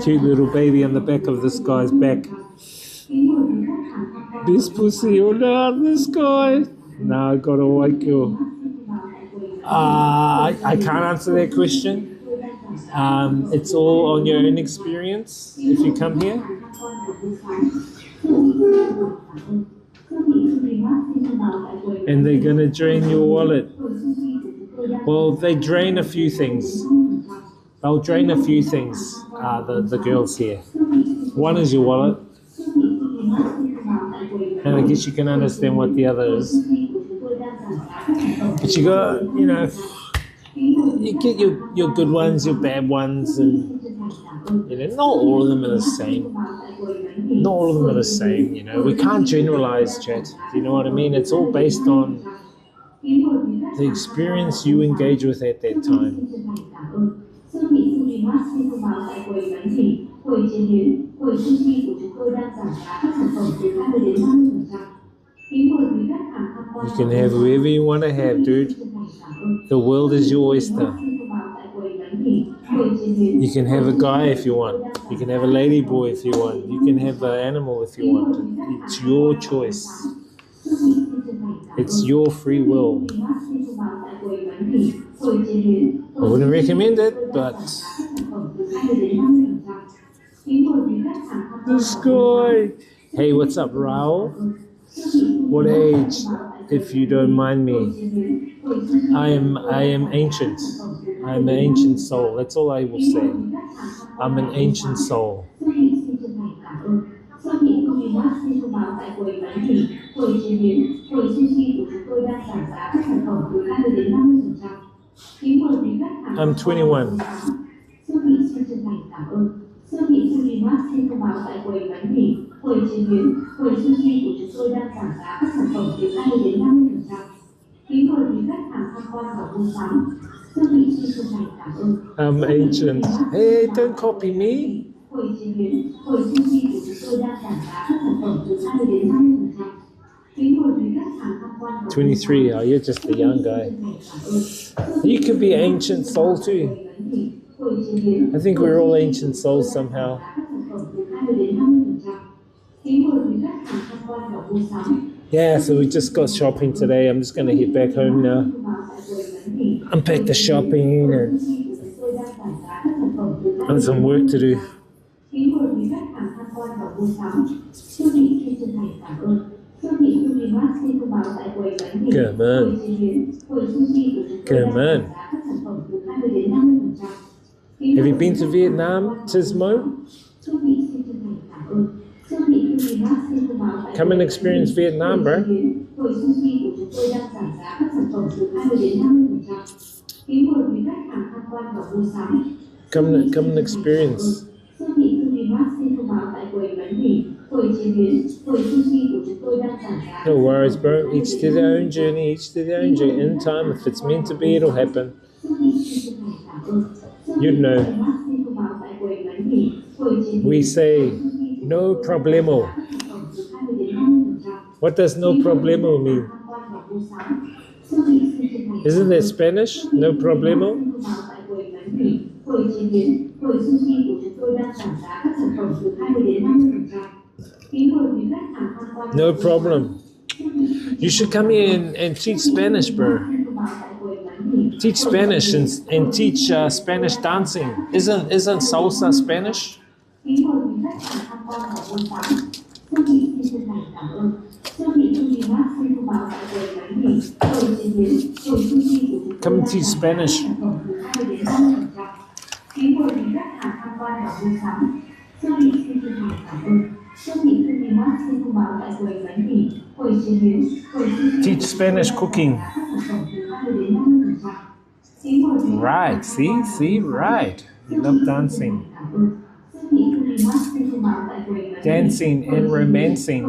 Cute little baby on the back of this guy's back. This pussy or not, this guy? No, I got a white girl. I can't answer that question. It's all on your own experience if you come here. And they're going to drain your wallet. Well, they drain a few things. They'll drain a few things, the girls here. One is your wallet. And I guess you can understand what the other is. But you got, you know, you get your good ones, your bad ones, and you know, not all of them are the same. Not all of them are the same, you know. We can't generalize, chat. Do you know what I mean? It's all based on the experience you engage with at that time. You can have whoever you want to have, dude. The world is your oyster. You can have a guy if you want. You can have a lady boy if you want. You can have an animal if you want. It's your choice. It's your free will. I wouldn't recommend it, but this guy. Hey, what's up, Raul? What age, if you don't mind me? I am ancient. I am an ancient soul. That's all I will say. I'm an ancient soul. thông báo tại quầy bánh mì, quầy chế biến, quầy sushi của chúng tôi đang giảm giá các sản phẩm từ 20 đến 50%. Kính mời quý khách hàng I'm 21. siêu thị xin chân thành cảm ơn. Siêu thị Sony xin thông báo tại quầy bánh mì, quầy chế biến, quầy sushi của chúng tôi đang giảm giá các sản phẩm từ 20 đến 50%. Kính mời quý khách hàng tham quan và mua sắm. Siêu thị xin chân thành cảm ơn. I'm ancient. Hey, don't copy me. Quầy chế biến, quầy sushi của chúng tôi đang giảm giá các sản phẩm từ 20 đến 50%. Kính mời quý khách hàng tham quan và 23. Oh, you're just a young guy. You could be ancient soul too. I think we're all ancient souls somehow. Yeah, so we just got shopping today. I'm just going to head back home now. Unpack the shopping and have some work to do. Come on. Come on. Have you been to Vietnam, Tismo? Come and experience Vietnam, bro. Come and experience. No worries, bro. Each to their own journey, each to their own journey. In time, if it's meant to be, it'll happen. You'd know. We say, no problemo. What does no problemo mean? Isn't that Spanish? No problemo? No problem. You should come here and teach Spanish, bro. Teach Spanish and teach Spanish dancing. Isn't salsa Spanish? Come and teach Spanish. Teach Spanish cooking. Right, see, right. You love dancing. Dancing and romancing.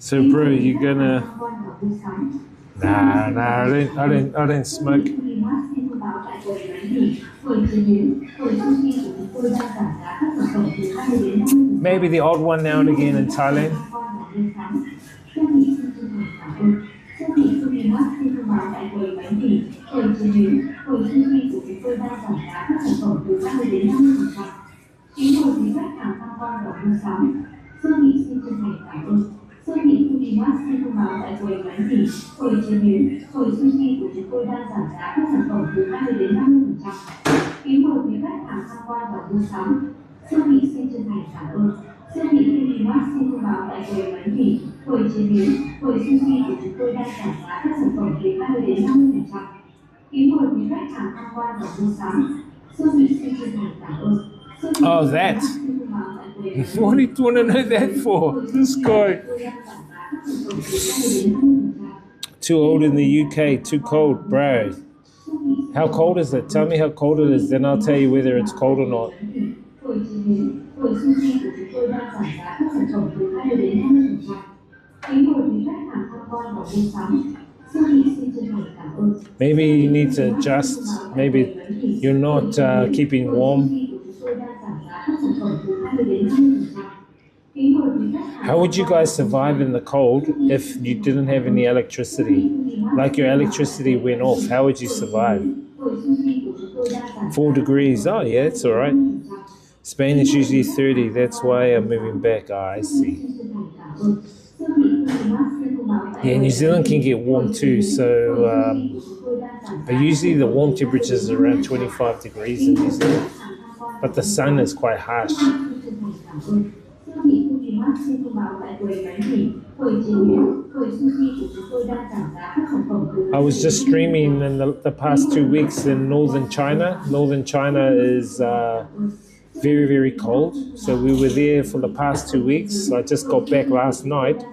So, bro, you're gonna? Nah, I don't smoke. Maybe the odd one now and again in Thailand. Oh, that. What do you want to know that for? This guy. Too old in the UK, too cold, bro. How cold is it? Tell me how cold it is, then I'll tell you whether it's cold or not. Maybe you need to adjust. Maybe you're not keeping warm. How would you guys survive in the cold if you didn't have any electricity? Like your electricity went off, how would you survive? 4 degrees. Oh, yeah, it's all right. Spain is usually 30. That's why I'm moving back. Oh, I see. Yeah, New Zealand can get warm too. So, but usually the warm temperatures are around 25 degrees in New Zealand. But the sun is quite harsh. xin thông báo tại quầy bánh mì, quầy chế biến, quầy sushi của chúng tôi đang giảm giá các sản phẩm từ I was just streaming in the past 2 weeks in northern China. Northern China is very, very cold. So we were there for the past 2 weeks. I just got back last night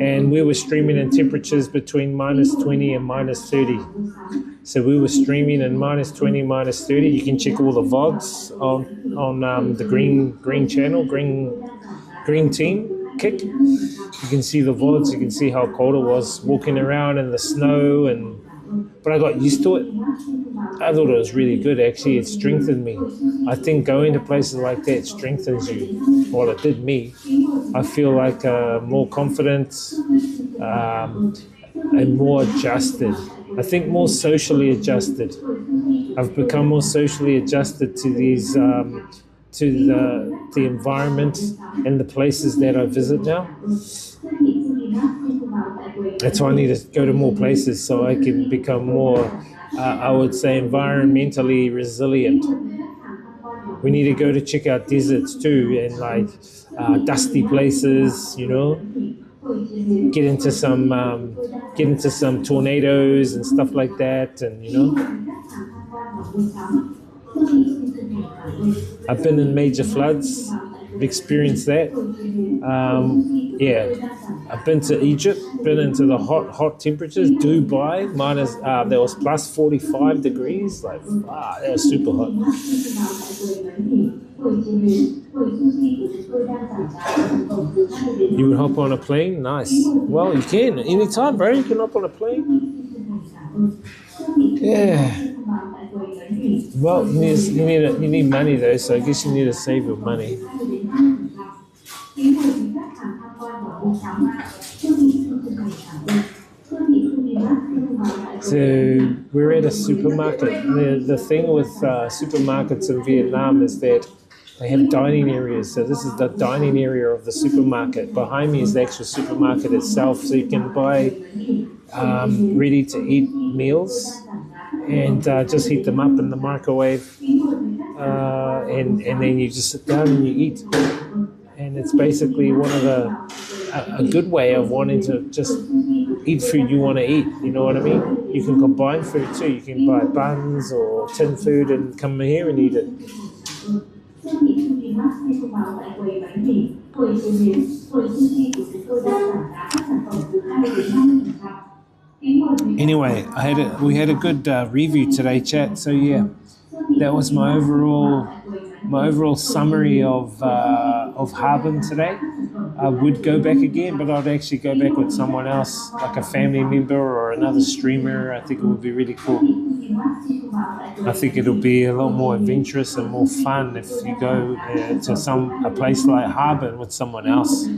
and we were streaming in temperatures between -20 and -30. So we were streaming in -20, -30. You can check all the VODs on the green channel, green team kick. You can see the VODs, you can see how cold it was walking around in the snow, but I got used to it. I thought it was really good actually. It strengthened me. I think going to places like that strengthens you. Well, it did me. I feel like more confident and more adjusted. I think more socially adjusted. I've become more socially adjusted to these to the environment and the places that I visit now. That's why I need to go to more places so I can become more, I would say, environmentally resilient. We need to go to check out deserts too and like dusty places, you know. Get into some tornadoes and stuff like that, and you know. I've been in major floods. I've experienced that. Yeah, I've been to Egypt. Been into the hot temperatures. Dubai, there was plus 45 degrees. Like, that was super hot. You would hop on a plane? Nice. Well, you can anytime, bro. You can hop on a plane. Yeah. Well, you need money though, so I guess you need to save your money. So we're at a supermarket. The thing with supermarkets in Vietnam is that they have dining areas. So this is the dining area of the supermarket. Behind me is the actual supermarket itself. So you can buy ready-to-eat meals and just heat them up in the microwave. And then you just sit down and you eat. And it's basically a good way of wanting to just eat food you want to eat. You know what I mean? You can combine food too. You can buy buns or tin food and come here and eat it. Anyway, we had a good review today, chat. So yeah, that was my overall summary of Harbin today. I would go back again, but I'd actually go back with someone else, like a family member or another streamer. I think it would be really cool. I think it'll be a lot more adventurous and more fun if you go to a place like Harbin with someone else.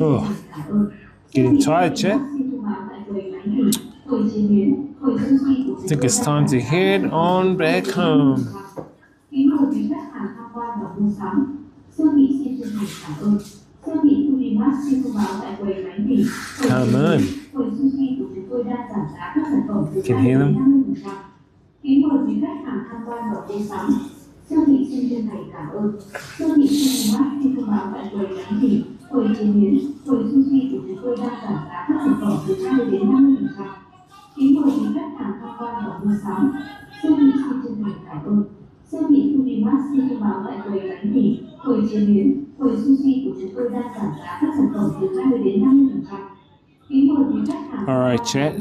Oh, getting tired, chat. I think it's time to head on back home. Come on. Can hear them? All right, chat.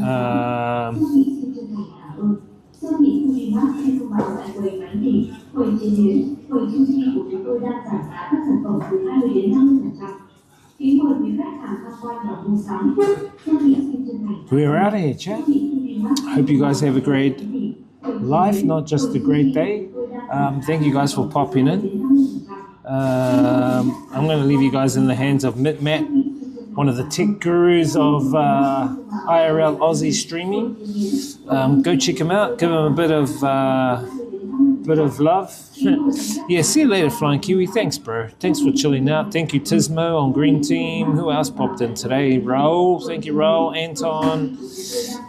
We're out of here, chat. Hope you guys have a great life, not just a great day. Thank you guys for popping in. I'm going to leave you guys in the hands of Matt, one of the tech gurus of IRL Aussie streaming. Go check him out. Give him a bit of love. Yeah, see you later, Flying Kiwi. Thanks, bro. Thanks for chilling out. Thank you, Tismo on Green Team. Who else popped in today? Raul. Thank you, Raul. Anton.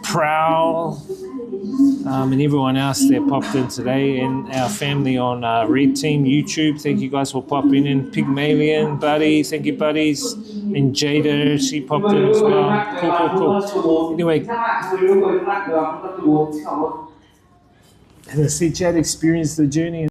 Prowl. And everyone else that popped in today, and our family on Red Team YouTube. Thank you guys for popping in. Pygmalion, Buddy, thank you, buddies. And Jada, she popped in as well. Cool. Anyway, and the see chat experienced the journey.